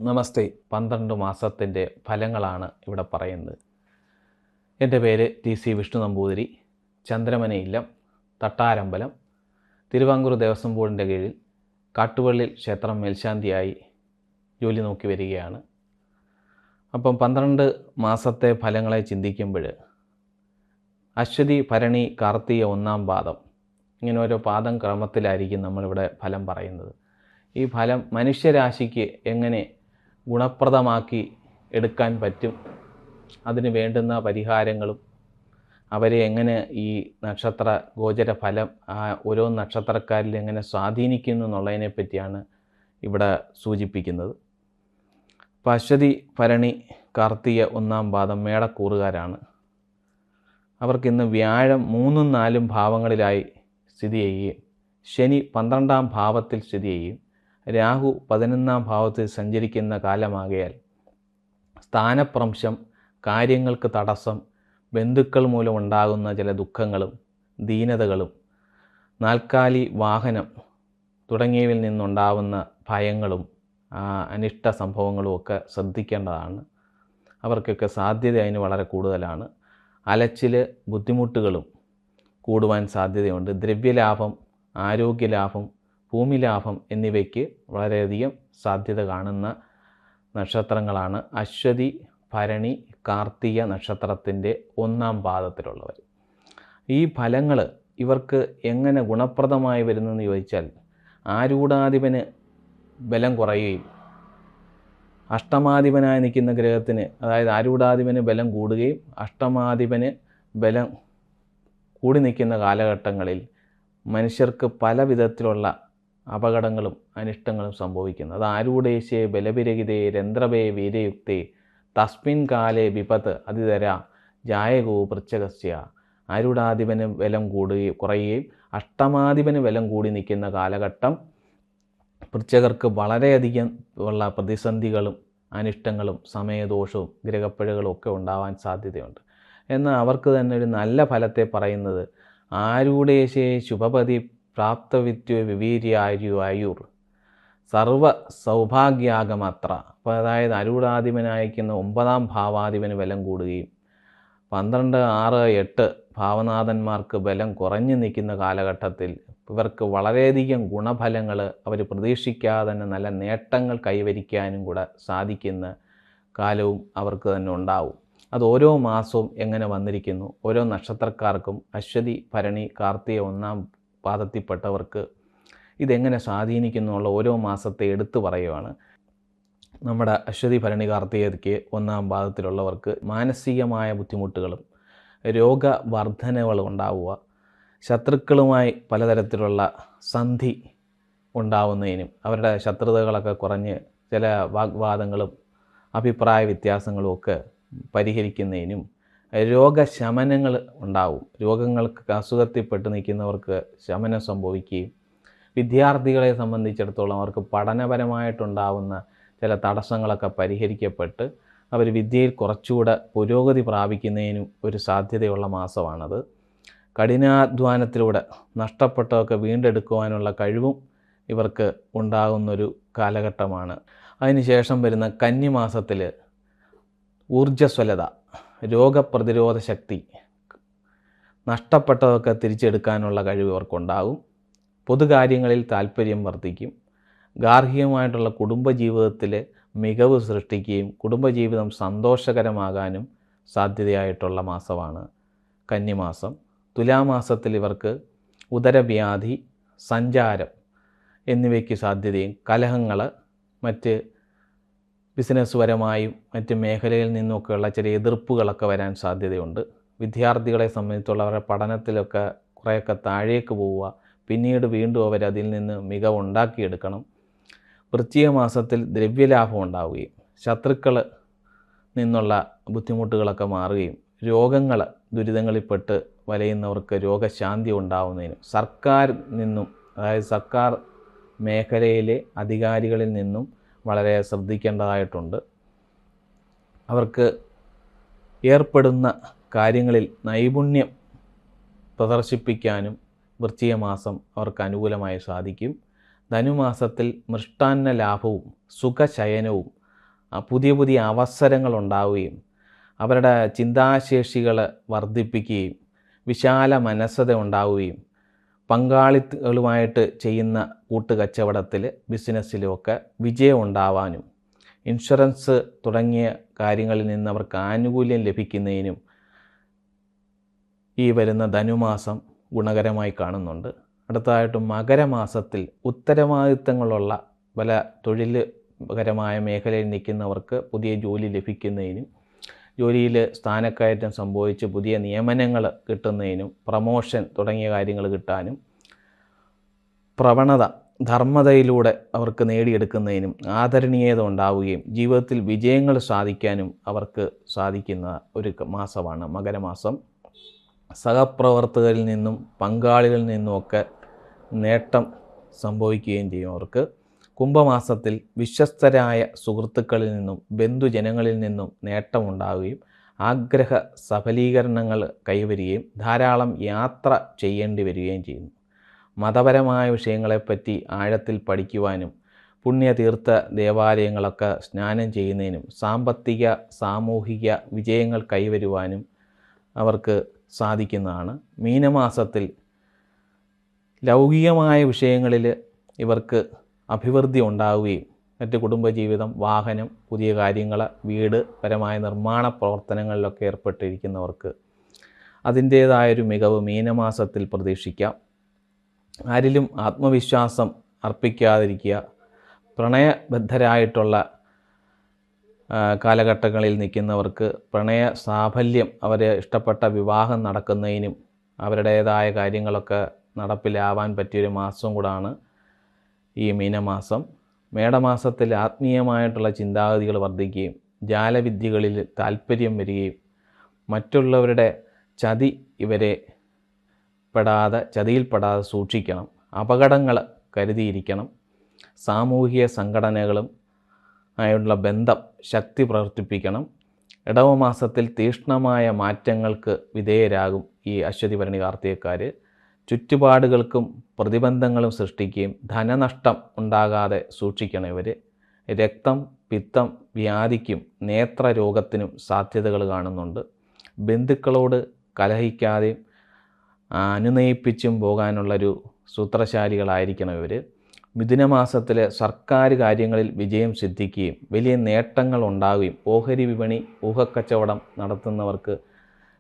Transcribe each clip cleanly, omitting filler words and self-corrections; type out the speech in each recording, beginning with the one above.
നമസ്തേ. 12 മാസത്തിൻ്റെ ഫലങ്ങളാണ് ഇവിടെ പറയുന്നത്. എൻ്റെ പേര് TC വിഷ്ണു നമ്പൂതിരി, ചന്ദ്രമനയില്ലം, തട്ടാരമ്പലം, തിരുവാങ്കൂർ ദേവസ്വം ബോർഡിൻ്റെ കീഴിൽ കാട്ടുപള്ളിൽ ക്ഷേത്രം മേൽശാന്തിയായി ജോലി നോക്കി വരികയാണ്. അപ്പം 12 മാസത്തെ ഫലങ്ങളെ ചിന്തിക്കുമ്പോൾ അശ്വതി, ഭരണി, കാർത്തിക 1-ാം പാദം, ഇങ്ങനെ ഓരോ പാദം ക്രമത്തിലായിരിക്കും നമ്മളിവിടെ ഫലം പറയുന്നത്. ഈ ഫലം മനുഷ്യരാശിക്ക് എങ്ങനെ ഗുണപ്രദമാക്കി എടുക്കാൻ പറ്റും, അതിന് വേണ്ടുന്ന പരിഹാരങ്ങളും അവരെ എങ്ങനെ ഈ നക്ഷത്ര ഗോചര ഫലം ഓരോ നക്ഷത്രക്കാരിൽ എങ്ങനെ സ്വാധീനിക്കുന്നു എന്നുള്ളതിനെ പറ്റിയാണ് ഇവിടെ സൂചിപ്പിക്കുന്നത്. അപ്പോൾ അശ്വതി, ഭരണി, കാർത്തിക 1-ാം പാദം മേടക്കൂറുകാരാണ്. അവർക്കിന്ന് വ്യാഴം 3ഉം 4ഉം ഭാവങ്ങളിലായി സ്ഥിതി ചെയ്യുകയും ശനി 12-ാം ഭാവത്തിൽ സ്ഥിതി ചെയ്യും, രാഹു 11-ാം ഭാവത്തിൽ സഞ്ചരിക്കുന്ന കാലമാകയാൽ സ്ഥാനഭ്രംശം, കാര്യങ്ങൾക്ക് തടസ്സം, ബന്ധുക്കൾ മൂലമുണ്ടാകുന്ന ചില ദുഃഖങ്ങളും ദീനതകളും, നാൽക്കാലി വാഹനം തുടങ്ങിയവയിൽ നിന്നുണ്ടാകുന്ന ഭയങ്ങളും അനിഷ്ട സംഭവങ്ങളും ഒക്കെ ശ്രദ്ധിക്കേണ്ടതാണ്. അവർക്കൊക്കെ സാധ്യത അതിന് വളരെ കൂടുതലാണ്. അലച്ചിൽ, ബുദ്ധിമുട്ടുകളും കൂടുവാൻ സാധ്യതയുണ്ട്. ദ്രവ്യലാഭം, ആരോഗ്യലാഭം, ഭൂമിലാഭം എന്നിവയ്ക്ക് വളരെയധികം സാധ്യത കാണുന്ന നക്ഷത്രങ്ങളാണ് അശ്വതി, ഭരണി, കാർത്തിക നക്ഷത്രത്തിൻ്റെ 1-ാം പാദത്തിലുള്ളവർ. ഈ ഫലങ്ങൾ ഇവർക്ക് എങ്ങനെ ഗുണപ്രദമായി വരുന്നതെന്ന് ചോദിച്ചാൽ, ആരൂഢാധിപന് ബലം കുറയുകയും അഷ്ടമാധിപനായി നിൽക്കുന്ന ഗ്രഹത്തിന്, അതായത് ആരൂഢാധിപന് ബലം കൂടുകയും അഷ്ടമാധിപന് ബലം കൂടി നിൽക്കുന്ന കാലഘട്ടങ്ങളിൽ മനുഷ്യർക്ക് പല വിധത്തിലുള്ള അപകടങ്ങളും അനിഷ്ടങ്ങളും സംഭവിക്കുന്നു. അത് ആരൂഢേശേ ബലവിരഹിതേ രന്ധ്രഭേ വീരയുക്തേ തസ്മിൻ കാലേ വിപത്ത് അതിതര ജായകോ വൃശ്ചകസ്യ. ആരൂഢാധിപന് ബലം കുറയുകയും അഷ്ടമാധിപന് ബലം കൂടി നിൽക്കുന്ന കാലഘട്ടം വൃശ്ചകർക്ക് വളരെയധികം ഉള്ള പ്രതിസന്ധികളും അനിഷ്ടങ്ങളും സമയദോഷവും ഗ്രഹപ്പിഴകളും ഒക്കെ ഉണ്ടാവാൻ സാധ്യതയുണ്ട്. എന്നാൽ അവർക്ക് തന്നെ ഒരു നല്ല ഫലത്തെ പറയുന്നത് ആരൂഢേശേ ശുഭപതി പ്രാപ്തവിദ്യ വിവീര്യായുർ സർവ സൗഭാഗ്യാഗമത്ര. അപ്പോൾ അതായത് ആരൂഢാധിപനായിരിക്കുന്ന 9-ാം ഭാവാധിപന് ബലം കൂടുകയും 12, 6, 8 ഭാവനാഥന്മാർക്ക് ബലം കുറഞ്ഞു നിൽക്കുന്ന കാലഘട്ടത്തിൽ ഇവർക്ക് വളരെയധികം ഗുണഫലങ്ങൾ അവർ പ്രതീക്ഷിക്കാതെ തന്നെ നല്ല നേട്ടങ്ങൾ കൈവരിക്കാനും കൂടെ സാധിക്കുന്ന കാലവും അവർക്ക് തന്നെ ഉണ്ടാവും. അത് ഓരോ മാസവും എങ്ങനെ വന്നിരിക്കുന്നു, ഓരോ നക്ഷത്രക്കാർക്കും അശ്വതി, ഭരണി, കാർത്തിക 1-ാം പാദത്തിൽപ്പെട്ടവർക്ക് ഇതെങ്ങനെ സ്വാധീനിക്കുന്നുള്ള ഓരോ മാസത്തെ എടുത്തു പറയുവാണ്. നമ്മുടെ അശ്വതി, ഭരണി, കാർത്തികയ്ക്ക് 1-ാം പാദത്തിലുള്ളവർക്ക് മാനസികമായ ബുദ്ധിമുട്ടുകളും രോഗവർദ്ധനകളും ഉണ്ടാവുക, ശത്രുക്കളുമായി പലതരത്തിലുള്ള സന്ധി ഉണ്ടാവുന്നതിനും അവരുടെ ശത്രുതകളൊക്കെ കുറഞ്ഞ് ചില വാഗ്വാദങ്ങളും അഭിപ്രായ വ്യത്യാസങ്ങളും ഒക്കെ പരിഹരിക്കുന്നതിനും രോഗശമനങ്ങൾ ഉണ്ടാവും. രോഗങ്ങൾക്ക് അസുഖത്തിൽപ്പെട്ട് നിൽക്കുന്നവർക്ക് ശമനം സംഭവിക്കുകയും വിദ്യാർത്ഥികളെ സംബന്ധിച്ചിടത്തോളം അവർക്ക് പഠനപരമായിട്ടുണ്ടാവുന്ന ചില തടസ്സങ്ങളൊക്കെ പരിഹരിക്കപ്പെട്ട് അവർ വിദ്യയിൽ കുറച്ചുകൂടെ പുരോഗതി പ്രാപിക്കുന്നതിനും ഒരു സാധ്യതയുള്ള മാസമാണത്. കഠിനാധ്വാനത്തിലൂടെ നഷ്ടപ്പെട്ടതൊക്കെ വീണ്ടെടുക്കുവാനുള്ള കഴിവും ഇവർക്ക് ഉണ്ടാകുന്നൊരു കാലഘട്ടമാണ്. അതിനുശേഷം വരുന്ന കന്നിമാസത്തിൽ ഊർജ്ജസ്വലത, രോഗപ്രതിരോധ ശക്തി, നഷ്ടപ്പെട്ടതൊക്കെ തിരിച്ചെടുക്കാനുള്ള കഴിവ് ഇവർക്കുണ്ടാകും. പൊതുകാര്യങ്ങളിൽ താല്പര്യം വർദ്ധിക്കും. ഗാർഹികമായിട്ടുള്ള കുടുംബജീവിതത്തിൽ മികവ് സൃഷ്ടിക്കുകയും കുടുംബജീവിതം സന്തോഷകരമാകാനും സാധ്യതയായിട്ടുള്ള മാസമാണ് കന്നിമാസം. തുലാമാസത്തിൽ ഇവർക്ക് ഉദരവ്യാധി, സഞ്ചാരം എന്നിവയ്ക്ക് സാധ്യതയും കലഹങ്ങൾ, മറ്റ് ബിസിനസ് പരമായും മറ്റ് മേഖലയിൽ നിന്നൊക്കെയുള്ള ചെറിയ എതിർപ്പുകളൊക്കെ വരാൻ സാധ്യതയുണ്ട്. വിദ്യാർത്ഥികളെ സംബന്ധിച്ചുള്ള അവരുടെ പഠനത്തിലൊക്കെ കുറേയൊക്കെ താഴേക്ക് പോവുക, പിന്നീട് വീണ്ടും അവരതിൽ നിന്ന് മികവുണ്ടാക്കിയെടുക്കണം. വൃശ്ചിക മാസത്തിൽ ദ്രവ്യലാഭം ഉണ്ടാവുകയും ശത്രുക്കൾ നിന്നുള്ള ബുദ്ധിമുട്ടുകളൊക്കെ മാറുകയും രോഗങ്ങൾ, ദുരിതങ്ങളിൽപ്പെട്ട് വലയുന്നവർക്ക് രോഗശാന്തി ഉണ്ടാവുന്നതിനും സർക്കാർ നിന്നും, അതായത് സർക്കാർ മേഖലയിലെ അധികാരികളിൽ നിന്നും വളരെ ശ്രദ്ധിക്കേണ്ടതായിട്ടുണ്ട്. അവർക്ക് ഏർപ്പെടുന്ന കാര്യങ്ങളിൽ നൈപുണ്യം പ്രദർശിപ്പിക്കാനും വൃശ്ചിക മാസം അവർക്ക് അനുകൂലമായി സാധിക്കും. ധനുമാസത്തിൽ മൃഷ്ടാന്ന ലാഭവും സുഖശയനവും പുതിയ പുതിയ അവസരങ്ങൾ ഉണ്ടാവുകയും അവരുടെ ചിന്താശേഷികൾ വർദ്ധിപ്പിക്കുകയും വിശാല മനസ്സത ഉണ്ടാവുകയും പങ്കാളികളുമായിട്ട് ചെയ്യുന്ന കൂട്ടുകച്ചവടത്തിൽ ബിസിനസ്സിലുമൊക്കെ വിജയം ഉണ്ടാവാനും ഇൻഷുറൻസ് തുടങ്ങിയ കാര്യങ്ങളിൽ നിന്ന് അവർക്ക് ആനുകൂല്യം ലഭിക്കുന്നതിനും ഈ വരുന്ന ധനുമാസം ഗുണകരമായി കാണുന്നുണ്ട്. അടുത്തതായിട്ട് മകരമാസത്തിൽ ഉത്തരവാദിത്തങ്ങളുള്ള പല തൊഴിൽപരമായ മേഖലയിൽ നിൽക്കുന്നവർക്ക് പുതിയ ജോലി ലഭിക്കുന്നതിനും ജോലിയിൽ സ്ഥാനക്കയറ്റം സംഭവിച്ച് പുതിയ നിയമനങ്ങൾ കിട്ടുന്നതിനും പ്രമോഷൻ തുടങ്ങിയ കാര്യങ്ങൾ കിട്ടാനും പ്രവണത ധർമ്മതയിലൂടെ അവർക്ക് നേടിയെടുക്കുന്നതിനും ആദരണീയത ഉണ്ടാവുകയും ജീവിതത്തിൽ വിജയങ്ങൾ സാധിക്കാനും അവർക്ക് സാധിക്കുന്ന ഒരു മാസമാണ് മകരമാസം. സഹപ്രവർത്തകരിൽ നിന്നും പങ്കാളികളിൽ നിന്നുമൊക്കെ നേട്ടം സംഭവിക്കുകയും ചെയ്യും അവർക്ക്. കുംഭമാസത്തിൽ വിശ്വസ്തരായ സുഹൃത്തുക്കളിൽ നിന്നും ബന്ധുജനങ്ങളിൽ നിന്നും നേട്ടമുണ്ടാവുകയും ആഗ്രഹ സഫലീകരണങ്ങൾ കൈവരികയും ധാരാളം യാത്ര ചെയ്യേണ്ടി വരികയും ചെയ്യുന്നു. മതപരമായ വിഷയങ്ങളെപ്പറ്റി ആഴത്തിൽ പഠിക്കുവാനും പുണ്യതീർത്ഥ ദേവാലയങ്ങളൊക്കെ സ്നാനം ചെയ്യുന്നതിനും സാമ്പത്തിക സാമൂഹിക വിജയങ്ങൾ കൈവരുവാനും അവർക്ക് സാധിക്കുന്നതാണ്. മീനമാസത്തിൽ ലൗകികമായ വിഷയങ്ങളിൽ ഇവർക്ക് അഭിവൃദ്ധി ഉണ്ടാവുകയും മറ്റ് കുടുംബജീവിതം, വാഹനം, പുതിയ കാര്യങ്ങൾ, വീട് പരമായ നിർമ്മാണ പ്രവർത്തനങ്ങളിലൊക്കെ ഏർപ്പെട്ടിരിക്കുന്നവർക്ക് അതിൻ്റേതായൊരു മികവ് മീനമാസത്തിൽ പ്രതീക്ഷിക്കാം. ആരിലും ആത്മവിശ്വാസം അർപ്പിക്കാതിരിക്കുക. പ്രണയബദ്ധരായിട്ടുള്ള കാലഘട്ടങ്ങളിൽ നിൽക്കുന്നവർക്ക് പ്രണയ സാഫല്യം, അവരെ ഇഷ്ടപ്പെട്ട വിവാഹം നടക്കുന്നതിനും അവരുടേതായ കാര്യങ്ങളൊക്കെ നടപ്പിലാവാൻ പറ്റിയൊരു മാസം കൂടാണ് ഈ മീനമാസം. മേടമാസത്തിൽ ആത്മീയമായിട്ടുള്ള ചിന്താഗതികൾ വർദ്ധിക്കുകയും ജാലവിദ്യകളിൽ താല്പര്യം വരികയും മറ്റുള്ളവരുടെ ചതിയിൽപ്പെടാതെ സൂക്ഷിക്കണം. അപകടങ്ങൾ കരുതിയിരിക്കണം. സാമൂഹിക സംഘടനകളും ആയുള്ള ബന്ധം ശക്തി പ്രവർത്തിപ്പിക്കണം. ഇടവമാസത്തിൽ തീക്ഷ്ണമായ മാറ്റങ്ങൾക്ക് വിധേയരാകും ഈ അശ്വതി ഭരണി കാർത്തികക്കാർ. ചുറ്റുപാടുകൾക്കും പ്രതിബന്ധങ്ങളും സൃഷ്ടിക്കുകയും ധനനഷ്ടം ഉണ്ടാകാതെ സൂക്ഷിക്കണം ഇവർ. രക്തം, പിത്തം, വ്യാധിക്കും നേത്രരോഗത്തിനും സാധ്യതകൾ കാണുന്നുണ്ട്. ബന്ധുക്കളോട് കലഹിക്കാതെയും അനുനയിപ്പിച്ചും പോകാനുള്ളൊരു സൂത്രശാലികളായിരിക്കണം ഇവർ. മിഥുനമാസത്തിൽ സർക്കാർ കാര്യങ്ങളിൽ വിജയം സിദ്ധിക്കുകയും വലിയ നേട്ടങ്ങൾ ഉണ്ടാവുകയും ഓഹരി വിപണി, ഊഹക്കച്ചവടം നടത്തുന്നവർക്ക്,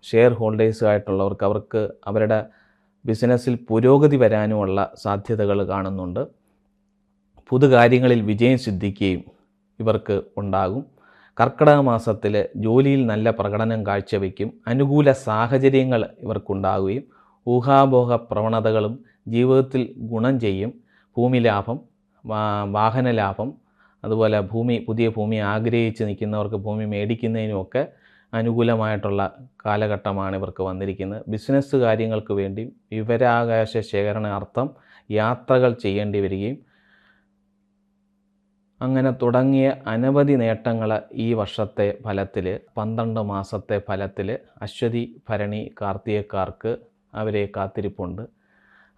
ഷെയർ ഹോൾഡേഴ്സായിട്ടുള്ളവർക്ക് അവർക്ക് അവരുടെ ബിസിനസ്സിൽ പുരോഗതി വരാനുമുള്ള സാധ്യതകൾ കാണുന്നുണ്ട്. പുതുകാര്യങ്ങളിൽ വിജയം സിദ്ധിക്കുകയും ഇവർക്ക് ഉണ്ടാകും. കർക്കിടക മാസത്തിൽ ജോലിയിൽ നല്ല പ്രകടനം കാഴ്ചവെക്കും. അനുകൂല സാഹചര്യങ്ങൾ ഇവർക്കുണ്ടാകുകയും ഊഹാപോഹ പ്രവണതകളും ജീവിതത്തിൽ ഗുണം ചെയ്യും. ഭൂമി ലാഭം, വാഹന ലാഭം, അതുപോലെ പുതിയ ഭൂമി ആഗ്രഹിച്ച് നിൽക്കുന്നവർക്ക് ഭൂമി മേടിക്കുന്നതിനുമൊക്കെ അനുകൂലമായിട്ടുള്ള കാലഘട്ടമാണ് ഇവർക്ക് വന്നിരിക്കുന്നത്. ബിസിനസ് കാര്യങ്ങൾക്ക് വേണ്ടി വിവരാവകാശ ശേഖരണാർത്ഥം യാത്രകൾ ചെയ്യേണ്ടി വരികയും അങ്ങനെ തുടങ്ങിയ അനവധി നേട്ടങ്ങൾ ഈ വർഷത്തെ ഫലത്തിൽ 12 മാസത്തെ ഫലത്തിൽ അശ്വതി ഭരണി കാർത്തികക്കാർക്ക് അവരെ കാത്തിരിപ്പുണ്ട്.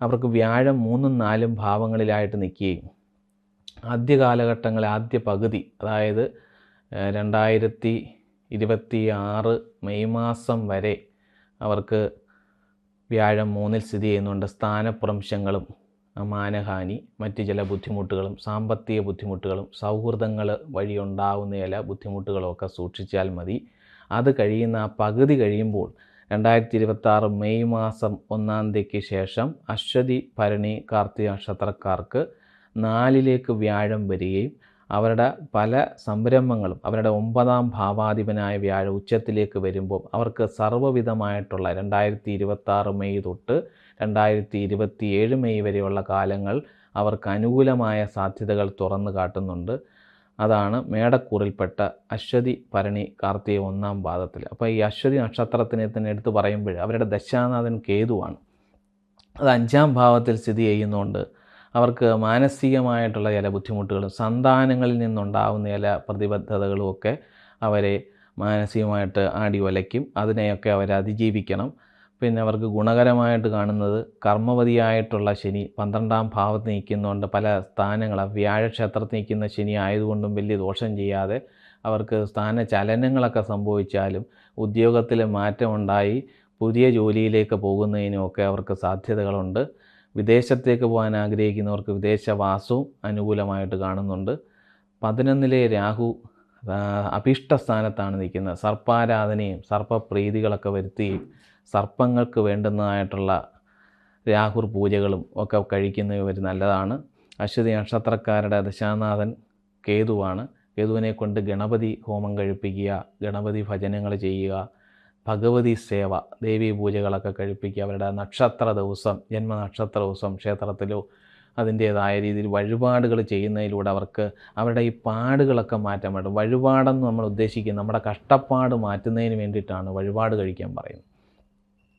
അവർക്ക് വ്യാഴം 3ഉം 4ഉം ഭാവങ്ങളിലായിട്ട് നിൽക്കുകയും ആദ്യ കാലഘട്ടങ്ങളിൽ ആദ്യ പകുതി, അതായത് 2026 മെയ് മാസം വരെ അവർക്ക് വ്യാഴം 3ൽ സ്ഥിതി ചെയ്യുന്നുണ്ട്. സ്ഥാനഭ്രംശങ്ങളും മാനഹാനി, മറ്റ് ചില ബുദ്ധിമുട്ടുകളും സാമ്പത്തിക ബുദ്ധിമുട്ടുകളും സൗഹൃദങ്ങൾ വഴിയുണ്ടാവുന്ന ചില ബുദ്ധിമുട്ടുകളൊക്കെ സൂക്ഷിച്ചാൽ മതി. അത് കഴിയുന്ന ആ പകുതി കഴിയുമ്പോൾ 2026 മെയ് മാസം 1-ാം തീയതിക്ക് ശേഷം അശ്വതി ഭരണി കാർത്തിക നക്ഷത്രക്കാർക്ക് 4ലേക്ക് വ്യാഴം വരികയും അവരുടെ പല സംരംഭങ്ങളും അവരുടെ 9ാം ഭാവാധിപനായ വ്യാഴം ഉച്ചത്തിലേക്ക് വരുമ്പോൾ അവർക്ക് സർവ്വവിധമായിട്ടുള്ള 2026 മെയ് തൊട്ട് 2027 മെയ് വരെയുള്ള കാലങ്ങൾ അവർക്ക് അനുകൂലമായ സാധ്യതകൾ തുറന്നു കാട്ടുന്നുണ്ട്. അതാണ് മേടക്കൂറിൽപ്പെട്ട അശ്വതി ഭരണി കാർത്തിക 1-ാം പാദത്തിൽ. അപ്പോൾ ഈ അശ്വതി നക്ഷത്രത്തിനെ തന്നെ എടുത്തു പറയുമ്പോൾ അവരുടെ ദശാനാഥൻ കേതുവാണ്. അത് 5ാം ഭാവത്തിൽ സ്ഥിതി ചെയ്യുന്നതുകൊണ്ട് അവർക്ക് മാനസികമായിട്ടുള്ള ചില ബുദ്ധിമുട്ടുകളും സന്താനങ്ങളിൽ നിന്നുണ്ടാകുന്ന ചില പ്രതിബദ്ധതകളുമൊക്കെ അവരെ മാനസികമായിട്ട് ആടി വലയ്ക്കും. അതിനെയൊക്കെ അവർ അതിജീവിക്കണം. പിന്നെ അവർക്ക് ഗുണകരമായിട്ട് കാണുന്നത് കർമ്മവതിയായിട്ടുള്ള ശനി 12ാം ഭാവത്ത് നിൽക്കുന്നതുകൊണ്ട് പല സ്ഥാനങ്ങൾ വ്യാഴക്ഷേത്രത്തിൽ നിൽക്കുന്ന ശനി ആയതുകൊണ്ടും വലിയ ദോഷം ചെയ്യാതെ അവർക്ക് സ്ഥാനചലനങ്ങളൊക്കെ സംഭവിച്ചാലും ഉദ്യോഗത്തിൽ മാറ്റമുണ്ടായി പുതിയ ജോലിയിലേക്ക് പോകുന്നതിനുമൊക്കെ അവർക്ക് സാധ്യതകളുണ്ട്. വിദേശത്തേക്ക് പോകാൻ ആഗ്രഹിക്കുന്നവർക്ക് വിദേശവാസവും അനുകൂലമായിട്ട് കാണുന്നുണ്ട്. 11ലെ രാഹു അഭിഷ്ടസ്ഥാനത്താണ് നിൽക്കുന്നത്. സർപ്പാരാധനയും സർപ്പപ്രീതികളൊക്കെ വരുത്തുകയും സർപ്പങ്ങൾക്ക് വേണ്ടുന്നതായിട്ടുള്ള രാഹുർ പൂജകളും ഒക്കെ കഴിക്കുന്നവർ നല്ലതാണ്. അശ്വതി നക്ഷത്രക്കാരുടെ ദശാനാഥൻ കേതുവാണ്. കേതുവിനെ കൊണ്ട് ഗണപതി ഹോമം കഴിപ്പിക്കുക, ഗണപതി ഭജനങ്ങൾ ചെയ്യുക, ഭഗവതി സേവ, ദേവീ പൂജകളൊക്കെ കഴിപ്പിക്കുക. അവരുടെ നക്ഷത്ര ദിവസം, ജന്മനക്ഷത്ര ദിവസം ക്ഷേത്രത്തിലോ അതിൻ്റേതായ രീതിയിൽ വഴിപാടുകൾ ചെയ്യുന്നതിലൂടെ അവർക്ക് അവരുടെ ഈ പാടുകളൊക്കെ മാറ്റാൻ പറ്റും. വഴിപാടെന്ന് നമ്മൾ ഉദ്ദേശിക്കുന്നത് നമ്മുടെ കഷ്ടപ്പാട് മാറ്റുന്നതിന് വേണ്ടിയിട്ടാണ് വഴിപാട് കഴിക്കാൻ പറയുന്നത്.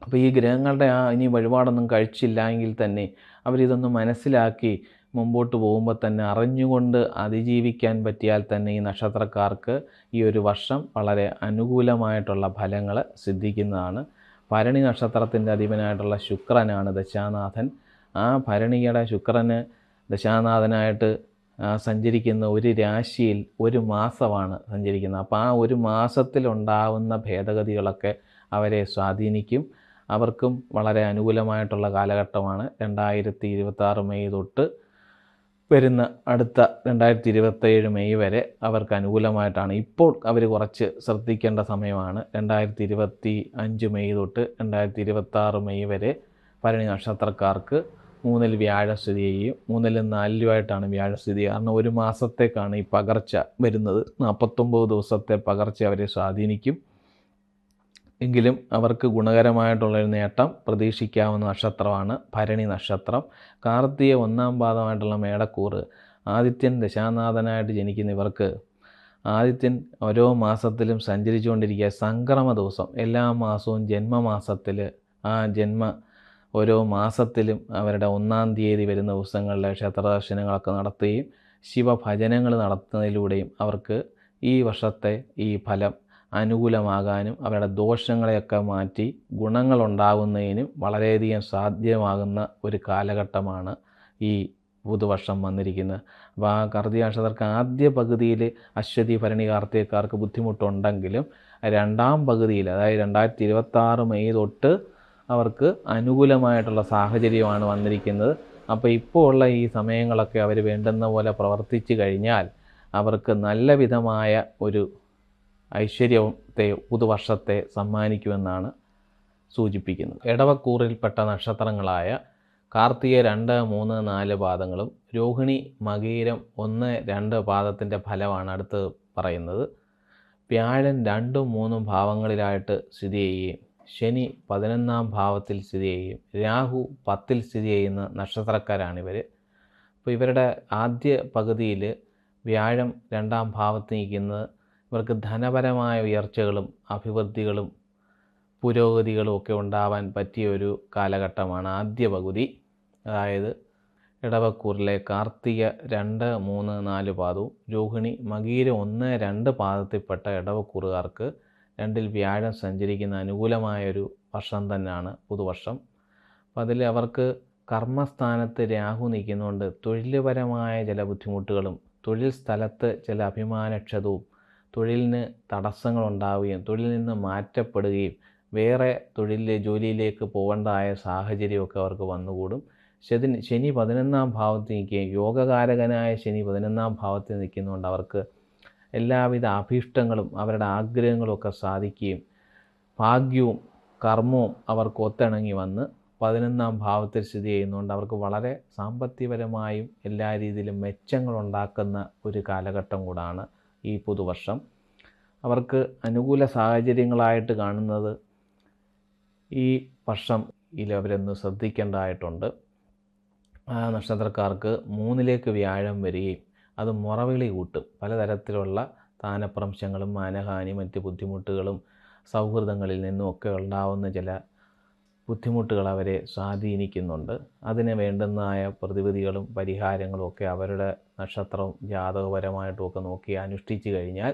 അപ്പോൾ ഈ ഗ്രഹങ്ങളുടെ ഇനി വഴിപാടൊന്നും കഴിച്ചില്ല എങ്കിൽ തന്നെ അവരിതൊന്ന് മനസ്സിലാക്കി മുമ്പോട്ട് പോകുമ്പോൾ തന്നെ അറിഞ്ഞുകൊണ്ട് അതിജീവിക്കാൻ പറ്റിയാൽ തന്നെ ഈ നക്ഷത്രക്കാർക്ക് ഈ ഒരു വർഷം വളരെ അനുകൂലമായിട്ടുള്ള ഫലങ്ങൾ സിദ്ധിക്കുന്നതാണ്. ഭരണി നക്ഷത്രത്തിൻ്റെ അധിപനായിട്ടുള്ള ശുക്രനാണ് ദശാനാഥൻ. ആ ഭരണിയുടെ ശുക്രന് ദശാനാഥനായിട്ട് സഞ്ചരിക്കുന്ന ഒരു രാശിയിൽ ഒരു മാസമാണ് സഞ്ചരിക്കുന്നത്. അപ്പോൾ ആ ഒരു മാസത്തിലുണ്ടാവുന്ന ഭേദഗതികളൊക്കെ അവരെ സ്വാധീനിക്കും. അവർക്കും വളരെ അനുകൂലമായിട്ടുള്ള കാലഘട്ടമാണ്. 2026 മെയ് തൊട്ട് വരുന്ന അടുത്ത 2027 മെയ് വരെ അവർക്ക് അനുകൂലമായിട്ടാണ്. ഇപ്പോൾ അവർ കുറച്ച് ശ്രദ്ധിക്കേണ്ട സമയമാണ്. 2025 മെയ് തൊട്ട് 2026 മെയ് വരെ ഭരണി നക്ഷത്രക്കാർക്ക് 3-ൽ വ്യാഴം സ്ഥിതി ചെയ്യും. 3-ലും 4-ലുമായിട്ടാണ് വ്യാഴം സ്ഥിതി. കാരണം ഒരു മാസത്തേക്കാണ് ഈ പകർച്ച വരുന്നത്. 49 ദിവസത്തെ പകർച്ച അവരെ സ്വാധീനിക്കും. എങ്കിലും അവർക്ക് ഗുണകരമായിട്ടുള്ളൊരു നേട്ടം പ്രതീക്ഷിക്കാവുന്ന നക്ഷത്രമാണ് ഭരണി നക്ഷത്രം. കാർത്തിക 1-ാം പാദമായിട്ടുള്ള മേടക്കൂറ് ആദിത്യൻ ദശാനാഥനായിട്ട് ജനിക്കുന്ന ഇവർക്ക് ആദിത്യൻ ഓരോ മാസത്തിലും സഞ്ചരിച്ചുകൊണ്ടിരിക്കുക. സംക്രമ ദിവസം എല്ലാ മാസവും ജന്മമാസത്തിൽ ഓരോ മാസത്തിലും അവരുടെ 1-ാം തീയതി വരുന്ന ദിവസങ്ങളിലെ ക്ഷേത്ര ദർശനങ്ങളൊക്കെ നടത്തുകയും ശിവഭജനങ്ങൾ നടത്തുന്നതിലൂടെയും അവർക്ക് ഈ വർഷത്തെ ഈ ഫലം അനുകൂലമാകാനും അവരുടെ ദോഷങ്ങളെയൊക്കെ മാറ്റി ഗുണങ്ങളുണ്ടാകുന്നതിനും വളരെയധികം സാധ്യമാകുന്ന ഒരു കാലഘട്ടമാണ് ഈ പുതുവർഷം വന്നിരിക്കുന്നത്. അപ്പോൾ ആ കാർത്തിക നക്ഷത്രക്കാർക്ക് ആദ്യ പകുതിയിൽ അശ്വതി ഭരണി കാർത്തികക്കാർക്ക് ബുദ്ധിമുട്ടുണ്ടെങ്കിലും 2-ാം പകുതിയിൽ, അതായത് 2026 മെയ് തൊട്ട് അവർക്ക് അനുകൂലമായിട്ടുള്ള സാഹചര്യമാണ് വന്നിരിക്കുന്നത്. അപ്പോൾ ഇപ്പോൾ ഉള്ള ഈ സമയങ്ങളൊക്കെ അവർ വേണ്ടുന്ന പോലെ പ്രവർത്തിച്ചു കഴിഞ്ഞാൽ അവർക്ക് നല്ല വിധമായ ഒരു ഐശ്വര്യത്തെ പുതുവർഷത്തെ സമ്മാനിക്കുമെന്നാണ് സൂചിപ്പിക്കുന്നത്. ഇടവക്കൂറിൽപ്പെട്ട നക്ഷത്രങ്ങളായ കാർത്തിക 2, 3, 4 പാദങ്ങളും രോഹിണി മകീരം 1, 2 പാദത്തിൻ്റെ ഫലമാണ് അടുത്ത് പറയുന്നത്. വ്യാഴൻ 2, 3 ഭാവങ്ങളിലായിട്ട് സ്ഥിതി ചെയ്യുകയും ശനി 11-ാം ഭാവത്തിൽ സ്ഥിതി ചെയ്യുകയും രാഹു 10-ൽ സ്ഥിതി ചെയ്യുന്ന നക്ഷത്രക്കാരാണിവർ. അപ്പോൾ ഇവരുടെ ആദ്യ പകുതിയിൽ വ്യാഴം 2-ാം ഭാവത്ത് നിൽക്കുന്നത് ഇവർക്ക് ധനപരമായ ഉയർച്ചകളും അഭിവൃദ്ധികളും പുരോഗതികളും ഒക്കെ ഉണ്ടാവാൻ പറ്റിയ ഒരു കാലഘട്ടമാണ് ആദ്യ പകുതി. അതായത് ഇടവക്കൂറിലെ കാർത്തിക 2, 3, 4 പാദവും രോഹിണി മകീരം 1, 2 പാദത്തിൽപ്പെട്ട ഇടവക്കൂറുകാർക്ക് 2-ൽ വ്യാഴം സഞ്ചരിക്കുന്ന അനുകൂലമായൊരു വർഷം തന്നെയാണ് പുതുവർഷം. അപ്പോൾ അതിൽ അവർക്ക് കർമ്മസ്ഥാനത്ത് രാഹു നിൽക്കുന്നതുകൊണ്ട് തൊഴിൽപരമായ ചില ബുദ്ധിമുട്ടുകളും തൊഴിൽ സ്ഥലത്ത് ചില അഭിമാനക്ഷതവും തൊഴിലിന് തടസ്സങ്ങളുണ്ടാവുകയും തൊഴിലിൽ നിന്ന് മാറ്റപ്പെടുകയും വേറെ ജോലിയിലേക്ക് പോകേണ്ടതായ സാഹചര്യമൊക്കെ അവർക്ക് വന്നുകൂടും. ശനി 11-ാം ഭാവത്തിൽ നിൽക്കുകയും യോഗകാരകനായ ശനി 11-ാം ഭാവത്തിൽ നിൽക്കുന്നതുകൊണ്ട് അവർക്ക് എല്ലാവിധ അഭീഷ്ടങ്ങളും അവരുടെ ആഗ്രഹങ്ങളും ഒക്കെ സാധിക്കുകയും ഭാഗ്യവും കർമ്മവും അവർക്ക് ഒത്തിണങ്ങി വന്ന് 11-ാം ഭാവത്തിൽ സ്ഥിതി ചെയ്യുന്നതുകൊണ്ട് അവർക്ക് വളരെ സാമ്പത്തികപരമായും എല്ലാ രീതിയിലും മെച്ചങ്ങളുണ്ടാക്കുന്ന ഒരു കാലഘട്ടം കൂടാണ് ഈ പുതുവർഷം. അവർക്ക് അനുകൂല സാഹചര്യങ്ങളായിട്ട് കാണുന്നത് ഈ വർഷം അവരൊന്ന് ശ്രദ്ധിക്കേണ്ടതായിട്ടുണ്ട്. ആ നക്ഷത്രക്കാർക്ക് 3-ലേക്ക് വ്യാഴം വരികയും അത് മുറവിളി കൂട്ടും. പലതരത്തിലുള്ള സ്ഥാനഭ്രംശങ്ങളും മാനഹാനി മറ്റ് ബുദ്ധിമുട്ടുകളും സൗഹൃദങ്ങളിൽ നിന്നുമൊക്കെ ഉണ്ടാവുന്ന ചില ബുദ്ധിമുട്ടുകൾ അവരെ സ്വാധീനിക്കുന്നുണ്ട്. അതിന് വേണ്ടുന്നതായ പ്രതിവിധികളും പരിഹാരങ്ങളും ഒക്കെ അവരുടെ നക്ഷത്രവും ജാതകപരമായിട്ടുമൊക്കെ നോക്കി അനുഷ്ഠിച്ചു കഴിഞ്ഞാൽ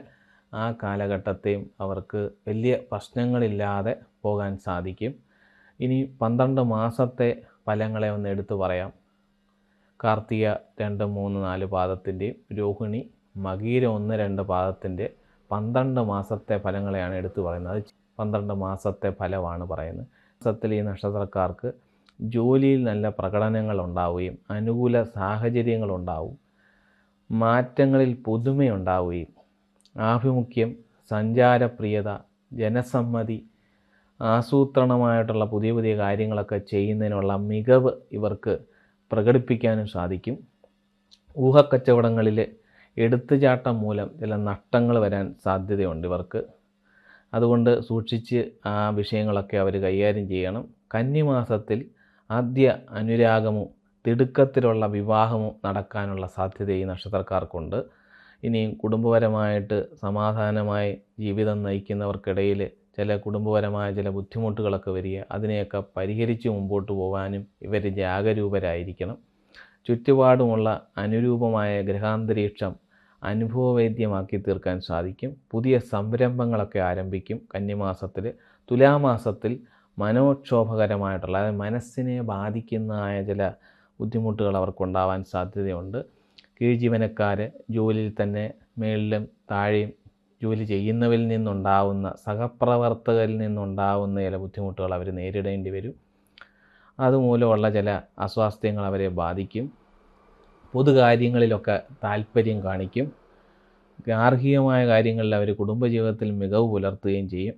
ആ കാലഘട്ടത്തെയും അവർക്ക് വലിയ പ്രശ്നങ്ങളില്ലാതെ പോകാൻ സാധിക്കും. ഇനി 12 മാസത്തെ ഫലങ്ങളെ ഒന്ന് എടുത്തു പറയാം. കാർത്തിക 2, 3, 4 പാദത്തിൻ്റെയും രോഹിണി, മകീര 1, 2 പാദത്തിൻ്റെ 12 മാസത്തെ ഫലങ്ങളെയാണ് എടുത്തു പറയുന്നത്. 12 മാസത്തെ ഫലമാണ് പറയുന്നത്. മാസത്തിൽ ഈ നക്ഷത്രക്കാർക്ക് ജോലിയിൽ നല്ല പ്രകടനങ്ങൾ ഉണ്ടാവുകയും അനുകൂല സാഹചര്യങ്ങളുണ്ടാവും, മാറ്റങ്ങളിൽ പുതുമയുണ്ടാവുകയും ആഭിമുഖ്യം, സഞ്ചാരപ്രിയത, ജനസമ്മതി, ആസൂത്രണമായിട്ടുള്ള പുതിയ പുതിയ കാര്യങ്ങളൊക്കെ ചെയ്യുന്നതിനുള്ള മികവ് ഇവർക്ക് പ്രകടിപ്പിക്കാനും സാധിക്കും. ഊഹക്കച്ചവടങ്ങളിൽ എടുത്തുചാട്ടം മൂലം ചില നഷ്ടങ്ങൾ വരാൻ സാധ്യതയുണ്ട് ഇവർക്ക്. അതുകൊണ്ട് സൂക്ഷിച്ച് ആ വിഷയങ്ങളൊക്കെ അവർ കൈകാര്യം ചെയ്യണം. കന്നിമാസത്തിൽ ആദ്യ അനുരാഗമോ തിടുക്കത്തിലുള്ള വിവാഹമോ നടക്കാനുള്ള സാധ്യത ഈ നക്ഷത്രക്കാർക്കുണ്ട്. ഇനിയും കുടുംബപരമായിട്ട് സമാധാനമായി ജീവിതം നയിക്കുന്നവർക്കിടയിൽ ചില കുടുംബപരമായ ചില ബുദ്ധിമുട്ടുകളൊക്കെ വരിക, അതിനെയൊക്കെ പരിഹരിച്ച് മുമ്പോട്ട് പോകാനും ഇവർ ജാഗരൂകരായിരിക്കണം. ചുറ്റുപാടുമുള്ള അനുരൂപമായ ഗ്രഹാന്തരീക്ഷം അനുഭവവേദ്യമാക്കി തീർക്കാൻ സാധിക്കും. പുതിയ സംരംഭങ്ങളൊക്കെ ആരംഭിക്കും കന്നിമാസത്തിൽ. തുലാമാസത്തിൽ മനോക്ഷോഭകരമായിട്ടുള്ള, അതായത് മനസ്സിനെ ബാധിക്കുന്നതായ ചില ബുദ്ധിമുട്ടുകൾ അവർക്കുണ്ടാവാൻ സാധ്യതയുണ്ട്. കീഴ്ജീവനക്കാർ, ജോലിയിൽ തന്നെ മേളിലും താഴെയും ജോലി ചെയ്യുന്നവരിൽ നിന്നുണ്ടാവുന്ന, സഹപ്രവർത്തകരിൽ നിന്നുണ്ടാവുന്ന ചില ബുദ്ധിമുട്ടുകൾ അവർ നേരിടേണ്ടി വരും. അതുമൂലമുള്ള ചില അസ്വാസ്ഥ്യങ്ങൾ അവരെ ബാധിക്കും. പൊതുകാര്യങ്ങളിലൊക്കെ താല്പര്യം കാണിക്കും. ഗാർഹികമായ കാര്യങ്ങളിൽ അവർ കുടുംബജീവിതത്തിൽ മികവ് പുലർത്തുകയും ചെയ്യും.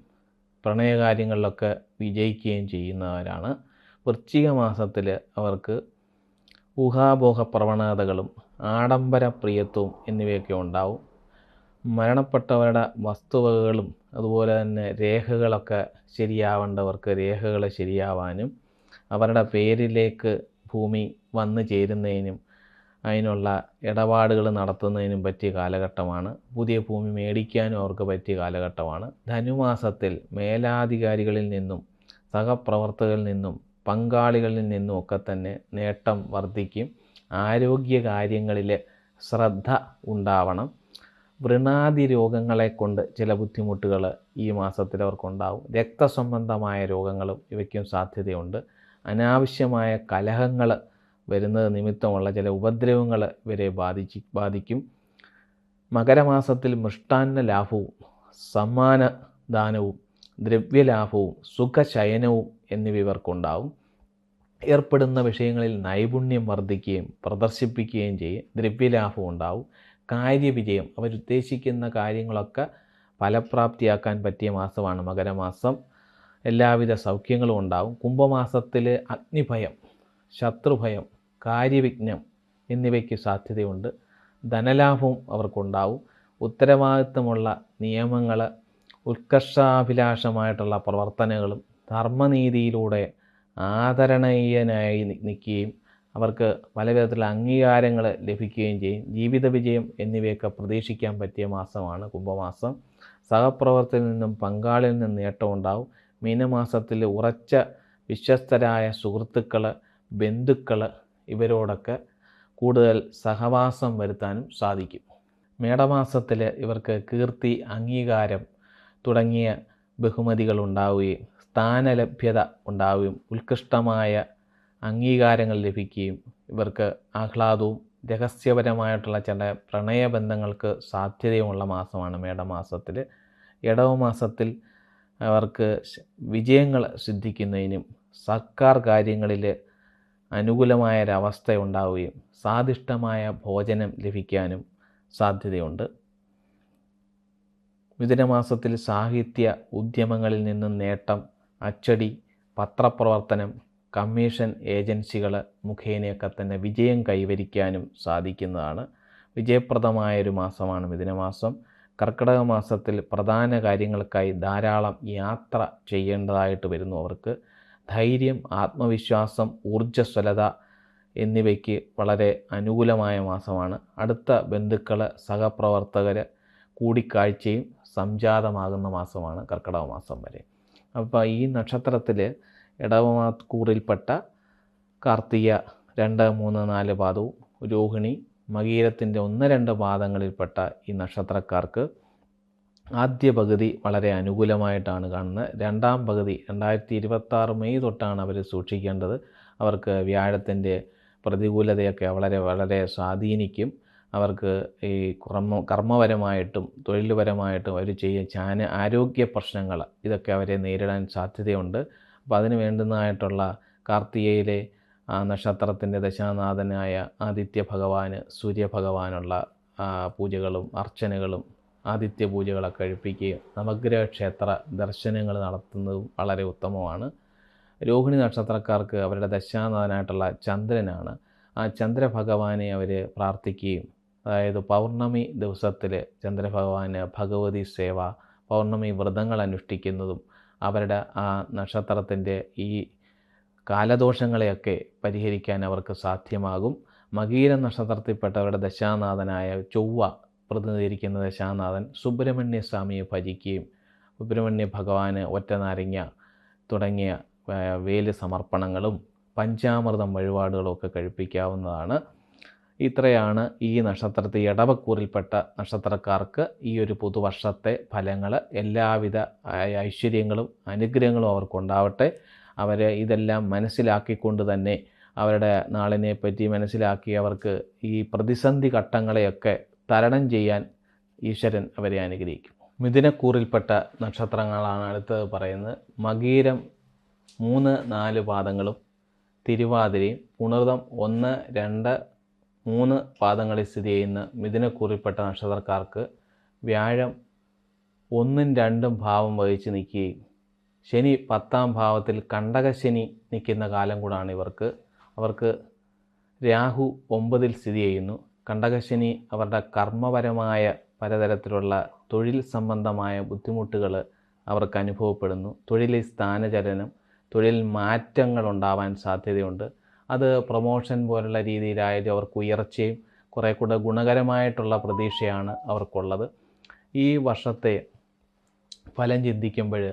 പ്രണയകാര്യങ്ങളിലൊക്കെ വിജയിക്കുകയും ചെയ്യുന്നവരാണ്. വൃശ്ചിക മാസത്തിൽ അവർക്ക് ഊഹാപോഹ പ്രവണതകളും ആഡംബരപ്രിയത്വവും എന്നിവയൊക്കെ ഉണ്ടാവും. മരണപ്പെട്ടവരുടെ വസ്തുവകകളും അതുപോലെ തന്നെ രേഖകളൊക്കെ ശരിയാവേണ്ടവർക്ക് രേഖകൾ ശരിയാവാനും അവരുടെ പേരിലേക്ക് ഭൂമി വന്നു ചേരുന്നതിനും അതിനുള്ള ഇടപാടുകൾ നടത്തുന്നതിനും പറ്റിയ കാലഘട്ടമാണ്. പുതിയ ഭൂമി മേടിക്കാനും അവർക്ക് പറ്റിയ കാലഘട്ടമാണ്. ധനുമാസത്തിൽ മേലാധികാരികളിൽ നിന്നും സഹപ്രവർത്തകരിൽ നിന്നും പങ്കാളികളിൽ നിന്നും ഒക്കെ തന്നെ നേട്ടം വർദ്ധിക്കും. ആരോഗ്യകാര്യങ്ങളിൽ ശ്രദ്ധ ഉണ്ടാവണം. വൃണാദി രോഗങ്ങളെ കൊണ്ട് ചില ബുദ്ധിമുട്ടുകൾ ഈ മാസത്തിൽ അവർക്കുണ്ടാവും. രക്തസംബന്ധമായ രോഗങ്ങളും ഇവയ്ക്കും സാധ്യതയുണ്ട്. അനാവശ്യമായ കലഹങ്ങൾ വരുന്നത് നിമിത്തമുള്ള ചില ഉപദ്രവങ്ങൾ ഇവരെ ബാധിക്കും. മകരമാസത്തിൽ മൃഷ്ടാന്ന ലാഭവും സമ്മാനദാനവും ദ്രവ്യലാഭവും സുഖശയനവും എന്നിവ ഇവർക്കുണ്ടാവും. ഏർപ്പെടുന്ന വിഷയങ്ങളിൽ നൈപുണ്യം വർദ്ധിക്കുകയും പ്രദർശിപ്പിക്കുകയും ചെയ്യും. ദ്രവ്യലാഭം ഉണ്ടാവും. കാര്യവിജയം, അവരുദ്ദേശിക്കുന്ന കാര്യങ്ങളൊക്കെ ഫലപ്രാപ്തിയാക്കാൻ പറ്റിയ മാസമാണ് മകരമാസം. എല്ലാവിധ സൗഖ്യങ്ങളും ഉണ്ടാവും. കുംഭമാസത്തിൽ അഗ്നിഭയം, ശത്രുഭയം, കാര്യവിഘ്നം എന്നിവയ്ക്ക് സാധ്യതയുണ്ട്. ധനലാഭവും അവർക്കുണ്ടാവും. ഉത്തരവാദിത്തമുള്ള നിയമങ്ങൾ, ഉത്കർഷാഭിലാഷമായിട്ടുള്ള പ്രവർത്തനങ്ങളും ധർമ്മനീതിയിലൂടെ ആദരണീയനായി നിൽക്കുകയും അവർക്ക് പലവിധത്തിലുള്ള അംഗീകാരങ്ങൾ ലഭിക്കുകയും ചെയ്യും. ജീവിത വിജയം എന്നിവയൊക്കെ പ്രതീക്ഷിക്കാൻ പറ്റിയ മാസമാണ് കുംഭമാസം. സഹപ്രവർത്തകരിൽ നിന്നും പങ്കാളിയിൽ നിന്നും നേട്ടമുണ്ടാവും. മീനമാസത്തിൽ ഉറച്ച വിശ്വസ്തരായ സുഹൃത്തുക്കൾ, ബന്ധുക്കൾ ഇവരോടൊക്കെ കൂടുതൽ സഹവാസം വരുത്താനും സാധിക്കും. മേടമാസത്തിൽ ഇവർക്ക് കീർത്തി, അംഗീകാരം തുടങ്ങിയ ബഹുമതികൾ ഉണ്ടാവുകയും സ്ഥാനലഭ്യത ഉണ്ടാവുകയും ഉത്കൃഷ്ടമായ അംഗീകാരങ്ങൾ ലഭിക്കുകയും ഇവർക്ക് ആഹ്ലാദവും രഹസ്യപരമായിട്ടുള്ള ചില പ്രണയബന്ധങ്ങൾക്ക് സാധ്യതയുമുള്ള മാസമാണ് മേടമാസത്തിൽ. ഇടവമാസത്തിൽ അവർക്ക് വിജയങ്ങൾ സിദ്ധിക്കുന്നതിനും സർക്കാർ കാര്യങ്ങളിൽ അനുകൂലമായൊരവസ്ഥ ഉണ്ടാവുകയും സ്വാദിഷ്ടമായ ഭോജനം ലഭിക്കാനും സാധ്യതയുണ്ട്. മിഥുനമാസത്തിൽ സാഹിത്യ ഉദ്യമങ്ങളിൽ നിന്നും നേട്ടം, അച്ചടി, പത്രപ്രവർത്തനം, കമ്മീഷൻ ഏജൻസികൾ മുഖേനയൊക്കെ തന്നെ വിജയം കൈവരിക്കാനും സാധിക്കുന്നതാണ്. വിജയപ്രദമായൊരു മാസമാണ് മിഥുനമാസം. കർക്കിടക മാസത്തിൽ പ്രധാന കാര്യങ്ങൾക്കായി ധാരാളം യാത്ര ചെയ്യേണ്ടതായിട്ട് വരുന്നു അവർക്ക്. ധൈര്യം, ആത്മവിശ്വാസം, ഊർജ്ജസ്വലത എന്നിവയ്ക്ക് വളരെ അനുകൂലമായ മാസമാണ്. അടുത്ത ബന്ധുക്കൾ, സഹപ്രവർത്തകർ കൂടിക്കാഴ്ചയും സംജാതമാകുന്ന മാസമാണ് കർക്കിടക മാസം വരെ. അപ്പോൾ ഈ നക്ഷത്രത്തിൽ ഇടവമാക്കൂറിൽപ്പെട്ട കാർത്തിക 2, 3, 4 പാദവും രോഹിണി, മകീരത്തിൻ്റെ 1, 2 പാദങ്ങളിൽപ്പെട്ട ഈ നക്ഷത്രക്കാർക്ക് ആദ്യ പകുതി വളരെ അനുകൂലമായിട്ടാണ് കാണുന്നത്. രണ്ടാം പകുതി 2026 മെയ് തൊട്ടാണ് അവർ സൂക്ഷിക്കേണ്ടത്. അവർക്ക് വ്യാഴത്തിൻ്റെ പ്രതികൂലതയൊക്കെ വളരെ സ്വാധീനിക്കും. അവർക്ക് ഈ കർമ്മപരമായിട്ടും തൊഴിൽപരമായിട്ടും അവർ ആരോഗ്യ പ്രശ്നങ്ങൾ ഇതൊക്കെ അവരെ നേരിടാൻ സാധ്യതയുണ്ട്. അപ്പോൾ അതിന് വേണ്ടുന്നതായിട്ടുള്ള കാർത്തികയിലെ നക്ഷത്രത്തിൻ്റെ ദശാനാഥനായ ആദിത്യ ഭഗവാന്, സൂര്യഭഗവാനുള്ള പൂജകളും അർച്ചനകളും ആദിത്യ പൂജകളൊക്കെ കഴിപ്പിക്കുകയും നവഗ്രഹ ക്ഷേത്ര ദർശനങ്ങൾ നടത്തുന്നതും വളരെ ഉത്തമമാണ്. രോഹിണി നക്ഷത്രക്കാർക്ക് അവരുടെ ദശാനാഥനായിട്ടുള്ള ചന്ദ്രനാണ്. ആ ചന്ദ്രഭഗവാനെ അവർ പ്രാർത്ഥിക്കുകയും, അതായത് പൗർണമി ദിവസത്തിൽ ചന്ദ്രഭഗവാന് ഭഗവതി സേവ, പൗർണമി വ്രതങ്ങൾ അനുഷ്ഠിക്കുന്നതും അവരുടെ ആ നക്ഷത്രത്തിൻ്റെ ഈ കാലദോഷങ്ങളെയൊക്കെ പരിഹരിക്കാൻ അവർക്ക് സാധ്യമാകും. മകീര നക്ഷത്രത്തിൽപ്പെട്ടവരുടെ ദശാനാഥനായ ചൊവ്വ പ്രതിനിധീകരിക്കുന്ന ദശാനാഥൻ സുബ്രഹ്മണ്യ സ്വാമിയെ ഭജിക്കുകയും സുബ്രഹ്മണ്യ ഭഗവാന് ഒറ്റ നാരങ്ങ തുടങ്ങിയ വേല് സമർപ്പണങ്ങളും പഞ്ചാമൃതം വഴിപാടുകളും ഒക്കെ കഴിപ്പിക്കാവുന്നതാണ്. ഇത്രയാണ് ഈ നക്ഷത്രത്തിൽ ഇടവക്കൂറിൽപ്പെട്ട നക്ഷത്രക്കാർക്ക് ഈ ഒരു പുതുവർഷത്തെ ഫലങ്ങൾ. എല്ലാവിധ ഐശ്വര്യങ്ങളും അനുഗ്രഹങ്ങളും അവർക്കുണ്ടാവട്ടെ. അവർ ഇതെല്ലാം മനസ്സിലാക്കിക്കൊണ്ട് തന്നെ അവരുടെ നാളിനെ പറ്റി മനസ്സിലാക്കി അവർക്ക് ഈ പ്രതിസന്ധി ഘട്ടങ്ങളെയൊക്കെ തരണം ചെയ്യാൻ ഈശ്വരൻ അവരെ അനുഗ്രഹിക്കും. മിഥുനക്കൂറിൽപ്പെട്ട നക്ഷത്രങ്ങളാണ് അടുത്തത് പറയുന്നത്. മകീരം 3, 4 പാദങ്ങളും തിരുവാതിരയും പുണർതം 1, 2, 3 പാദങ്ങളിൽ സ്ഥിതി ചെയ്യുന്ന മിഥുനക്കൂറിൽപ്പെട്ട നക്ഷത്രക്കാർക്ക് വ്യാഴം 1, 2 ഭാവം വഹിച്ച് നിൽക്കുകയും ശനി 10ാം ഭാവത്തിൽ കണ്ടകശനി നിൽക്കുന്ന കാലം കൂടാണ് അവർക്ക് രാഹു 9ൽ സ്ഥിതി ചെയ്യുന്നു. കണ്ടകശനി അവരുടെ കർമ്മപരമായ പലതരത്തിലുള്ള തൊഴിൽ സംബന്ധമായ ബുദ്ധിമുട്ടുകൾ അവർക്ക് അനുഭവപ്പെടുന്നു. തൊഴിലിൽ സ്ഥാനചലനം, തൊഴിൽ മാറ്റങ്ങൾ ഉണ്ടാവാൻ സാധ്യതയുണ്ട്. അത് പ്രൊമോഷൻ പോലുള്ള രീതിയിലായാലും അവർക്ക് ഉയർച്ചയും കുറേ കൂടെ ഗുണകരമായിട്ടുള്ള പ്രതീക്ഷയാണ് അവർക്കുള്ളത്. ഈ വർഷത്തെ ഫലം ചിന്തിക്കുമ്പോൾ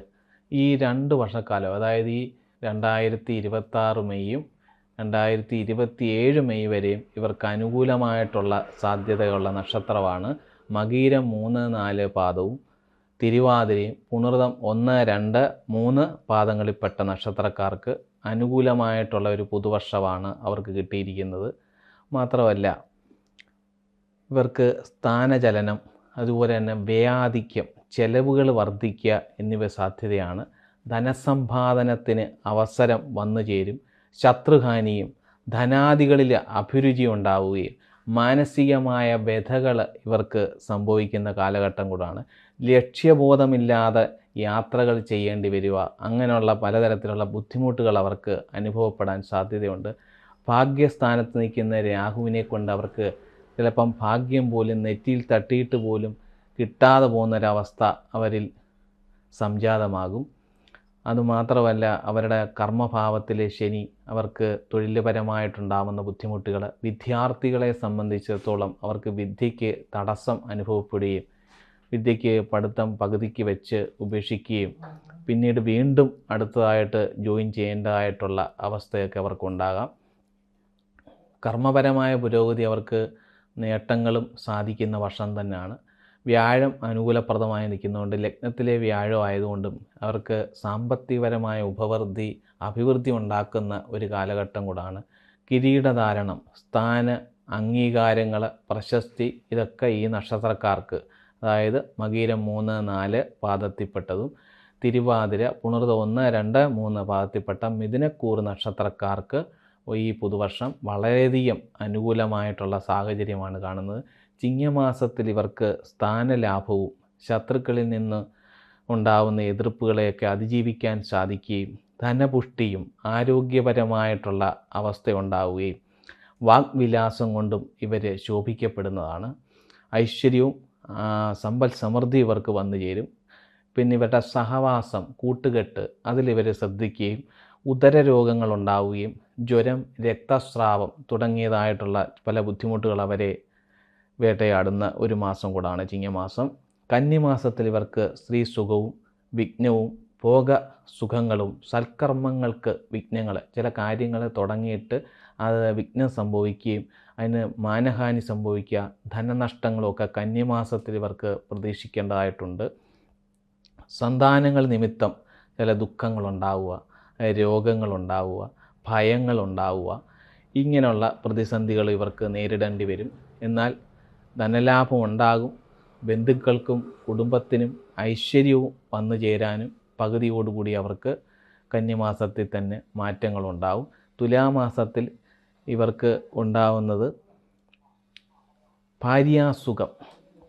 ഈ 2 വർഷക്കാലം, അതായത് ഈ 2026 മെയ്യും 2027 മെയ് വരെയും ഇവർക്ക് അനുകൂലമായിട്ടുള്ള സാധ്യതയുള്ള നക്ഷത്രമാണ് മകീരം 3, 4 പാദവും തിരുവാതിരയും പുണർതം 1, 2, 3 പാദങ്ങളിൽപ്പെട്ട നക്ഷത്രക്കാർക്ക് അനുകൂലമായിട്ടുള്ള ഒരു പുതുവർഷമാണ് അവർക്ക് കിട്ടിയിരിക്കുന്നത്. മാത്രമല്ല ഇവർക്ക് സ്ഥാനചലനം, അതുപോലെ തന്നെ വ്യയാധിക്യം, ചെലവുകൾ വർദ്ധിക്കുക എന്നിവ സാധ്യതയാണ്. ധനസമ്പാദനത്തിന് അവസരം വന്നു ചേരും. ശത്രുഹാനിയും ധനാദികളിൽ അഭിരുചി ഉണ്ടാവുകയും മാനസികമായ വ്യഥകൾ ഇവർക്ക് സംഭവിക്കുന്ന കാലഘട്ടം കൂടാണ്. ലക്ഷ്യബോധമില്ലാതെ യാത്രകൾ ചെയ്യേണ്ടി വരിക, അങ്ങനെയുള്ള പലതരത്തിലുള്ള ബുദ്ധിമുട്ടുകൾ അവർക്ക് അനുഭവപ്പെടാൻ സാധ്യതയുണ്ട്. ഭാഗ്യസ്ഥാനത്ത് നിൽക്കുന്ന രാഹുവിനെ കൊണ്ട് അവർക്ക് ചിലപ്പം ഭാഗ്യം പോലും നെറ്റിയിൽ തട്ടിയിട്ട് പോലും കിട്ടാതെ പോകുന്നൊരവസ്ഥ അവരിൽ സംജാതമാകും. അതുമാത്രമല്ല അവരുടെ കർമ്മഭാവത്തിലെ ശനി അവർക്ക് തൊഴിൽപരമായിട്ടുണ്ടാകുന്ന ബുദ്ധിമുട്ടുകൾ, വിദ്യാർത്ഥികളെ സംബന്ധിച്ചിടത്തോളം അവർക്ക് വിദ്യയ്ക്ക് തടസ്സം അനുഭവപ്പെടുകയും വിദ്യയ്ക്ക് പഠിത്തം പകുതിക്ക് വെച്ച് ഉപേക്ഷിക്കുകയും പിന്നീട് വീണ്ടും അടുത്തതായിട്ട് ജോയിൻ ചെയ്യേണ്ടതായിട്ടുള്ള അവസ്ഥയൊക്കെ അവർക്കുണ്ടാകാം. കർമ്മപരമായ പുരോഗതി അവർക്ക് നേട്ടങ്ങളും സാധിക്കുന്ന വർഷം തന്നെയാണ്. വ്യാഴം അനുകൂലപ്രദമായി നിൽക്കുന്നതുകൊണ്ട്, ലഗ്നത്തിലെ വ്യാഴം ആയതുകൊണ്ടും അവർക്ക് സാമ്പത്തികപരമായ അഭിവൃദ്ധി ഉണ്ടാക്കുന്ന ഒരു കാലഘട്ടം കൂടാണ്. കിരീടധാരണം, സ്ഥാന അംഗീകാരങ്ങൾ, പ്രശസ്തി ഇതൊക്കെ ഈ നക്ഷത്രക്കാർക്ക്, അതായത് മകീരം 3, 4 പാദത്തിൽപ്പെട്ടതും തിരുവാതിര പുണർതം 1, 2, 3 പാദത്തിൽപ്പെട്ട മിഥുനക്കൂർ നക്ഷത്രക്കാർക്ക് ഈ പുതുവർഷം വളരെയധികം അനുകൂലമായിട്ടുള്ള സാഹചര്യമാണ് കാണുന്നത്. ചിങ്ങമാസത്തിൽ ഇവർക്ക് സ്ഥാനലാഭവും ശത്രുക്കളിൽ നിന്ന് ഉണ്ടാവുന്ന എതിർപ്പുകളെയൊക്കെ അതിജീവിക്കാൻ സാധിക്കുകയും ധനപുഷ്ടിയും ആരോഗ്യപരമായിട്ടുള്ള അവസ്ഥയുണ്ടാവുകയും വാഗ്വിലാസം കൊണ്ടും ഇവർ ശോഭിക്കപ്പെടുന്നതാണ്. ഐശ്വര്യവും സമ്പൽ സമൃദ്ധി ഇവർക്ക് വന്നു ചേരും. പിന്നെ ഇവരുടെ സഹവാസം, കൂട്ടുകെട്ട് അതിലിവർ ശ്രദ്ധിക്കുകയും ഉദരരോഗങ്ങളുണ്ടാവുകയും ജ്വരം, രക്തസ്രാവം തുടങ്ങിയതായിട്ടുള്ള പല ബുദ്ധിമുട്ടുകൾ അവരെ വേട്ടയാടുന്ന ഒരു മാസം കൂടാണ് ചിങ്ങമാസം. കന്നിമാസത്തിൽ ഇവർക്ക് സ്ത്രീ സുഖവും വിഘ്നവും ഭോഗസുഖങ്ങളും സൽക്കർമ്മങ്ങൾക്ക് വിഘ്നങ്ങൾ, ചില കാര്യങ്ങൾ തുടങ്ങിയിട്ട് അത് വിഘ്നം സംഭവിക്കുകയും അതിന് മാനഹാനി സംഭവിക്കുക, ധനനഷ്ടങ്ങളൊക്കെ കന്നിമാസത്തിൽ ഇവർക്ക് പ്രതീക്ഷിക്കേണ്ടതായിട്ടുണ്ട്. സന്താനങ്ങൾ നിമിത്തം ചില ദുഃഖങ്ങളുണ്ടാവുക, രോഗങ്ങളുണ്ടാവുക, ഭയങ്ങളുണ്ടാവുക, ഇങ്ങനെയുള്ള പ്രതിസന്ധികൾ ഇവർക്ക് നേരിടേണ്ടി വരും. എന്നാൽ ധനലാഭം ഉണ്ടാകും. ബന്ധുക്കൾക്കും കുടുംബത്തിനും ഐശ്വര്യവും വന്നു ചേരാനും പകുതിയോടുകൂടി അവർക്ക് കന്നിമാസത്തിൽ തന്നെ മാറ്റങ്ങളുണ്ടാവും. തുലാമാസത്തിൽ ഇവർക്ക് ഉണ്ടാവുന്നത് ഭാര്യാസുഖം,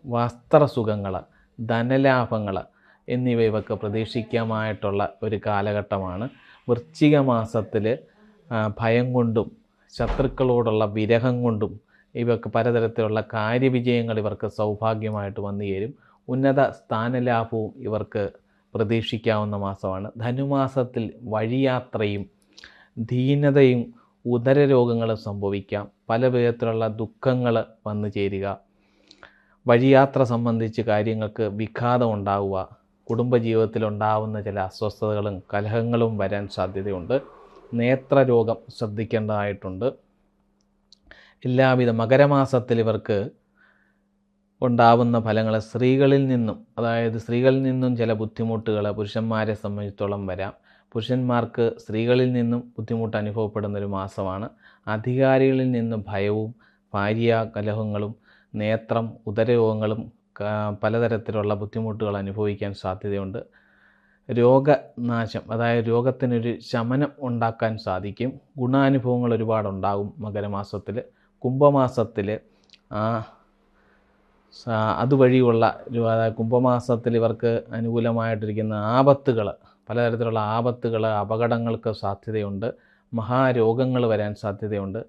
വസ്ത്രസുഖങ്ങൾ, ധനലാഭങ്ങൾ എന്നിവ ഇവർക്ക് പ്രതീക്ഷിക്കാമായിട്ടുള്ള ഒരു കാലഘട്ടമാണ്. വൃശ്ചിക മാസത്തിൽ ഭയം കൊണ്ടും ശത്രുക്കളോടുള്ള വിരഹം കൊണ്ടും ഇവർക്ക് പലതരത്തിലുള്ള കാര്യവിജയങ്ങൾ ഇവർക്ക് സൗഭാഗ്യമായിട്ട് വന്നു ചേരും. ഉന്നത സ്ഥാനലാഭവും ഇവർക്ക് പ്രതീക്ഷിക്കാവുന്ന മാസമാണ്. ധനുമാസത്തിൽ വഴിയാത്രയും ധീനതയും ഉദരരോഗങ്ങളും സംഭവിക്കാം. പല വിധത്തിലുള്ള ദുഃഖങ്ങൾ വന്നു ചേരുക, വഴിയാത്ര സംബന്ധിച്ച് കാര്യങ്ങൾക്ക് വിഘാതം ഉണ്ടാവുക, കുടുംബജീവിതത്തിലുണ്ടാവുന്ന ചില അസ്വസ്ഥതകളും കലഹങ്ങളും വരാൻ സാധ്യതയുണ്ട്. നേത്രരോഗം ശ്രദ്ധിക്കേണ്ടതായിട്ടുണ്ട്. എല്ലാവിധ മകരമാസത്തിൽ ഇവർക്ക് ഉണ്ടാവുന്ന ഫലങ്ങൾ സ്ത്രീകളിൽ നിന്നും ചില ബുദ്ധിമുട്ടുകൾ പുരുഷന്മാരെ സംബന്ധിച്ചിടത്തോളം വരാം. പുരുഷന്മാർക്ക് സ്ത്രീകളിൽ നിന്നും ബുദ്ധിമുട്ട് അനുഭവപ്പെടുന്നൊരു മാസമാണ്. അധികാരികളിൽ നിന്ന് ഭയവും ഭാര്യാകലഹങ്ങളും നേത്രം ഉദരരോഗങ്ങളും പലതരത്തിലുള്ള ബുദ്ധിമുട്ടുകൾ അനുഭവിക്കാൻ സാധ്യതയുണ്ട്. രോഗനാശം, രോഗത്തിനൊരു ശമനം ഉണ്ടാക്കാൻ സാധിക്കും. ഗുണാനുഭവങ്ങൾ ഒരുപാടുണ്ടാകും മകരമാസത്തിൽ. കുംഭമാസത്തിൽ അതുവഴിയുള്ള കുംഭമാസത്തിൽ ഇവർക്ക് അനുകൂലമായിട്ടിരിക്കുന്ന ആപത്തുകൾ, പലതരത്തിലുള്ള ആപത്തുകൾ, അപകടങ്ങൾക്ക് സാധ്യതയുണ്ട്. മഹാരോഗങ്ങൾ വരാൻ സാധ്യതയുണ്ട്.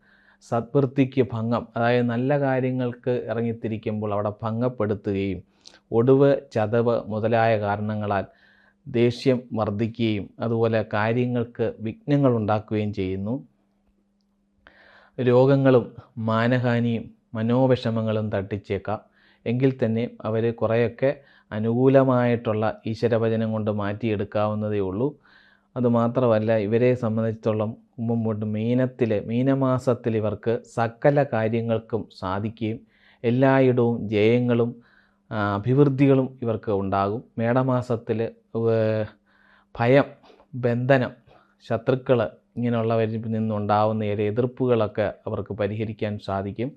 സദ്വൃത്തിക്ക് ഭംഗം, നല്ല കാര്യങ്ങൾക്ക് ഇറങ്ങിത്തിരിക്കുമ്പോൾ അവിടെ ഭംഗപ്പെടുത്തുകയും ഒടുവ്, ചതവ് മുതലായ കാരണങ്ങളാൽ ദേഷ്യം വർദ്ധിക്കുകയും അതുപോലെ കാര്യങ്ങൾക്ക് വിഘ്നങ്ങൾ ഉണ്ടാക്കുകയും ചെയ്യുന്നു. രോഗങ്ങളും മാനഹാനിയും മനോവിഷമങ്ങളും തട്ടിച്ചേക്കാം. എങ്കിൽ തന്നെ അവർ കുറേയൊക്കെ അനുകൂലമായിട്ടുള്ള ഈശ്വരവചനം കൊണ്ട് മാറ്റിയെടുക്കാവുന്നതേ ഉള്ളൂ. അതുമാത്രമല്ല, ഇവരെ സംബന്ധിച്ചിടത്തോളം മുമ്പോട്ട് മീനമാസത്തിൽ ഇവർക്ക് സകല കാര്യങ്ങൾക്കും സാധിക്കുകയും എല്ലായിടവും ജയങ്ങളും അഭിവൃദ്ധികളും ഇവർക്ക് ഉണ്ടാകും. മേടമാസത്തിൽ ഭയം, ബന്ധനം, ശത്രുക്കൾ ഇങ്ങനെയുള്ളവരിൽ നിന്നുണ്ടാവുന്ന ചില എതിർപ്പുകളൊക്കെ അവർക്ക് പരിഹരിക്കാൻ സാധിക്കും.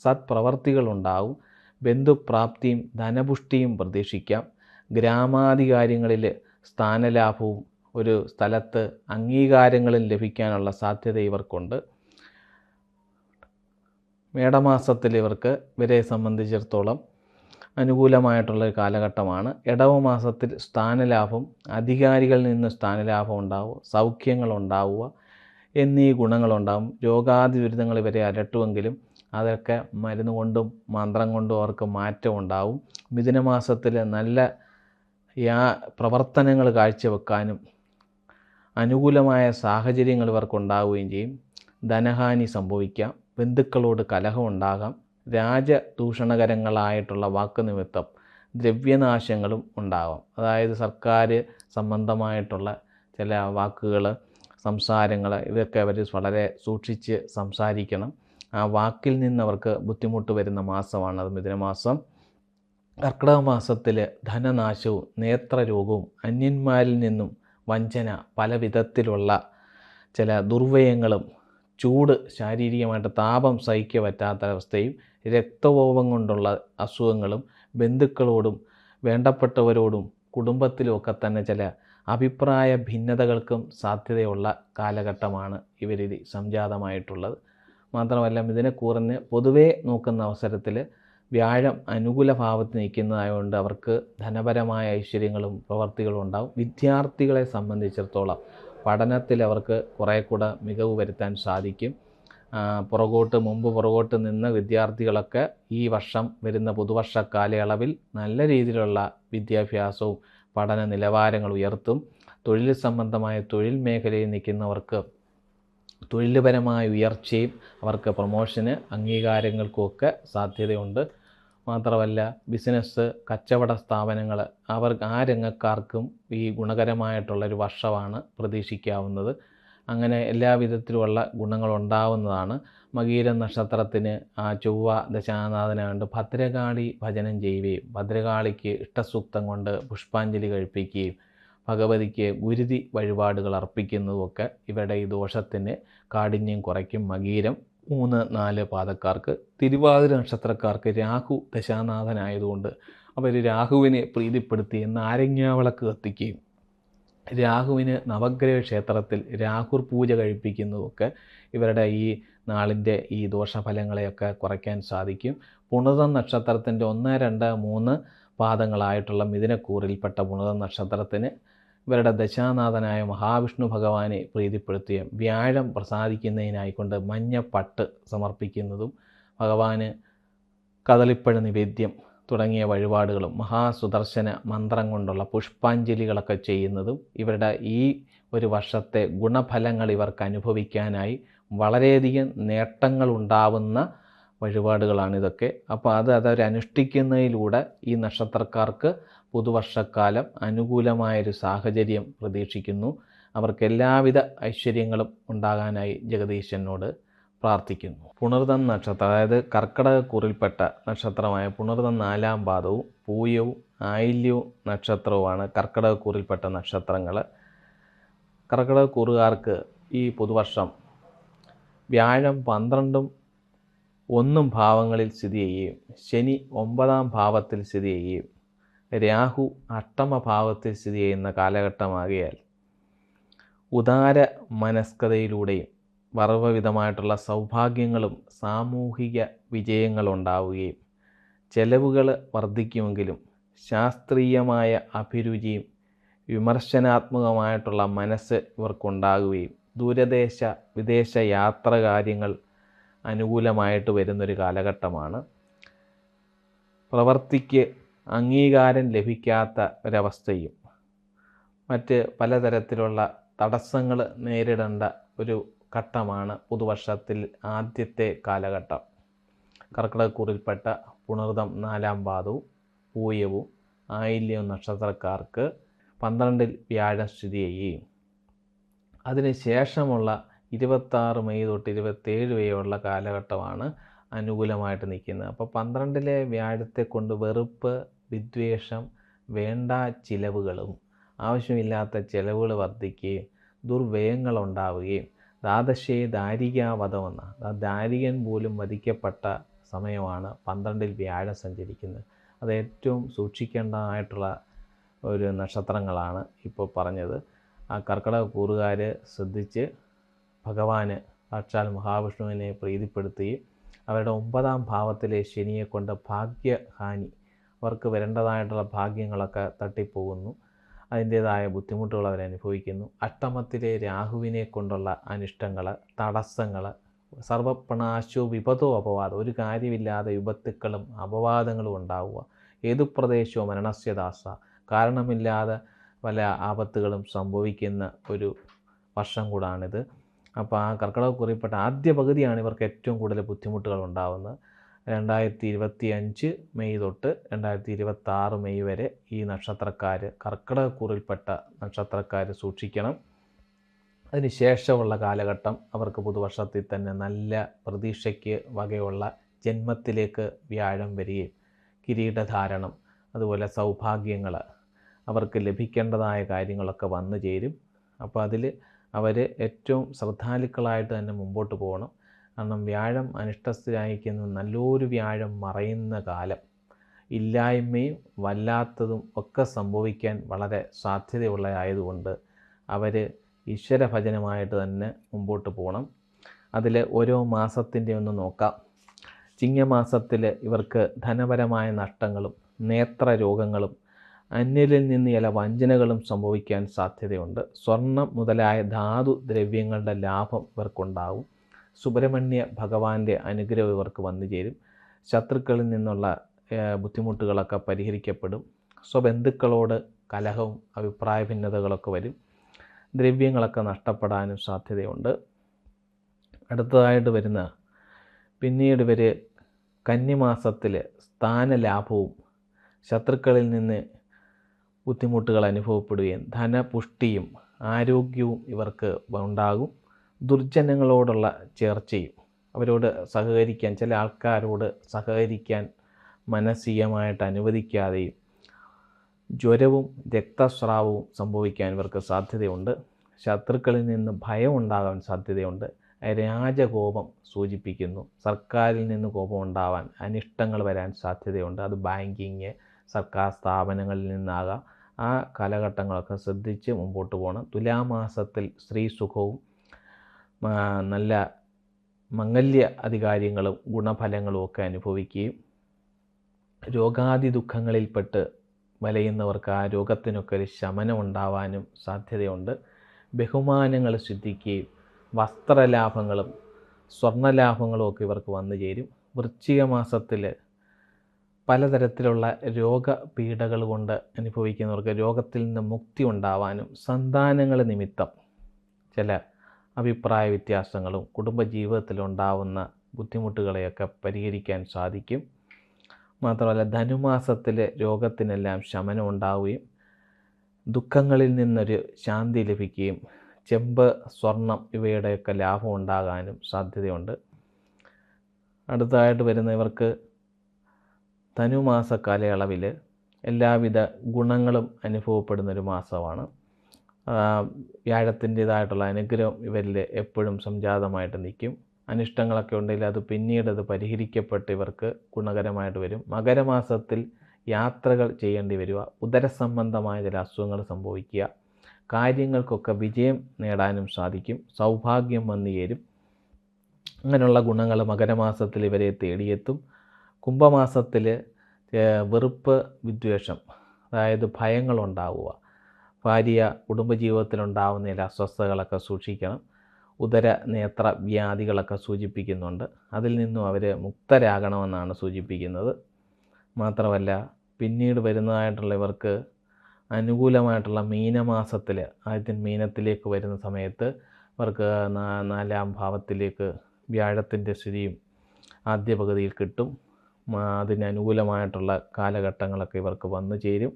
സത്പ്രവർത്തികളുണ്ടാവും. ബന്ധുപ്രാപ്തിയും ധനപുഷ്ടിയും പ്രതീക്ഷിക്കാം. ഗ്രാമാധികാരങ്ങളിൽ സ്ഥാനലാഭവും ഒരു സ്ഥലത്ത് അംഗീകാരങ്ങളും ലഭിക്കാനുള്ള സാധ്യത ഇവർക്കുണ്ട്. മേടമാസത്തിൽ ഇവരെ സംബന്ധിച്ചിടത്തോളം അനുകൂലമായിട്ടുള്ളൊരു കാലഘട്ടമാണ്. ഇടവമാസത്തിൽ സ്ഥാനലാഭം, അധികാരികളിൽ നിന്ന് സ്ഥാനലാഭം ഉണ്ടാവുക, സൗഖ്യങ്ങളുണ്ടാവുക എന്നീ ഗുണങ്ങളുണ്ടാകും. രോഗാദി ദുരിതങ്ങൾ ഇവരെ അലട്ടുമെങ്കിലും അതൊക്കെ മരുന്ന് കൊണ്ടും മന്ത്രം കൊണ്ടും അവർക്ക് മാറ്റം ഉണ്ടാവും. മിഥുനമാസത്തിൽ നല്ല പ്രവർത്തനങ്ങൾ കാഴ്ചവെക്കാനും അനുകൂലമായ സാഹചര്യങ്ങൾ ഇവർക്കുണ്ടാവുകയും ചെയ്യും. ധനഹാനി സംഭവിക്കാം. ബന്ധുക്കളോട് കലഹമുണ്ടാകാം. രാജദൂഷണകരങ്ങളായിട്ടുള്ള വാക്ക് നിമിത്തം ദ്രവ്യനാശങ്ങളും ഉണ്ടാവാം. സർക്കാർ സംബന്ധമായിട്ടുള്ള ചില വാക്കുകൾ, സംസാരങ്ങൾ, ഇതൊക്കെ അവർ വളരെ സൂക്ഷിച്ച് സംസാരിക്കണം. ആ വാക്കിൽ നിന്നവർക്ക് ബുദ്ധിമുട്ട് വരുന്ന മാസമാണ് അത് മിഥുനമാസം. കർക്കിടക മാസത്തിൽ ധനനാശവും നേത്രരോഗവും അന്യന്മാരിൽ നിന്നും വഞ്ചന, പല വിധത്തിലുള്ള ചില ദുർവ്യയങ്ങളും, ചൂട്, ശാരീരികമായിട്ട് താപം സഹിക്കാൻ പറ്റാത്ത അവസ്ഥയും, രക്തകോപം കൊണ്ടുള്ള അസുഖങ്ങളും, ബന്ധുക്കളോടും വേണ്ടപ്പെട്ടവരോടും കുടുംബത്തിലുമൊക്കെ തന്നെ ചില അഭിപ്രായ ഭിന്നതകൾക്കും സാധ്യതയുള്ള കാലഘട്ടമാണ് ഇവരിൽ സംജാതമായിട്ടുള്ളത്. മാത്രമല്ല, ഇതിനെക്കുറിഞ്ഞ് പൊതുവേ നോക്കുന്ന അവസരത്തിൽ വ്യാഴം അനുകൂല ഭാവത്ത് നിൽക്കുന്നതായതുകൊണ്ട് അവർക്ക് ധനപരമായ ഐശ്വര്യങ്ങളും പ്രവർത്തികളും ഉണ്ടാകും. വിദ്യാർത്ഥികളെ സംബന്ധിച്ചിടത്തോളം പഠനത്തിൽ അവർക്ക് കുറേ കൂടെ മികവ് വരുത്താൻ സാധിക്കും. മുമ്പ് പുറകോട്ട് നിന്ന വിദ്യാർത്ഥികളൊക്കെ ഈ വർഷം വരുന്ന പുതുവർഷ കാലയളവിൽ നല്ല രീതിയിലുള്ള വിദ്യാഭ്യാസവും പഠന നിലവാരങ്ങൾ ഉയർത്തും. തൊഴിൽ സംബന്ധമായ തൊഴിൽ മേഖലയിൽ നിൽക്കുന്നവർക്ക് തൊഴിൽപരമായ ഉയർച്ചയും അവർക്ക് പ്രൊമോഷന്, അംഗീകാരങ്ങൾക്കുമൊക്കെ സാധ്യതയുണ്ട്. മാത്രമല്ല, ബിസിനസ്, കച്ചവട സ്ഥാപനങ്ങൾ, ആ രംഗക്കാർക്കും ഈ ഗുണകരമായിട്ടുള്ളൊരു വർഷമാണ് പ്രതീക്ഷിക്കാവുന്നത്. അങ്ങനെ എല്ലാ വിധത്തിലുമുള്ള ഗുണങ്ങളുണ്ടാവുന്നതാണ്. മകീരം നക്ഷത്രത്തിന് ചൊവ്വ ദശാനാഥനായതുകൊണ്ട് ഭദ്രകാളി ഭജനം ചെയ്യുകയും ഭദ്രകാളിക്ക് ഇഷ്ടസൂക്തം കൊണ്ട് പുഷ്പാഞ്ജലി കഴിപ്പിക്കുകയും ഭഗവതിക്ക് ഗുരുതി വഴിപാടുകൾ അർപ്പിക്കുന്നതുമൊക്കെ ഇവരുടെ ഈ ദോഷത്തിന് കാഠിന്യം കുറയ്ക്കും. മകീരം 3, 4 പാദക്കാർക്ക്. തിരുവാതിര നക്ഷത്രക്കാർക്ക് രാഹു ദശാനാഥനായതുകൊണ്ട് അവർ രാഹുവിനെ പ്രീതിപ്പെടുത്തി നാരങ്ങാവിളക്ക് കത്തിക്കുകയും രാഹുവിന് നവഗ്രഹ ക്ഷേത്രത്തിൽ രാഹുർ പൂജ കഴിപ്പിക്കുന്നതൊക്കെ ഇവരുടെ ഈ നാളിൻ്റെ ഈ ദോഷഫലങ്ങളെയൊക്കെ കുറയ്ക്കാൻ സാധിക്കും. പുണർതം നക്ഷത്രത്തിൻ്റെ 1, 2, 3 പാദങ്ങളായിട്ടുള്ള മിഥുനക്കൂറിൽപ്പെട്ട പുണർതം നക്ഷത്രത്തിന് ഇവരുടെ ദശാനാഥനായ മഹാവിഷ്ണു ഭഗവാനെ പ്രീതിപ്പെടുത്തിയ വ്യാഴം പ്രസാദിക്കുന്നതിനായിക്കൊണ്ട് മഞ്ഞപ്പട്ട് സമർപ്പിക്കുന്നതും ഭഗവാന് കദളിപ്പഴ നിവേദ്യം തുടങ്ങിയ വഴിപാടുകളും മഹാസുദർശന മന്ത്രം കൊണ്ടുള്ള പുഷ്പാഞ്ജലികളൊക്കെ ചെയ്യുന്നതും ഇവരുടെ ഈ ഒരു വർഷത്തെ ഗുണഫലങ്ങൾ ഇവർക്ക് അനുഭവിക്കാനായി വളരെയധികം നേട്ടങ്ങൾ ഉണ്ടാവുന്ന വഴിപാടുകളാണിതൊക്കെ. അപ്പോൾ അതവരനുഷ്ഠിക്കുന്നതിലൂടെ ഈ നക്ഷത്രക്കാർക്ക് പുതുവർഷക്കാലം അനുകൂലമായൊരു സാഹചര്യം പ്രതീക്ഷിക്കുന്നു. അവർക്ക് എല്ലാവിധ ഐശ്വര്യങ്ങളും ഉണ്ടാകാനായി ജഗദീശനോട് പ്രാർത്ഥിക്കുന്നു. പുണർതം നക്ഷത്രം, അതായത് കർക്കിടകക്കൂറിൽപ്പെട്ട നക്ഷത്രമായ പുണർതം 4-ാം പാദവും പൂയവും ആയില്യവും നക്ഷത്രവുമാണ് കർക്കിടകക്കൂറിൽപ്പെട്ട നക്ഷത്രങ്ങൾ. കർക്കിടകക്കൂറുകാർക്ക് ഈ പുതുവർഷം വ്യാഴം 12ഉം 1ഉം ഭാവങ്ങളിൽ സ്ഥിതി ചെയ്യുകയും ശനി 9ാം ഭാവത്തിൽ സ്ഥിതി ചെയ്യുകയും രാഹു 8ാം ഭാവത്തിൽ സ്ഥിതി ചെയ്യുന്ന കാലഘട്ടമാകിയാൽ ഉദാര മനസ്കതയിലൂടെയും സർവ്വവിധമായിട്ടുള്ള സൗഭാഗ്യങ്ങളും സാമൂഹിക വിജയങ്ങളുണ്ടാവുകയും ചെലവുകൾ വർദ്ധിക്കുമെങ്കിലും ശാസ്ത്രീയമായ അഭിരുചിയും വിമർശനാത്മകമായിട്ടുള്ള മനസ്സ് ഇവർക്കുണ്ടാകുകയും ദൂരദേശ വിദേശ യാത്രാകാര്യങ്ങൾ അനുകൂലമായിട്ട് വരുന്നൊരു കാലഘട്ടമാണ്. പ്രവൃത്തിക്ക് അംഗീകാരം ലഭിക്കാത്ത ഒരവസ്ഥയും മറ്റ് പലതരത്തിലുള്ള തടസ്സങ്ങൾ നേരിടേണ്ട ഒരു ഘട്ടമാണ് പുതുവർഷത്തിൽ ആദ്യത്തെ കാലഘട്ടം. കർക്കിടകക്കൂറിൽപ്പെട്ട പുണർതം 4-ാം പാദവും പൂയവും ആയില്യവും നക്ഷത്രക്കാർക്ക് 12ൽ വ്യാഴം സ്ഥിതി ചെയ്യുകയും അതിന് ശേഷമുള്ള 26 മെയ് തൊട്ട് 27 വരെയുള്ള കാലഘട്ടമാണ് അനുകൂലമായിട്ട് നിൽക്കുന്നത്. അപ്പോൾ 12ലെ വ്യാഴത്തെ കൊണ്ട് വെറുപ്പ്, വിദ്വേഷം, വേണ്ട ചിലവുകളും ആവശ്യമില്ലാത്ത ചിലവുകൾ വർദ്ധിക്കുകയും ദുർവ്യയങ്ങളുണ്ടാവുകയും ദ്വാദശേ ദാരികാവധമെന്ന ദാരികൻ പോലും വധിക്കപ്പെട്ട സമയമാണ് 12ൽ വ്യാഴം സഞ്ചരിക്കുന്നത്. അത് ഏറ്റവും സൂക്ഷിക്കേണ്ടതായിട്ടുള്ള ഒരു നക്ഷത്രങ്ങളാണ് ഇപ്പോൾ പറഞ്ഞത്. ആ കർക്കിടകക്കൂറുകാർ ശ്രദ്ധിച്ച് ഭഗവാന് സാക്ഷാൽ മഹാവിഷ്ണുവിനെ പ്രീതിപ്പെടുത്തുകയും അവരുടെ 9ാം ഭാവത്തിലെ ശനിയെ കൊണ്ട് ഭാഗ്യഹാനി, അവർക്ക് വരേണ്ടതായിട്ടുള്ള ഭാഗ്യങ്ങളൊക്കെ തട്ടിപ്പോകുന്നു, അതിൻ്റേതായ ബുദ്ധിമുട്ടുകൾ അവരനുഭവിക്കുന്നു. അഷ്ടമത്തിലെ രാഹുവിനെ കൊണ്ടുള്ള അനിഷ്ടങ്ങൾ, തടസ്സങ്ങൾ, സർവപ്രണാശോ വിപതോ അപവാദം, ഒരു കാര്യമില്ലാതെ വിപത്തുക്കളും അപവാദങ്ങളും ഉണ്ടാവുക, ഏതു പ്രദേശവും മരണസ്യദാസ, കാരണമില്ലാതെ പല ആപത്തുകളും സംഭവിക്കുന്ന ഒരു വർഷം കൂടാണിത്. അപ്പോൾ ആ കർക്കിടകക്കൂറിൽപ്പെട്ട ആദ്യ പകുതിയാണ് ഇവർക്ക് ഏറ്റവും കൂടുതൽ ബുദ്ധിമുട്ടുകൾ ഉണ്ടാകുന്നത്. 2025 മെയ് തൊട്ട് 2026 മെയ് വരെ ഈ നക്ഷത്രക്കാർ, കർക്കിടകക്കൂറിൽപ്പെട്ട നക്ഷത്രക്കാർ സൂക്ഷിക്കണം. അതിന് ശേഷമുള്ള കാലഘട്ടം അവർക്ക് പുതുവർഷത്തിൽ തന്നെ നല്ല പ്രതീക്ഷയ്ക്ക് വകയുള്ള ജന്മത്തിലേക്ക് വ്യാഴം വരികയും കിരീടധാരണം, അതുപോലെ സൗഭാഗ്യങ്ങൾ, അവർക്ക് ലഭിക്കേണ്ടതായ കാര്യങ്ങളൊക്കെ വന്നു ചേരും. അപ്പോൾ അതിൽ അവർ ഏറ്റവും ശ്രദ്ധാലുക്കളായിട്ട് തന്നെ മുമ്പോട്ട് പോകണം. കാരണം വ്യാഴം അനിഷ്ടസ്ഥരായിരിക്കുന്ന നല്ലൊരു വ്യാഴം മറയുന്ന കാലം, ഇല്ലായ്മയും വല്ലാത്തതും ഒക്കെ സംഭവിക്കാൻ വളരെ സാധ്യതയുള്ളതായതുകൊണ്ട് അവർ ഈശ്വരഭജനമായിട്ട് തന്നെ മുമ്പോട്ട് പോകണം. അതിൽ ഓരോ മാസത്തിൻ്റെ ഒന്ന് നോക്കാം. ചിങ്ങമാസത്തിൽ ഇവർക്ക് ധനപരമായ നഷ്ടങ്ങളും നേത്രരോഗങ്ങളും അന്യരിൽ നിന്ന് ചില വഞ്ചനകളും സംഭവിക്കാൻ സാധ്യതയുണ്ട്. സ്വർണം മുതലായ ധാതു ദ്രവ്യങ്ങളുടെ ലാഭം ഇവർക്കുണ്ടാവും. സുബ്രഹ്മണ്യ ഭഗവാന്റെ അനുഗ്രഹം ഇവർക്ക് വന്നു ചേരും. ശത്രുക്കളിൽ നിന്നുള്ള ബുദ്ധിമുട്ടുകളൊക്കെ പരിഹരിക്കപ്പെടും. സ്വബന്ധുക്കളോട് കലഹവും അഭിപ്രായ ഭിന്നതകളൊക്കെ വരും. ദ്രവ്യങ്ങളൊക്കെ നഷ്ടപ്പെടാനും സാധ്യതയുണ്ട്. അടുത്തതായിട്ട് വരുന്ന പിന്നീട് ഇവർ കന്നിമാസത്തിൽ സ്ഥാനലാഭവും ശത്രുക്കളിൽ നിന്ന് ബുദ്ധിമുട്ടുകൾ അനുഭവപ്പെടുകയും ധനപുഷ്ടിയും ആരോഗ്യവും ഇവർക്ക് ഉണ്ടാകും. ദുർജനങ്ങളോടുള്ള ചേർച്ചയും, അവരോട് സഹകരിക്കാൻ, ചില ആൾക്കാരോട് സഹകരിക്കാൻ മാനസികമായിട്ട് അനുവദിക്കാതെയും, ജ്വരവും രക്തസ്രാവവും സംഭവിക്കാൻ ഇവർക്ക് സാധ്യതയുണ്ട്. ശത്രുക്കളിൽ നിന്ന് ഭയം ഉണ്ടാകാൻ സാധ്യതയുണ്ട്. രാജകോപം സൂചിപ്പിക്കുന്നു. സർക്കാരിൽ നിന്ന് കോപം ഉണ്ടാവാൻ, അനിഷ്ടങ്ങൾ വരാൻ സാധ്യതയുണ്ട്. അത് ബാങ്കിങ്, സർക്കാർ സ്ഥാപനങ്ങളിൽ നിന്നാകാം. ആ കാലഘട്ടങ്ങളൊക്കെ ശ്രദ്ധിച്ച് മുമ്പോട്ട് പോകണം. തുലാമാസത്തിൽ സ്ത്രീ സുഖവും നല്ല മംഗല്യ അധികാര്യങ്ങളും ഗുണഫലങ്ങളും ഒക്കെ അനുഭവിക്കുകയും രോഗാദി ദുഃഖങ്ങളിൽപ്പെട്ട് വലയുന്നവർക്ക് ആ രോഗത്തിനൊക്കെ ഒരു ശമനം ഉണ്ടാവാനും സാധ്യതയുണ്ട്. ബഹുമാനങ്ങൾ സിദ്ധിക്കുകയും വസ്ത്രലാഭങ്ങളും സ്വർണ്ണലാഭങ്ങളും ഒക്കെ ഇവർക്ക് വന്നു ചേരും. വൃശ്ചിക മാസത്തിൽ പലതരത്തിലുള്ള രോഗപീഠകൾ കൊണ്ട് അനുഭവിക്കുന്നവർക്ക് രോഗത്തിൽ നിന്ന് മുക്തി ഉണ്ടാവാനും, സന്താനങ്ങൾ നിമിത്തം ചില അഭിപ്രായ വ്യത്യാസങ്ങളും കുടുംബജീവിതത്തിലുണ്ടാവുന്ന ബുദ്ധിമുട്ടുകളെയൊക്കെ പരിഹരിക്കാൻ സാധിക്കും. മാത്രമല്ല ധനുമാസത്തിൽ രോഗത്തിനെല്ലാം ശമനം ഉണ്ടാവുകയും ദുഃഖങ്ങളിൽ നിന്നൊരു ശാന്തി ലഭിക്കുകയും ചെമ്പ്, സ്വർണം ഇവയുടെയൊക്കെ ലാഭം ഉണ്ടാകാനും സാധ്യതയുണ്ട്. അടുത്തതായിട്ട് വരുന്നവർക്ക് ധനുമാസ കാലയളവിൽ എല്ലാവിധ ഗുണങ്ങളും അനുഭവപ്പെടുന്നൊരു മാസമാണ്. വ്യാഴത്തിൻ്റേതായിട്ടുള്ള അനുഗ്രഹം ഇവരിൽ എപ്പോഴും സംജാതമായിട്ട് നിൽക്കും. അനിഷ്ടങ്ങളൊക്കെ ഉണ്ടെങ്കിൽ അത് പിന്നീട് അത് പരിഹരിക്കപ്പെട്ട് ഇവർക്ക് ഗുണകരമായിട്ട് വരും. മകരമാസത്തിൽ യാത്രകൾ ചെയ്യേണ്ടി വരിക, ഉദരസംബന്ധമായ ചില അസുഖങ്ങൾ സംഭവിക്കുക, കാര്യങ്ങൾക്കൊക്കെ വിജയം നേടാനും സാധിക്കും. സൗഭാഗ്യം വന്നു ചേരും. അങ്ങനെയുള്ള ഗുണങ്ങൾ മകരമാസത്തിൽ ഇവരെ തേടിയെത്തും. കുംഭമാസത്തിൽ വെറുപ്പ്, വിദ്വേഷം, അതായത് ഭയങ്ങളുണ്ടാവുക, ഭാര്യ കുടുംബജീവിതത്തിലുണ്ടാവുന്ന ചില അസ്വസ്ഥതകളൊക്കെ സൂക്ഷിക്കണം. ഉദര നേത്ര വ്യാധികളൊക്കെ സൂചിപ്പിക്കുന്നുണ്ട്. അതിൽ നിന്നും അവർ മുക്തരാകണമെന്നാണ് സൂചിപ്പിക്കുന്നത്. മാത്രമല്ല പിന്നീട് വരുന്നതായിട്ടുള്ള ഇവർക്ക് അനുകൂലമായിട്ടുള്ള മീനമാസത്തിൽ, ആദ്യം മീനത്തിലേക്ക് വരുന്ന സമയത്ത് അവർക്ക് 4-ാം ഭാവത്തിലേക്ക് വ്യാഴത്തിൻ്റെ സ്ഥിതിയും ആദ്യ പകുതിയിൽ കിട്ടും. അതിന് അനുകൂലമായിട്ടുള്ള കാലഘട്ടങ്ങളൊക്കെ ഇവർക്ക് വന്നു ചേരും.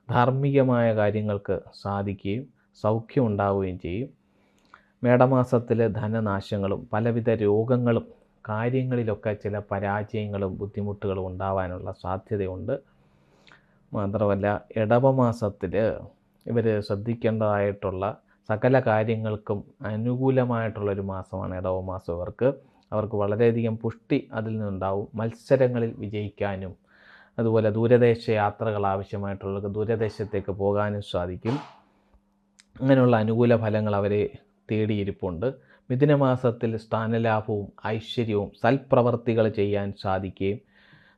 ധാർമ്മികമായ കാര്യങ്ങൾക്ക് സാധിക്കുകയും സൗഖ്യം ഉണ്ടാവുകയും ചെയ്യും. മേടമാസത്തിൽ ധനനാശങ്ങളും പലവിധ രോഗങ്ങളും കാര്യങ്ങളിലൊക്കെ ചില പരാജയങ്ങളും ബുദ്ധിമുട്ടുകളും ഉണ്ടാവാനുള്ള സാധ്യതയുണ്ട്. മാത്രമല്ല ഇടവമാസത്തിൽ ഇവർ ശ്രദ്ധിക്കേണ്ടതായിട്ടുള്ള സകല കാര്യങ്ങൾക്കും അനുകൂലമായിട്ടുള്ളൊരു മാസമാണ് ഇടവമാസം. അവർക്ക് വളരെയധികം പുഷ്ടി അതിൽ നിന്നുണ്ടാവും. മത്സരങ്ങളിൽ വിജയിക്കാനും അതുപോലെ ദൂരദേശ യാത്രകൾ ആവശ്യമായിട്ടുള്ളവർക്ക് ദൂരദേശത്തേക്ക് പോകാനും സാധിക്കും. അങ്ങനെയുള്ള അനുകൂല ഫലങ്ങൾ അവരെ തേടിയിരിപ്പുണ്ട്. മിഥുനമാസത്തിൽ സ്ഥാനലാഭവും ഐശ്വര്യവും സൽപ്രവർത്തികൾ ചെയ്യാൻ സാധിക്കുകയും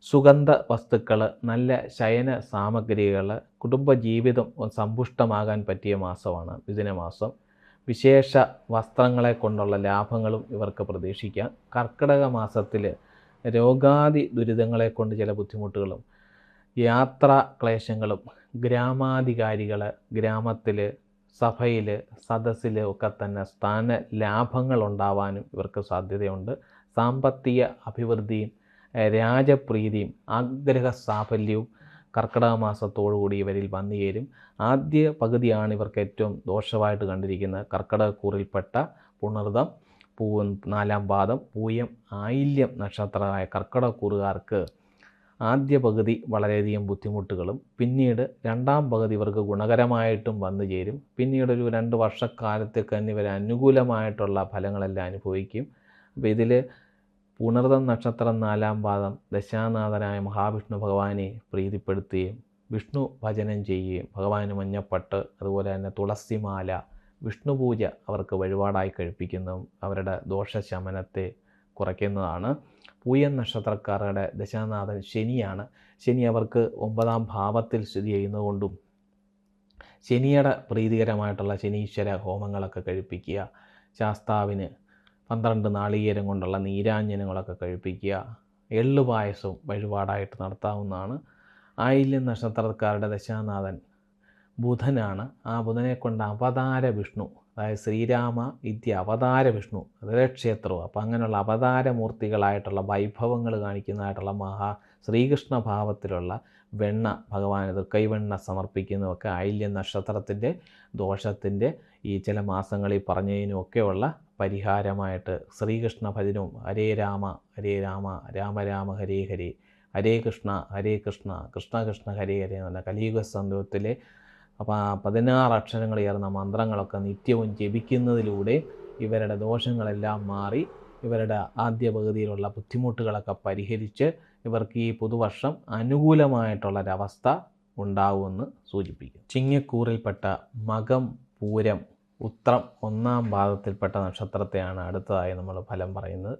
സുഗന്ധ വസ്തുക്കൾ, നല്ല ശയന സാമഗ്രികൾ, കുടുംബജീവിതം സമ്പുഷ്ടമാകാൻ പറ്റിയ മാസമാണ് മിഥുനമാസം. വിശേഷ വസ്ത്രങ്ങളെ കൊണ്ടുള്ള ലാഭങ്ങളും ഇവർക്ക് പ്രതീക്ഷിക്കാം. കർക്കിടക മാസത്തിൽ രോഗാദി ദുരിതങ്ങളെ കൊണ്ട് ചില ബുദ്ധിമുട്ടുകളും യാത്രാ ക്ലേശങ്ങളും ഗ്രാമാധികാരികൾ, ഗ്രാമത്തിൽ, സഭയിൽ, സദസ്സിൽ ഒക്കെ തന്നെ സ്ഥാന ലാഭങ്ങൾ ഉണ്ടാവാനും ഇവർക്ക് സാധ്യതയുണ്ട്. സാമ്പത്തിക അഭിവൃദ്ധിയും രാജപ്രീതിയും ആഗ്രഹ സാഫല്യവും കർക്കിടക മാസത്തോടുകൂടി ഇവരിൽ വന്നു ചേരും. ആദ്യ പകുതിയാണ് ഇവർക്ക് ഏറ്റവും ദോഷമായിട്ട് കണ്ടിരിക്കുന്നത്. കർക്കിടകക്കൂറിൽപ്പെട്ട പുണർദം, 4-ാം പാദം, പൂയം, ആയില്യം നക്ഷത്രമായ കർക്കിടകക്കൂറുകാർക്ക് ആദ്യ പകുതി വളരെയധികം ബുദ്ധിമുട്ടുകളും പിന്നീട് 2-ാം പകുതി ഇവർക്ക് ഗുണകരമായിട്ടും വന്നു ചേരും. പിന്നീടൊരു 2 വർഷക്കാലത്തേക്ക് തന്നെ ഇവർ അനുകൂലമായിട്ടുള്ള ഫലങ്ങളെല്ലാം അനുഭവിക്കും. അപ്പോൾ ഇതിൽ പുണർദം നക്ഷത്രം 4-ാം പാദം ദശാനാഥനായ മഹാവിഷ്ണു ഭഗവാനെ പ്രീതിപ്പെടുത്തുകയും വിഷ്ണു ഭജനം ചെയ്യുകയും ഭഗവാന് മഞ്ഞപ്പട്ട് അതുപോലെ തന്നെ തുളസിമാല, വിഷ്ണു പൂജ അവർക്ക് വഴിപാടായി കഴിപ്പിക്കുന്നതും അവരുടെ ദോഷശമനത്തെ കുറയ്ക്കുന്നതാണ്. പൂയം നക്ഷത്രക്കാരുടെ ദശാനാഥൻ ശനിയാണ്. ശനി അവർക്ക് 9-ാം ഭാവത്തിൽ സ്ഥിതി ചെയ്യുന്നതുകൊണ്ടും ശനിയുടെ പ്രീതികരമായിട്ടുള്ള ശനീശ്വര ഹോമങ്ങളൊക്കെ കഴിപ്പിക്കുക, ശാസ്താവിന് 12 നാളികേരം കൊണ്ടുള്ള നീരാഞ്ജനങ്ങളൊക്കെ കഴിപ്പിക്കുക, എള്ളുപായസവും വഴിപാടായിട്ട് നടത്താവുന്നതാണ്. ആയില്യം നക്ഷത്രക്കാരുടെ ദശാനാഥൻ ബുധനാണ്. ആ ബുധനെ കൊണ്ട് അവതാര വിഷ്ണു, അതായത് ശ്രീരാമ വിദ്യ അവതാര വിഷ്ണു ക്ഷേത്രവും, അപ്പോൾ അങ്ങനെയുള്ള അവതാരമൂർത്തികളായിട്ടുള്ള വൈഭവങ്ങൾ കാണിക്കുന്നതായിട്ടുള്ള ശ്രീകൃഷ്ണ ഭാവത്തിലുള്ള വെണ്ണ ഭഗവാന് കൈവെണ്ണ സമർപ്പിക്കുന്നതൊക്കെ ആയില്യം നക്ഷത്രത്തിൻ്റെ ദോഷത്തിൻ്റെ ഈ ചില മാസങ്ങളിൽ പറഞ്ഞതിനുമൊക്കെയുള്ള പരിഹാരമായിട്ട് ശ്രീകൃഷ്ണ ഭജനവും ഹരേ രാമ രാമ രാമ ഹരേ ഹരേ ഹരേ കൃഷ്ണ കൃഷ്ണ കൃഷ്ണ ഹരേ ഹരേ എന്നുള്ള കലിയുഗ സന്ദർഭത്തിലെ 16 അക്ഷരങ്ങൾ ചേർന്ന മന്ത്രങ്ങളൊക്കെ നിത്യവും ജപിക്കുന്നതിലൂടെ ഇവരുടെ ദോഷങ്ങളെല്ലാം മാറി ഇവരുടെ ആദ്യ പകുതിയിലുള്ള ബുദ്ധിമുട്ടുകളൊക്കെ പരിഹരിച്ച് ഇവർക്ക് ഈ പുതുവർഷം അനുകൂലമായിട്ടുള്ളൊരവസ്ഥ ഉണ്ടാവുമെന്ന് സൂചിപ്പിക്കും. ചിങ്ങക്കൂറിൽപ്പെട്ട മകം, പൂരം, ഉത്രം 1-ാം പാദത്തിൽപ്പെട്ട നക്ഷത്രത്തെയാണ് അടുത്തതായി നമ്മൾ ഫലം പറയുന്നത്.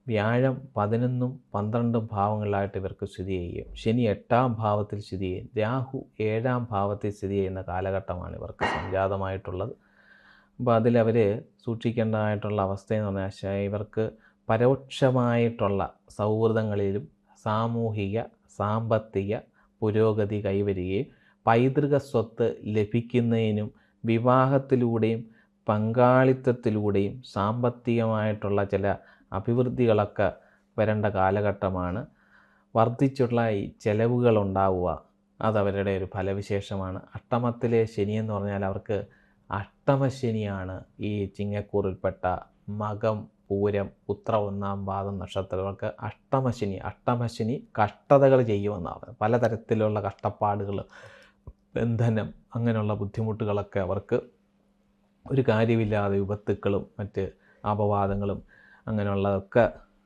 വ്യാഴം 11ഉം 12ഉം ഭാവങ്ങളിലായിട്ട് ഇവർക്ക് സ്ഥിതി ചെയ്യും. ശനി 8-ാം ഭാവത്തിൽ സ്ഥിതി ചെയ്യും. രാഹു 7-ാം ഭാവത്തിൽ സ്ഥിതി ചെയ്യുന്ന കാലഘട്ടമാണ് ഇവർക്ക് സംജാതമായിട്ടുള്ളത്. അപ്പോൾ അതിലവർ സൂക്ഷിക്കേണ്ടതായിട്ടുള്ള അവസ്ഥയെന്ന് പറഞ്ഞാൽ ഇവർക്ക് പരോക്ഷമായിട്ടുള്ള സൗഹൃദങ്ങളിലും സാമൂഹിക സാമ്പത്തിക പുരോഗതി കൈവരികയും പൈതൃക സ്വത്ത് ലഭിക്കുന്നതിനും വിവാഹത്തിലൂടെയും പങ്കാളിത്തത്തിലൂടെയും സാമ്പത്തികമായിട്ടുള്ള ചില അഭിവൃദ്ധികളൊക്കെ വരേണ്ട കാലഘട്ടമാണ്. വർദ്ധിച്ചുള്ള ഈ ചെലവുകളുണ്ടാവുക അതവരുടെ ഒരു ഫലവിശേഷമാണ്. അഷ്ടമത്തിലെ ശനി എന്ന് പറഞ്ഞാൽ അവർക്ക് അഷ്ടമശനിയാണ്. ഈ ചിങ്ങക്കൂറിൽപ്പെട്ട മകം, പൂരം, ഉത്ര 1-ാം പാദം നക്ഷത്രങ്ങൾക്ക് അഷ്ടമശനി കഷ്ടതകൾ ചെയ്യുമെന്നാണ്. പലതരത്തിലുള്ള കഷ്ടപ്പാടുകൾ, ബന്ധനം, അങ്ങനെയുള്ള ബുദ്ധിമുട്ടുകളൊക്കെ അവർക്ക് ഒരു കാര്യമില്ലാതെ വിപത്തുക്കളും മറ്റ് അപവാദങ്ങളും അങ്ങനെയുള്ളതൊക്കെ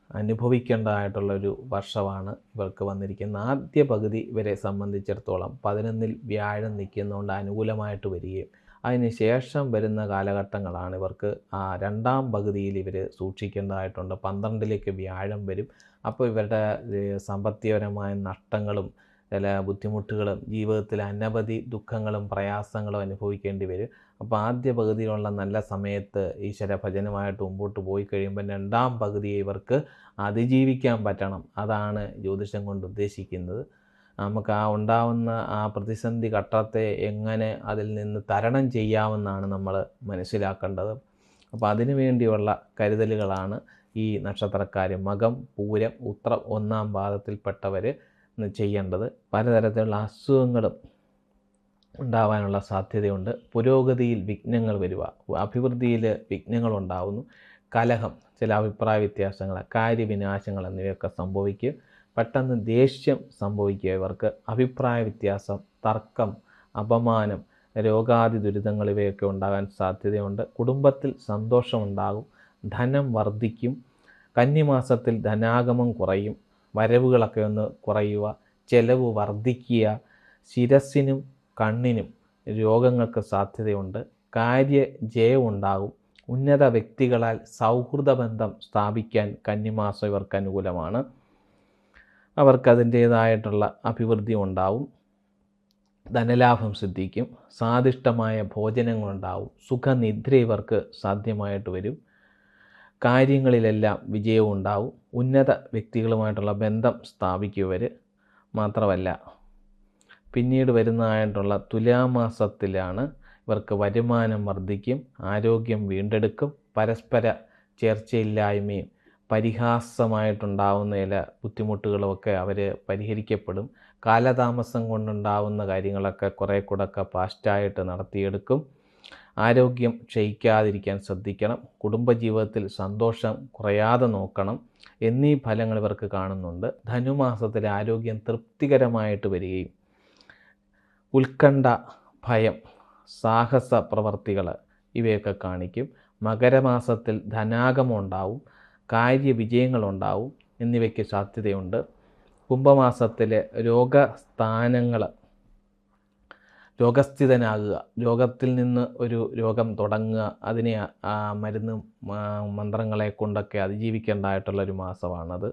അനുഭവിക്കേണ്ടതായിട്ടുള്ളൊരു വർഷമാണ് ഇവർക്ക് വന്നിരിക്കുന്നത്. ആദ്യ പകുതി ഇവരെ സംബന്ധിച്ചിടത്തോളം 11-ൽ വ്യാഴം നിൽക്കുന്നതുകൊണ്ട് അനുകൂലമായിട്ട് വരികയും അതിന് ശേഷം വരുന്ന കാലഘട്ടങ്ങളാണ് ഇവർക്ക് 2-ാം പകുതിയിൽ ഇവർ സൂക്ഷിക്കേണ്ടതായിട്ടുണ്ട്. 12ലേക്ക് വ്യാഴം വരും. അപ്പോൾ ഇവരുടെ സാമ്പത്തികപരമായ നഷ്ടങ്ങളും ചില ബുദ്ധിമുട്ടുകളും ജീവിതത്തിൽ അനവധി ദുഃഖങ്ങളും പ്രയാസങ്ങളും അനുഭവിക്കേണ്ടി വരും. അപ്പോൾ ആദ്യ പകുതിയിലുള്ള നല്ല സമയത്ത് ഈശ്വര ഭജനമായിട്ട് മുമ്പോട്ട് പോയി കഴിയുമ്പോൾ 2-ാം പകുതിയെ ഇവർക്ക് അതിജീവിക്കാൻ പറ്റണം. അതാണ് ജ്യോതിഷം കൊണ്ട് ഉദ്ദേശിക്കുന്നത്. നമുക്ക് ഉണ്ടാവുന്ന പ്രതിസന്ധി ഘട്ടത്തെ എങ്ങനെ അതിൽ നിന്ന് തരണം ചെയ്യാമെന്നാണ് നമ്മൾ മനസ്സിലാക്കേണ്ടത്. അപ്പോൾ അതിനു വേണ്ടിയുള്ള കരുതലുകളാണ് ഈ നക്ഷത്രക്കാർ മകം, പൂരം, ഉത്രം 1-ാം പാദത്തിൽപ്പെട്ടവർ ചെയ്യേണ്ടത്. പലതരത്തിലുള്ള അസുഖങ്ങളും ഉണ്ടാവാനുള്ള സാധ്യതയുണ്ട്. പുരോഗതിയിൽ വിഘ്നങ്ങൾ വരിക, അഭിവൃദ്ധിയിൽ വിഘ്നങ്ങളുണ്ടാവുന്നു. കലഹം, ചില അഭിപ്രായ വ്യത്യാസങ്ങൾ, കാര്യവിനാശങ്ങൾ എന്നിവയൊക്കെ സംഭവിക്കും. പെട്ടെന്ന് ദേഷ്യം സംഭവിക്കുക, ഇവർക്ക് അഭിപ്രായ വ്യത്യാസം, തർക്കം, അപമാനം, രോഗാദി ദുരിതങ്ങൾ ഇവയൊക്കെ ഉണ്ടാകാൻ സാധ്യതയുണ്ട്. കുടുംബത്തിൽ സന്തോഷമുണ്ടാകും, ധനം വർദ്ധിക്കും. കന്നിമാസത്തിൽ ധനാഗമം കുറയും, വരവുകളൊക്കെ ഒന്ന് കുറയുക, ചെലവ് വർദ്ധിക്കുക. ശിരസിനും കണ്ണിനും രോഗങ്ങൾക്ക് സാധ്യതയുണ്ട്. കാര്യജയമുണ്ടാകും. ഉന്നത വ്യക്തികളാൽ സൗഹൃദ ബന്ധം സ്ഥാപിക്കാൻ കന്നിമാസം ഇവർക്ക് അനുകൂലമാണ്. അവർക്കതിൻ്റേതായിട്ടുള്ള അഭിവൃദ്ധി ഉണ്ടാവും. ധനലാഭം സിദ്ധിക്കും. സ്വാദിഷ്ടമായ ഭോജനങ്ങളുണ്ടാവും. സുഖനിദ്ര ഇവർക്ക് സാധ്യമായിട്ട് വരും. കാര്യങ്ങളിലെല്ലാം വിജയവും ഉണ്ടാവും. ഉന്നത വ്യക്തികളുമായിട്ടുള്ള ബന്ധം സ്ഥാപിക്കുവർ. മാത്രമല്ല പിന്നീട് വരുന്നതായിട്ടുള്ള തുലാമാസത്തിലാണ് ഇവർക്ക് വരുമാനം വർദ്ധിക്കും, ആരോഗ്യം വീണ്ടെടുക്കും. പരസ്പര ചേർച്ചയില്ലായ്മയും പരിഹാസമായിട്ടുണ്ടാവുന്ന ചില ബുദ്ധിമുട്ടുകളുമൊക്കെ അവർ പരിഹരിക്കപ്പെടും. കാലതാമസം കൊണ്ടുണ്ടാവുന്ന കാര്യങ്ങളൊക്കെ കുറേ കൂടെയൊക്കെ ഫാസ്റ്റായിട്ട് നടത്തിയെടുക്കും. ആരോഗ്യം ക്ഷയിക്കാതിരിക്കാൻ ശ്രദ്ധിക്കണം. കുടുംബജീവിതത്തിൽ സന്തോഷം കുറയാതെ നോക്കണം എന്നീ ഫലങ്ങൾ ഇവർക്ക് കാണുന്നുണ്ട്. ധനുമാസത്തിലെ ആരോഗ്യം തൃപ്തികരമായിട്ട് വരികയും ഉത്കണ്ഠ, ഭയം, സാഹസ പ്രവർത്തികൾ ഇവയൊക്കെ കാണിക്കും. മകരമാസത്തിൽ ധനാഗമം ഉണ്ടാവും, കാര്യവിജയങ്ങളുണ്ടാവും എന്നിവയ്ക്ക് സാധ്യതയുണ്ട്. കുംഭമാസത്തിൽ രോഗസ്ഥിതനാകുക, രോഗത്തിൽ നിന്ന് ഒരു രോഗം തുടങ്ങുക, അതിനെ മരുന്ന് മന്ത്രങ്ങളെ കൊണ്ടൊക്കെ അതിജീവിക്കേണ്ടതായിട്ടുള്ളൊരു മാസമാണത്.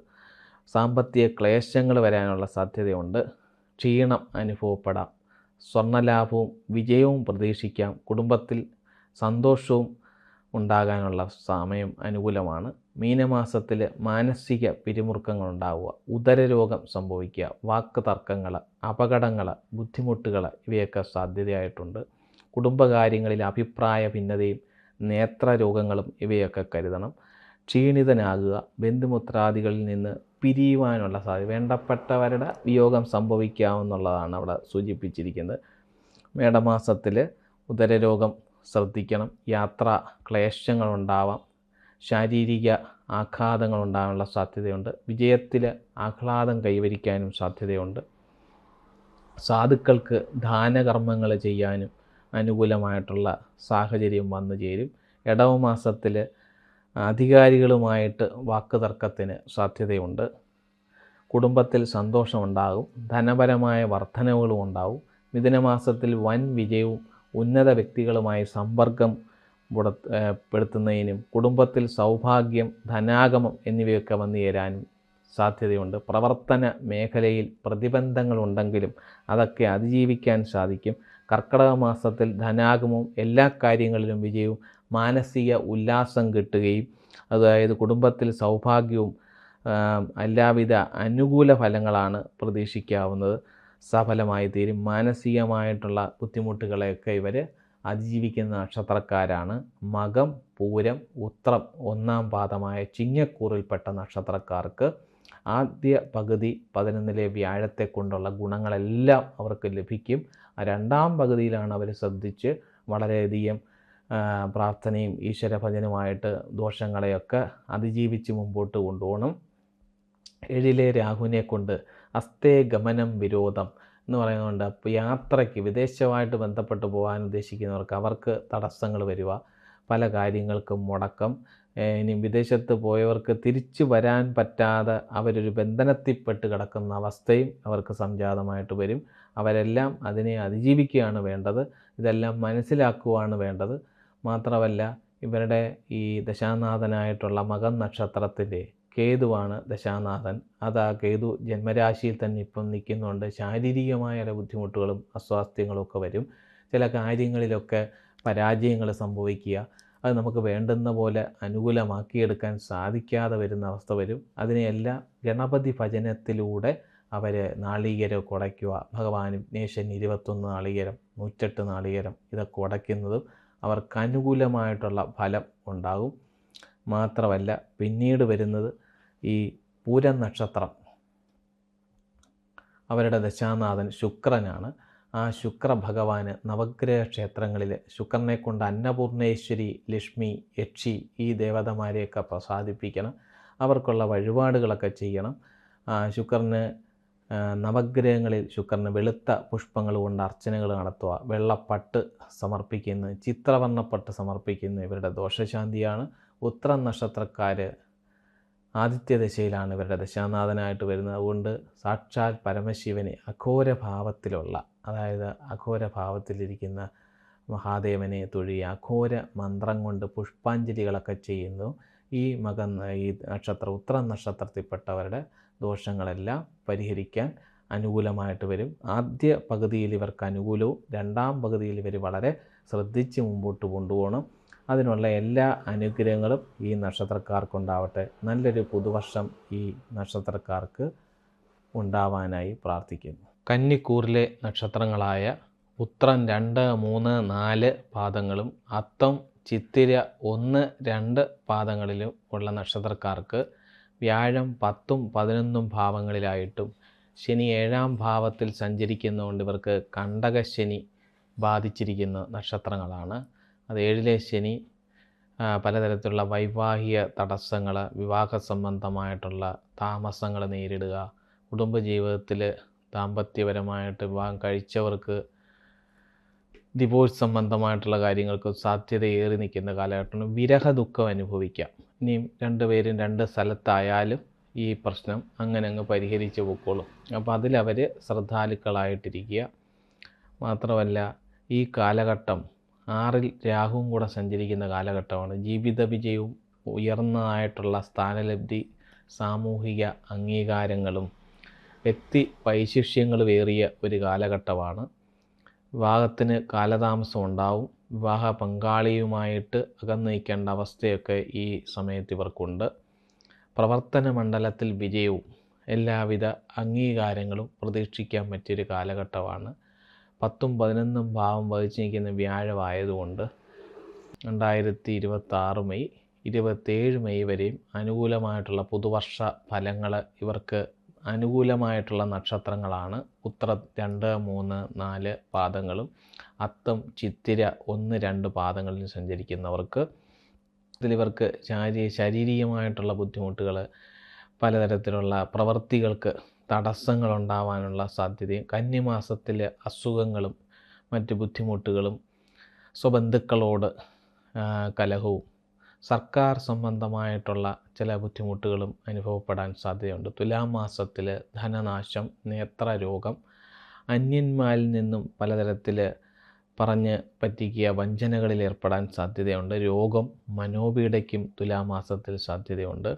സാമ്പത്തിക ക്ലേശങ്ങൾ വരാനുള്ള സാധ്യതയുണ്ട്. ക്ഷീണം അനുഭവപ്പെടാം. സ്വർണ്ണലാഭവും വിജയവും പ്രതീക്ഷിക്കാം. കുടുംബത്തിൽ സന്തോഷവും ഉണ്ടാകാനുള്ള സമയം അനുകൂലമാണ്. മീനമാസത്തിൽ മാനസിക പിരിമുറുക്കങ്ങളുണ്ടാവുക, ഉദരരോഗം സംഭവിക്കുക, വാക്ക് തർക്കങ്ങൾ, അപകടങ്ങൾ, ബുദ്ധിമുട്ടുകൾ ഇവയൊക്കെ സാധ്യതയായിട്ടുണ്ട്. കുടുംബകാര്യങ്ങളിൽ അഭിപ്രായ ഭിന്നതയും നേത്രരോഗങ്ങളും ഇവയൊക്കെ കരുതണം. ക്ഷീണിതനാകുക, ബന്ധുമിത്രാദികളിൽ നിന്ന് പിരിയുവാനുള്ള സാധ്യത, വേണ്ടപ്പെട്ടവരുടെ വിയോഗം സംഭവിക്കാമെന്നുള്ളതാണ് അവിടെ സൂചിപ്പിച്ചിരിക്കുന്നത്. മേടമാസത്തിൽ ഉദരരോഗം ശ്രദ്ധിക്കണം, യാത്രാ ക്ലേശങ്ങളുണ്ടാവാം, ശാരീരിക ആഘാതങ്ങളുണ്ടാകാനുള്ള സാധ്യതയുണ്ട്, വിജയത്തിൽ ആഹ്ലാദം കൈവരിക്കാനും സാധ്യതയുണ്ട്, സാധുക്കൾക്ക് ദാനകർമ്മങ്ങൾ ചെയ്യാനും അനുകൂലമായിട്ടുള്ള സാഹചര്യം വന്നു ചേരും. ഇടവമാസത്തിൽ അധികാരികളുമായിട്ട് വാക്കുതർക്കത്തിന് സാധ്യതയുണ്ട്, കുടുംബത്തിൽ സന്തോഷമുണ്ടാകും, ധനപരമായ വർധനവുകളും ഉണ്ടാവും. മിഥുനമാസത്തിൽ വൻ വിജയവും ഉന്നത വ്യക്തികളുമായി സമ്പർക്കം പെടുത്തുന്നതിനും കുടുംബത്തിൽ സൗഭാഗ്യം, ധനാഗമം എന്നിവയൊക്കെ വന്നു ചേരാനും സാധ്യതയുണ്ട്. പ്രവർത്തന മേഖലയിൽ പ്രതിബന്ധങ്ങളുണ്ടെങ്കിലും അതൊക്കെ അതിജീവിക്കാൻ സാധിക്കും. കർക്കിടക മാസത്തിൽ ധനാഗമവും എല്ലാ കാര്യങ്ങളിലും വിജയവും മാനസിക ഉല്ലാസം കിട്ടുകയും, അതായത് കുടുംബത്തിൽ സൗഭാഗ്യവും എല്ലാവിധ അനുകൂല ഫലങ്ങളാണ് പ്രതീക്ഷിക്കാവുന്നത്, സഫലമായി തീരും. മാനസികമായിട്ടുള്ള ബുദ്ധിമുട്ടുകളെയൊക്കെ ഇവർ അതിജീവിക്കുന്ന നക്ഷത്രക്കാരാണ്. മകം, പൂരം, ഉത്രം, 1-ാം പാദമായ ചിങ്ങക്കൂറിൽപ്പെട്ട നക്ഷത്രക്കാർക്ക് ആദ്യ പകുതി 11-ലെ വ്യാഴത്തെ കൊണ്ടുള്ള ഗുണങ്ങളെല്ലാം അവർക്ക് ലഭിക്കും. 2-ാം പകുതിയിലാണ് അവർ ശ്രദ്ധിച്ച് വളരെയധികം പ്രാർത്ഥനയും ഈശ്വരഭജനുമായിട്ട് ദോഷങ്ങളെയൊക്കെ അതിജീവിച്ച് മുമ്പോട്ട് കൊണ്ടുപോകണം. 7-ലെ രാഹുവിനെ കൊണ്ട് അസ്തേ ഗമനം വിരോധം എന്ന് പറയുന്നുണ്ട്. അപ്പോൾ യാത്രയ്ക്ക് വിദേശമായിട്ട് ബന്ധപ്പെട്ട് പോകാൻ ഉദ്ദേശിക്കുന്നവർക്ക് അവർക്ക് തടസ്സങ്ങൾ വരിക, പല കാര്യങ്ങൾക്കും മുടക്കം, ഇനി വിദേശത്ത് പോയവർക്ക് തിരിച്ചു വരാൻ പറ്റാതെ അവരൊരു ബന്ധനത്തിൽപ്പെട്ട് കിടക്കുന്ന അവസ്ഥയും അവർക്ക് സംജാതമായിട്ട് വരും. അവരെല്ലാം അതിനെ അതിജീവിക്കുകയാണ് വേണ്ടത്, ഇതെല്ലാം മനസ്സിലാക്കുകയാണ് വേണ്ടത്. മാത്രമല്ല ഇവരുടെ ഈ ദശാനാഥനായിട്ടുള്ള മകം നക്ഷത്രത്തിൻ്റെ കേതുവാണ് ദശാനാഥൻ. അത് ആ കേതു ജന്മരാശിയിൽ തന്നെ ഇപ്പം നിൽക്കുന്നുണ്ട്. ശാരീരികമായ ചില ബുദ്ധിമുട്ടുകളും അസ്വാസ്ഥ്യങ്ങളും ഒക്കെ വരും. ചില കാര്യങ്ങളിലൊക്കെ പരാജയങ്ങൾ സംഭവിക്കുക, അത് നമുക്ക് വേണ്ടുന്ന പോലെ അനുകൂലമാക്കിയെടുക്കാൻ സാധിക്കാതെ വരുന്ന അവസ്ഥ വരും. അതിനെയെല്ലാം ഗണപതി ഭജനത്തിലൂടെ അവർ നാളികേരം ഉടയ്ക്കുക. ഭഗവാൻ വിഘ്നേശ്വരൻ 21 നാളികേരം, 108 നാളികേരം ഇതൊക്കെ ഉടയ്ക്കുന്നതും അവർക്ക് അനുകൂലമായിട്ടുള്ള ഫലം ഉണ്ടാകും. മാത്രമല്ല പിന്നീട് വരുന്നത് ഈ പൂരം നക്ഷത്രം, അവരുടെ ദശാനാഥൻ ശുക്രനാണ്. ആ ശുക്ര ഭഗവാന് നവഗ്രഹ ക്ഷേത്രങ്ങളിൽ ശുക്രനെ കൊണ്ട് അന്നപൂർണേശ്വരി, ലക്ഷ്മി, യക്ഷി ഈ ദേവതമാരെയൊക്കെ പ്രസാദിപ്പിക്കണം. അവർക്കുള്ള വഴിപാടുകളൊക്കെ ചെയ്യണം. ശുക്രന് നവഗ്രഹങ്ങളിൽ ശുക്രന് വെളുത്ത പുഷ്പങ്ങൾ കൊണ്ട് അർച്ചനകൾ നടത്തുക, വെള്ളപ്പട്ട് സമർപ്പിക്കുന്ന, ചിത്രവർണ്ണപ്പട്ട് സമർപ്പിക്കുന്ന ഇവരുടെ ദോഷശാന്തിയാണ്. ഉത്രം നക്ഷത്രക്കാർ ആദിത്യദശയിലാണ് ഇവരുടെ ദശാനാഥനായിട്ട് വരുന്നത്. അതുകൊണ്ട് സാക്ഷാൽ പരമശിവനെ അഘോരഭാവത്തിലുള്ള, അതായത് അഘോരഭാവത്തിലിരിക്കുന്ന മഹാദേവനെ തൊഴുകി അഘോര മന്ത്രം കൊണ്ട് പുഷ്പാഞ്ജലികളൊക്കെ ചെയ്യുന്നു. ഈ നക്ഷത്രം ഉത്രം നക്ഷത്രത്തിൽപ്പെട്ടവരുടെ ദോഷങ്ങളെല്ലാം പരിഹരിക്കാൻ അനുകൂലമായിട്ട് വരും. ആദ്യ പകുതിയിൽ ഇവർക്ക് അനുകൂലവും 2-ാം പകുതിയിൽ ഇവർ വളരെ ശ്രദ്ധിച്ച് മുമ്പോട്ട് കൊണ്ടുപോകണം. അതിനുള്ള എല്ലാ അനുഗ്രഹങ്ങളും ഈ നക്ഷത്രക്കാർക്കുണ്ടാവട്ടെ. നല്ലൊരു പുതുവർഷം ഈ നക്ഷത്രക്കാർക്ക് ഉണ്ടാവാനായി പ്രാർത്ഥിക്കുന്നു. കന്നിക്കൂറിലെ നക്ഷത്രങ്ങളായ ഉത്രം 2, 3, 4 പാദങ്ങളും അത്തം, ചിത്തിര 1, 2 പാദങ്ങളിലും ഉള്ള നക്ഷത്രക്കാർക്ക് വ്യാഴം 10ഉം 11ഉം ഭാവങ്ങളിലായിട്ടും ശനി 7-ാം ഭാവത്തിൽ സഞ്ചരിക്കുന്നതുകൊണ്ട് ഇവർക്ക് കണ്ടകശനി ബാധിച്ചിരിക്കുന്ന നക്ഷത്രങ്ങളാണ്. അത് 7-ലെ ശനി പലതരത്തിലുള്ള വൈവാഹിക തടസ്സങ്ങൾ, വിവാഹ സംബന്ധമായിട്ടുള്ള താമസങ്ങൾ നേരിടുക, കുടുംബജീവിതത്തിൽ ദാമ്പത്യപരമായിട്ട് വിവാഹം കഴിച്ചവർക്ക് ഡിവോഴ്സ് സംബന്ധമായിട്ടുള്ള കാര്യങ്ങൾക്ക് സാധ്യതയേറി നിൽക്കുന്ന കാലഘട്ടമാണ്. വിരഹ ദുഃഖം അനുഭവിക്കാം. ഇനിയും 2 പേരും 2 സ്ഥലത്തായാലും ഈ പ്രശ്നം അങ്ങനെ അങ്ങ് പരിഹരിച്ച് പൊക്കോളും. അപ്പോൾ അതിലവർ ശ്രദ്ധാലുക്കളായിട്ടിരിക്കുക. മാത്രമല്ല ഈ കാലഘട്ടം 6-ൽ രാഹുവും കൂടെ സഞ്ചരിക്കുന്ന കാലഘട്ടമാണ്. ജീവിത വിജയവും ഉയർന്നതായിട്ടുള്ള സ്ഥാനലബ്ധി, സാമൂഹിക അംഗീകാരങ്ങളും വ്യക്തി വൈശിഷ്ട്യങ്ങളും ഏറിയ ഒരു കാലഘട്ടമാണ്. വിവാഹത്തിന് കാലതാമസം ഉണ്ടാവും. വിവാഹ പങ്കാളിയുമായിട്ട് അകന്നു നിൽക്കേണ്ട അവസ്ഥയൊക്കെ ഈ സമയത്ത് ഇവർക്കുണ്ട്. പ്രവർത്തന മണ്ഡലത്തിൽ വിജയവും എല്ലാവിധ അംഗീകാരങ്ങളും പ്രതീക്ഷിക്കാൻ പറ്റിയൊരു കാലഘട്ടമാണ്. 10ഉം 11ഉം ഭാവം വഹിച്ച് നിൽക്കുന്ന വ്യാഴമായതുകൊണ്ട് 2026 മെയ് 27 മെയ് വരെയും അനുകൂലമായിട്ടുള്ള പുതുവർഷ ഫലങ്ങൾ ഇവർക്ക് അനുകൂലമായിട്ടുള്ള നക്ഷത്രങ്ങളാണ്. ഉത്രം 2, 3, 4 പാദങ്ങളും അത്തം, ചിത്തിര 1, 2 പാദങ്ങളിൽ സഞ്ചരിക്കുന്നവർക്ക് ഇവർക്ക് ശാരീരികമായിട്ടുള്ള ബുദ്ധിമുട്ടുകൾ, പലതരത്തിലുള്ള പ്രവൃത്തികൾക്ക് തടസ്സങ്ങളുണ്ടാവാനുള്ള സാധ്യതയും, കന്നിമാസത്തിൽ അസുഖങ്ങളും മറ്റ് ബുദ്ധിമുട്ടുകളും, സ്വബന്ധുക്കളോട് കലഹവും, സർക്കാർ സംബന്ധമായിട്ടുള്ള ചില ബുദ്ധിമുട്ടുകളും അനുഭവപ്പെടാൻ സാധ്യതയുണ്ട്. തുലാം മാസത്തിൽ ധനനാശം, നേത്രരോഗം, അന്യന്മാരിൽ നിന്നും പലതരത്തിൽ പറഞ്ഞ് പറ്റിക്കുക, വഞ്ചനകളിൽ ഏർപ്പെടാൻ സാധ്യതയുണ്ട്. രോഗം, മനോപീഡയ്ക്കും തുലാമാസത്തിൽ സാധ്യതയുണ്ട്.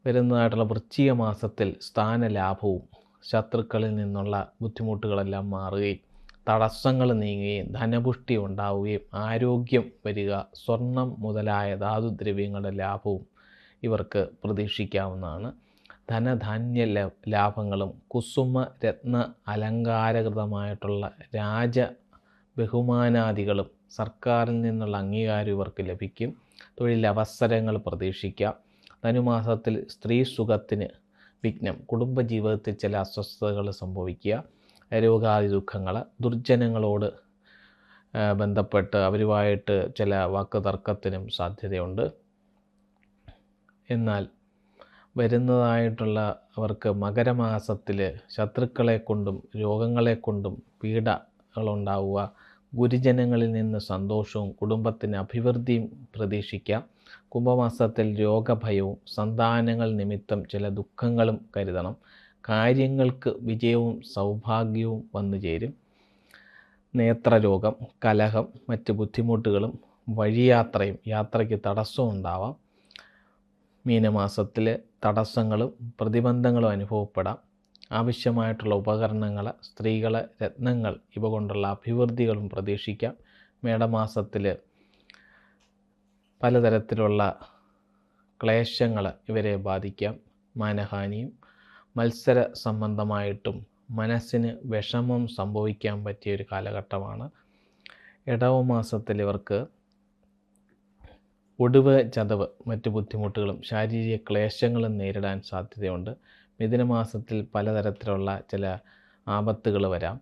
വരുന്നതായിട്ടുള്ള വൃശ്ചിക മാസത്തിൽ സ്ഥാനലാഭവും, ശത്രുക്കളിൽ നിന്നുള്ള ബുദ്ധിമുട്ടുകളെല്ലാം മാറുകയും തടസ്സങ്ങൾ നീങ്ങുകയും ധനപുഷ്ടി ഉണ്ടാവുകയും ആരോഗ്യം വരിക, സ്വർണം മുതലായ ധാതുദ്രവ്യങ്ങളുടെ ലാഭവും ഇവർക്ക് പ്രതീക്ഷിക്കാവുന്നതാണ്. ധനധാന്യ ലാഭങ്ങളും കുസുമ രത്ന അലങ്കാരകൃതമായിട്ടുള്ള രാജ ബഹുമാനാദികളും സർക്കാരിൽ നിന്നുള്ള അംഗീകാരം ഇവർക്ക് ലഭിക്കും. തൊഴിലവസരങ്ങൾ പ്രതീക്ഷിക്കാം. ധനുമാസത്തിൽ സ്ത്രീ സുഖത്തിന് വിഘ്നം, കുടുംബജീവിതത്തിൽ ചില അസ്വസ്ഥതകൾ സംഭവിക്കുക, രോഗാദി ദുഃഖങ്ങൾ, ദുർജനങ്ങളോട് ബന്ധപ്പെട്ട് അവരുമായിട്ട് ചില വാക്കുതർക്കത്തിനും സാധ്യതയുണ്ട്. എന്നാൽ വരുന്നതായിട്ടുള്ള അവർക്ക് മകരമാസത്തിൽ ശത്രുക്കളെ കൊണ്ടും രോഗങ്ങളെ കൊണ്ടും പീഡകളുണ്ടാവുക, ഗുരുജനങ്ങളിൽ നിന്ന് സന്തോഷവും കുടുംബത്തിന് അഭിവൃദ്ധിയും പ്രതീക്ഷിക്കാം. കുംഭമാസത്തിൽ രോഗഭയവും സന്താനങ്ങൾ നിമിത്തം ചില ദുഃഖങ്ങളും കരുതണം. കാര്യങ്ങൾക്ക് വിജയവും സൗഭാഗ്യവും വന്നു ചേരും. നേത്രരോഗം, കലഹം, മറ്റ് ബുദ്ധിമുട്ടുകളും വഴിയാത്രയും യാത്രയ്ക്ക് തടസ്സവും ഉണ്ടാവാം. മീനമാസത്തിൽ തടസ്സങ്ങളും പ്രതിബന്ധങ്ങളും അനുഭവപ്പെടാം. ആവശ്യമായിട്ടുള്ള ഉപകരണങ്ങൾ, സ്ത്രീകൾ, രത്നങ്ങൾ ഇവ കൊണ്ടുള്ള അഭിവൃദ്ധികളും പ്രതീക്ഷിക്കാം. മേടമാസത്തിൽ പലതരത്തിലുള്ള ക്ലേശങ്ങൾ ഇവരെ ബാധിക്കാം. മാനഹാനിയും മത്സര സംബന്ധമായിട്ടും മനസ്സിന് വിഷമം സംഭവിക്കാൻ പറ്റിയൊരു കാലഘട്ടമാണ്. ഇടവമാസത്തിൽ ഇവർക്ക് ഒടിവ്, ചതവ്, മറ്റ് ബുദ്ധിമുട്ടുകളും ശാരീരിക ക്ലേശങ്ങളും നേരിടാൻ സാധ്യതയുണ്ട്. മിഥുനമാസത്തിൽ പലതരത്തിലുള്ള ചില ആപത്തുകൾ വരാം.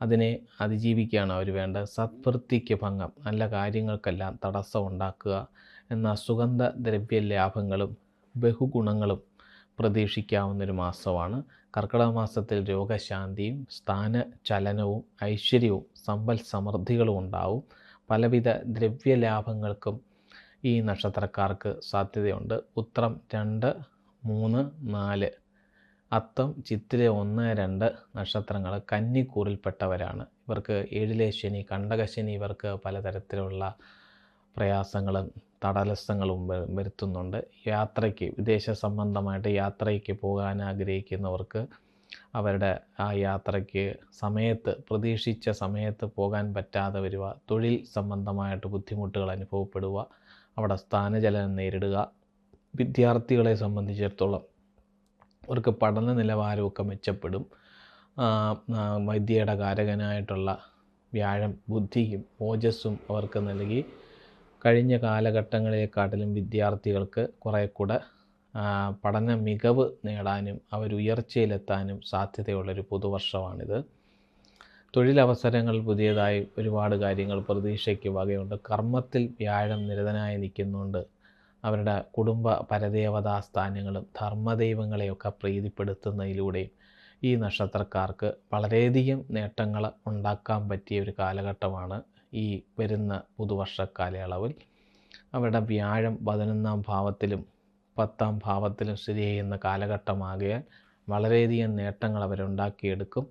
അതിനെ അതിജീവിക്കുകയാണ് അവർ വേണ്ടത്. സത്വൃത്തിക്ക് ഭംഗം, നല്ല കാര്യങ്ങൾക്കെല്ലാം തടസ്സം ഉണ്ടാക്കുക എന്ന സുഗന്ധ ദ്രവ്യ ലാഭങ്ങളും ബഹുഗുണങ്ങളും പ്രതീക്ഷിക്കാവുന്നൊരു മാസമാണ്. കർക്കിടക മാസത്തിൽ രോഗശാന്തിയും സ്ഥാനചലനവും ഐശ്വര്യവും സമ്പൽ സമൃദ്ധികളും ഉണ്ടാവും. പലവിധ ദ്രവ്യലാഭങ്ങൾക്കും ഈ നക്ഷത്രക്കാർക്ക് സാധ്യതയുണ്ട്. ഉത്രം 2, 3, 4, അത്തം, ചിത്തിര 1, 2 നക്ഷത്രങ്ങൾ കന്നിക്കൂറിൽപ്പെട്ടവരാണ്. ഇവർക്ക് 7-ലെ ശനി, കണ്ടകശനി ഇവർക്ക് പലതരത്തിലുള്ള പ്രയാസങ്ങളും തടസ്സങ്ങളും വരുത്തുന്നുണ്ട്. യാത്രയ്ക്ക്, വിദേശ സംബന്ധമായിട്ട് യാത്രയ്ക്ക് പോകാൻ ആഗ്രഹിക്കുന്നവർക്ക് അവരുടെ ആ യാത്രയ്ക്ക് പ്രതീക്ഷിച്ച സമയത്ത് പോകാൻ പറ്റാതെ വരിക, തൊഴിൽ സംബന്ധമായിട്ട് ബുദ്ധിമുട്ടുകൾ അനുഭവപ്പെടുക, അവിടെ സ്ഥാനചലനം നേരിടുക. വിദ്യാർത്ഥികളെ സംബന്ധിച്ചിടത്തോളം അവർക്ക് പഠന നിലവാരമൊക്കെ മെച്ചപ്പെടും. വൈദ്യയുടെ കാരകനായിട്ടുള്ള വ്യാഴം ബുദ്ധിയും ഓജസ്സും അവർക്ക് നൽകി കഴിഞ്ഞ കാലഘട്ടങ്ങളെക്കാട്ടിലും വിദ്യാർത്ഥികൾക്ക് കുറേ കൂടെ പഠന മികവ് നേടാനും അവരുയർച്ചയിലെത്താനും സാധ്യതയുള്ളൊരു പുതുവർഷമാണിത്. തൊഴിലവസരങ്ങൾ പുതിയതായി ഒരുപാട് കാര്യങ്ങൾ പ്രതീക്ഷയ്ക്ക് വകയുണ്ട്. കർമ്മത്തിൽ വ്യാഴം നിരതനായി നിൽക്കുന്നുണ്ട്. അവരുടെ കുടുംബ പരദേവതാ സ്ഥാനങ്ങളും ധർമ്മദൈവങ്ങളെയൊക്കെ പ്രീതിപ്പെടുത്തുന്നതിലൂടെയും ഈ നക്ഷത്രക്കാർക്ക് വളരെയധികം നേട്ടങ്ങൾ ഉണ്ടാക്കാൻ പറ്റിയ ഒരു കാലഘട്ടമാണ് ഈ വരുന്ന പുതുവർഷ കാലയളവിൽ. അവരുടെ വ്യാഴം 11-ാം ഭാവത്തിലും 10-ാം ഭാവത്തിലും സ്ഥിതി ചെയ്യുന്ന കാലഘട്ടമാകിയാൽ വളരെയധികം നേട്ടങ്ങൾ അവരുണ്ടാക്കിയെടുക്കും.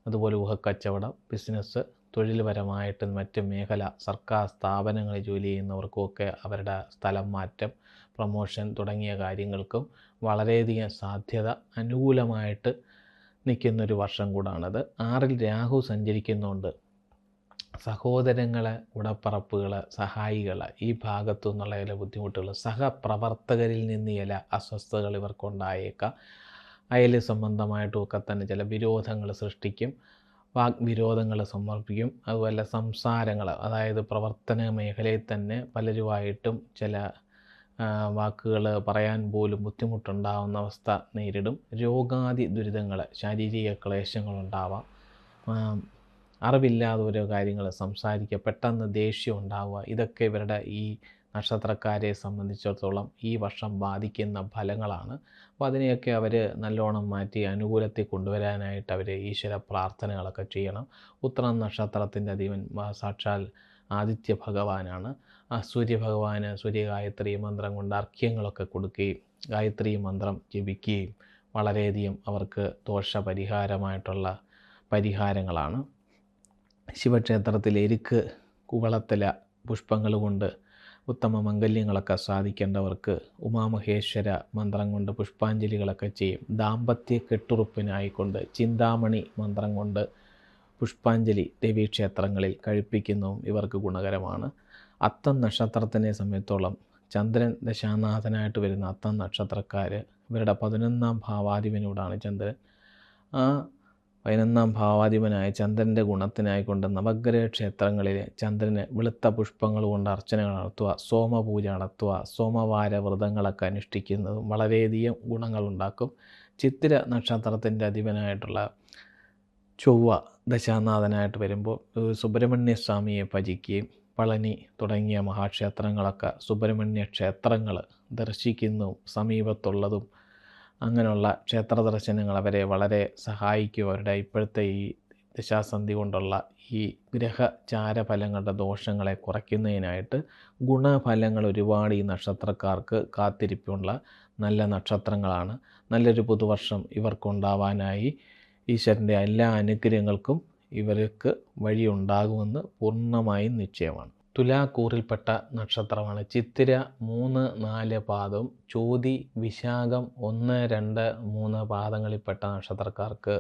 അതുപോലെ ഊഹക്കച്ചവടം, ബിസിനസ്, തൊഴിൽപരമായിട്ടും മറ്റ് മേഖല, സർക്കാർ സ്ഥാപനങ്ങളിൽ ജോലി ചെയ്യുന്നവർക്കുമൊക്കെ അവരുടെ സ്ഥലം മാറ്റം, പ്രമോഷൻ തുടങ്ങിയ കാര്യങ്ങൾക്കും വളരെയധികം സാധ്യത അനുകൂലമായിട്ട് നിൽക്കുന്നൊരു വർഷം കൂടാണത്. 6-ൽ രാഹു സഞ്ചരിക്കുന്നുണ്ട്. സഹോദരങ്ങളെ, ഉടപ്പറപ്പുകൾ, സഹായികൾ, ഈ ഭാഗത്തു നിന്നുള്ള ചില ബുദ്ധിമുട്ടുകൾ, സഹപ്രവർത്തകരിൽ നിന്ന് ചില അസ്വസ്ഥതകൾ ഇവർക്കുണ്ടായേക്കാം. അയൽ സംബന്ധമായിട്ടുമൊക്കെ തന്നെ ചില വിരോധങ്ങൾ സൃഷ്ടിക്കും. വാഗ്വിരോധങ്ങൾ സമർപ്പിക്കും. അതുപോലെ സംസാരങ്ങൾ, അതായത് പ്രവർത്തന മേഖലയിൽ തന്നെ പലരുമായിട്ടും ചില വാക്കുകൾ പറയാൻ പോലും ബുദ്ധിമുട്ടുണ്ടാകുന്ന അവസ്ഥ നേരിടും. രോഗാദി ദുരിതങ്ങൾ, ശാരീരിക ക്ലേശങ്ങളുണ്ടാവാം. അറിവില്ലാതെ ഓരോ കാര്യങ്ങൾ സംസാരിക്കുക, പെട്ടെന്ന് ദേഷ്യം ഉണ്ടാവുക, ഇതൊക്കെ ഇവരുടെ ഈ നക്ഷത്രക്കാരെ സംബന്ധിച്ചിടത്തോളം ഈ വർഷം ബാധിക്കുന്ന ഫലങ്ങളാണ്. അപ്പോൾ അതിനെയൊക്കെ അവർ നല്ലോണം മാറ്റി അനുകൂലത്തിൽ കൊണ്ടുവരാനായിട്ട് അവർ ഈശ്വര പ്രാർത്ഥനകളൊക്കെ ചെയ്യണം. ഉത്രം നക്ഷത്രത്തിൻ്റെ അധിപൻ സാക്ഷാൽ ആദിത്യ ഭഗവാനാണ്. സൂര്യഭഗവാന് സൂര്യഗായത്രി മന്ത്രം കൊണ്ട് അർഘ്യങ്ങളൊക്കെ കൊടുക്കുകയും ഗായത്രി മന്ത്രം ജപിക്കുകയും വളരെയധികം അവർക്ക് ദോഷപരിഹാരമായിട്ടുള്ള പരിഹാരങ്ങളാണ്. ശിവക്ഷേത്രത്തിൽ എരുക്ക്, കുവളത്തില പുഷ്പങ്ങൾ കൊണ്ട് ഉത്തമ മംഗല്യങ്ങളൊക്കെ സാധിക്കേണ്ടവർക്ക് ഉമാമഹേശ്വര മന്ത്രം കൊണ്ട് പുഷ്പാഞ്ജലികളൊക്കെ ചെയ്യും. ദാമ്പത്യ കെട്ടുറുപ്പിനായിക്കൊണ്ട് ചിന്താമണി മന്ത്രം കൊണ്ട് പുഷ്പാഞ്ജലി ദേവീക്ഷേത്രങ്ങളിൽ കഴിപ്പിക്കുന്നതും ഇവർക്ക് ഗുണകരമാണ്. അത്തം നക്ഷത്രത്തിനെ സംബന്ധിച്ചോളം ചന്ദ്രൻ ദശാനാഥനായിട്ട് വരുന്ന അത്തം നക്ഷത്രക്കാർ, ഇവരുടെ 11ാം ഭാവാധിപനോടാണ് ചന്ദ്രൻ. ആ 11ാം ഭാവാധിപനായ ചന്ദ്രൻ്റെ ഗുണത്തിനായിക്കൊണ്ട് നവഗ്രഹ ക്ഷേത്രങ്ങളിൽ ചന്ദ്രന് വെളുത്ത പുഷ്പങ്ങൾ കൊണ്ട് അർച്ചനകൾ നടത്തുക, സോമപൂജ നടത്തുക, സോമവാര വ്രതങ്ങളൊക്കെ അനുഷ്ഠിക്കുന്നതും വളരെയധികം ഗുണങ്ങളുണ്ടാക്കും. ചിത്തിര നക്ഷത്രത്തിൻ്റെ അധിപനായിട്ടുള്ള ചൊവ്വ ദശാനാഥനായിട്ട് വരുമ്പോൾ സുബ്രഹ്മണ്യ സ്വാമിയെ ഭജിക്കുകയും പളനി തുടങ്ങിയ മഹാക്ഷേത്രങ്ങളൊക്കെ സുബ്രഹ്മണ്യ ക്ഷേത്രങ്ങൾ ദർശിക്കുന്നതും സമീപത്തുള്ളതും അങ്ങനെയുള്ള ക്ഷേത്ര ദർശനങ്ങൾ അവരെ വളരെ സഹായിക്കും. അവരുടെ ഇപ്പോഴത്തെ ഈ ദശാസന്ധി കൊണ്ടുള്ള ഈ ഗ്രഹചാരഫലങ്ങളുടെ ദോഷങ്ങളെ കുറയ്ക്കുന്നതിനായിട്ട് ഗുണഫലങ്ങൾ ഒരുപാട് ഈ നക്ഷത്രക്കാർക്ക് കാത്തിരിപ്പുള്ള നല്ല നക്ഷത്രങ്ങളാണ്. നല്ലൊരു പുതുവർഷം ഇവർക്കുണ്ടാവാനായി ഈശ്വരൻ്റെ എല്ലാ അനുഗ്രഹങ്ങൾക്കും ഇവർക്ക് വഴിയുണ്ടാകുമെന്ന് പൂർണ്ണമായും നിശ്ചയമാണ്. തുലാക്കൂറിൽപ്പെട്ട നക്ഷത്രമാണ് ചിത്തിര 3, 4 പാദവും ചോതി, വിശാഖം 1, 2, 3 പാദങ്ങളിൽപ്പെട്ട നക്ഷത്രക്കാർക്ക്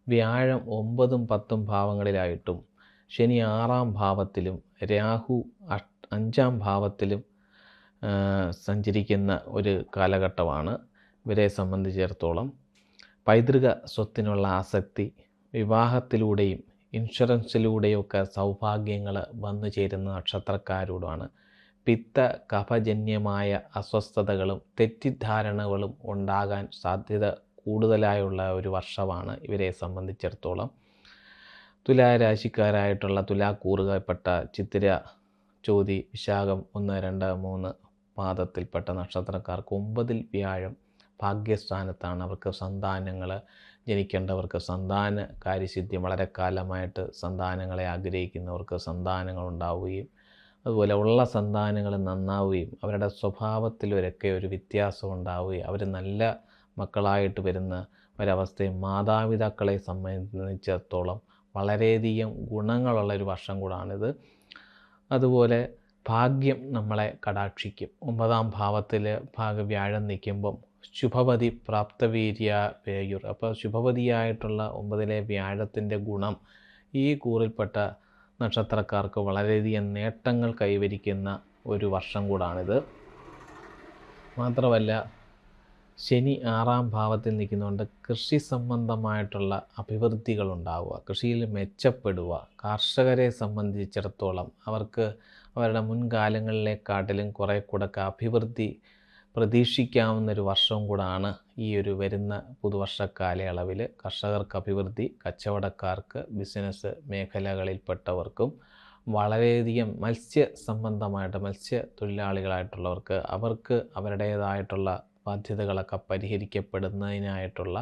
വ്യാഴം 9, 10 ഭാവങ്ങളിലായിട്ടും ശനി 6ാം ഭാവത്തിലും രാഹു 5ാം ഭാവത്തിലും സഞ്ചരിക്കുന്ന ഒരു കാലഘട്ടമാണ്. ഇവരെ സംബന്ധിച്ചിടത്തോളം പൈതൃക സ്വത്തിനുള്ള ആസക്തി, വിവാഹത്തിലൂടെയും ഇൻഷുറൻസിലൂടെയൊക്കെ സൗഭാഗ്യങ്ങൾ വന്നു ചേരുന്ന നക്ഷത്രക്കാരോടാണ്. പിത്ത കഫജന്യമായ അസ്വസ്ഥതകളും തെറ്റിദ്ധാരണകളും ഉണ്ടാകാൻ സാധ്യത കൂടുതലായുള്ള ഒരു വർഷമാണ് ഇവരെ സംബന്ധിച്ചിടത്തോളം. തുലാരാശിക്കാരായിട്ടുള്ള തുലാക്കൂറുകൾപ്പെട്ട ചിത്തിര, ചോതി, വിശാഖം 1, 2, 3 പാദത്തിൽപ്പെട്ട നക്ഷത്രക്കാർക്ക് 9ൽ വ്യാഴം ഭാഗ്യസ്ഥാനത്താണ്. അവർക്ക് സന്താനങ്ങൾ ജനിക്കേണ്ടവർക്ക് സന്താന കാര്യസിദ്ധ്യം, വളരെ കാലമായിട്ട് സന്താനങ്ങളെ ആഗ്രഹിക്കുന്നവർക്ക് സന്താനങ്ങൾ ഉണ്ടാവുകയും അതുപോലെ ഉള്ള സന്താനങ്ങൾ നന്നാവുകയും അവരുടെ സ്വഭാവത്തിലൊക്കെ ഒരു വ്യത്യാസം ഉണ്ടാവുകയും അവർ നല്ല മക്കളായിട്ട് വരുന്ന ഒരവസ്ഥയും മാതാപിതാക്കളെ സംബന്ധിച്ചിടത്തോളം വളരെയധികം ഗുണങ്ങളുള്ളൊരു വർഷം കൂടാണിത്. അതുപോലെ ഭാഗ്യം നമ്മളെ കടാക്ഷിക്കും. 9ാം ഭാവത്തിൽ വ്യാഴം നിൽക്കുമ്പം ശുഭവതി പ്രാപ്തവീര്യ വേയുർ. അപ്പോൾ ശുഭവതിയായിട്ടുള്ള 9ലെ വ്യാഴത്തിൻ്റെ ഗുണം ഈ കൂറിൽപ്പെട്ട നക്ഷത്രക്കാർക്ക് വളരെയധികം നേട്ടങ്ങൾ കൈവരിക്കുന്ന ഒരു വർഷം കൂടാണിത്. മാത്രമല്ല ശനി 6ാം ഭാവത്തിൽ നിൽക്കുന്നതുകൊണ്ട് കൃഷി സംബന്ധമായിട്ടുള്ള അഭിവൃദ്ധികൾ ഉണ്ടാവുക, കൃഷിയിൽ മെച്ചപ്പെടുക. കർഷകരെ സംബന്ധിച്ചിടത്തോളം അവർക്ക് അവരുടെ മുൻകാലങ്ങളിലെക്കാട്ടിലും കുറേ കൂടെ അഭിവൃദ്ധി പ്രതീക്ഷിക്കാവുന്നൊരു വർഷവും കൂടാണ് ഈ ഒരു വരുന്ന പുതുവർഷ കാലയളവിൽ. കർഷകർക്ക് അഭിവൃദ്ധി, കച്ചവടക്കാർക്ക്, ബിസിനസ് മേഖലകളിൽപ്പെട്ടവർക്കും വളരെയധികം മത്സ്യ സംബന്ധമായിട്ട് മത്സ്യത്തൊഴിലാളികളായിട്ടുള്ളവർക്ക് അവർക്ക് അവരുടേതായിട്ടുള്ള ബാധ്യതകളൊക്കെ പരിഹരിക്കപ്പെടുന്നതിനായിട്ടുള്ള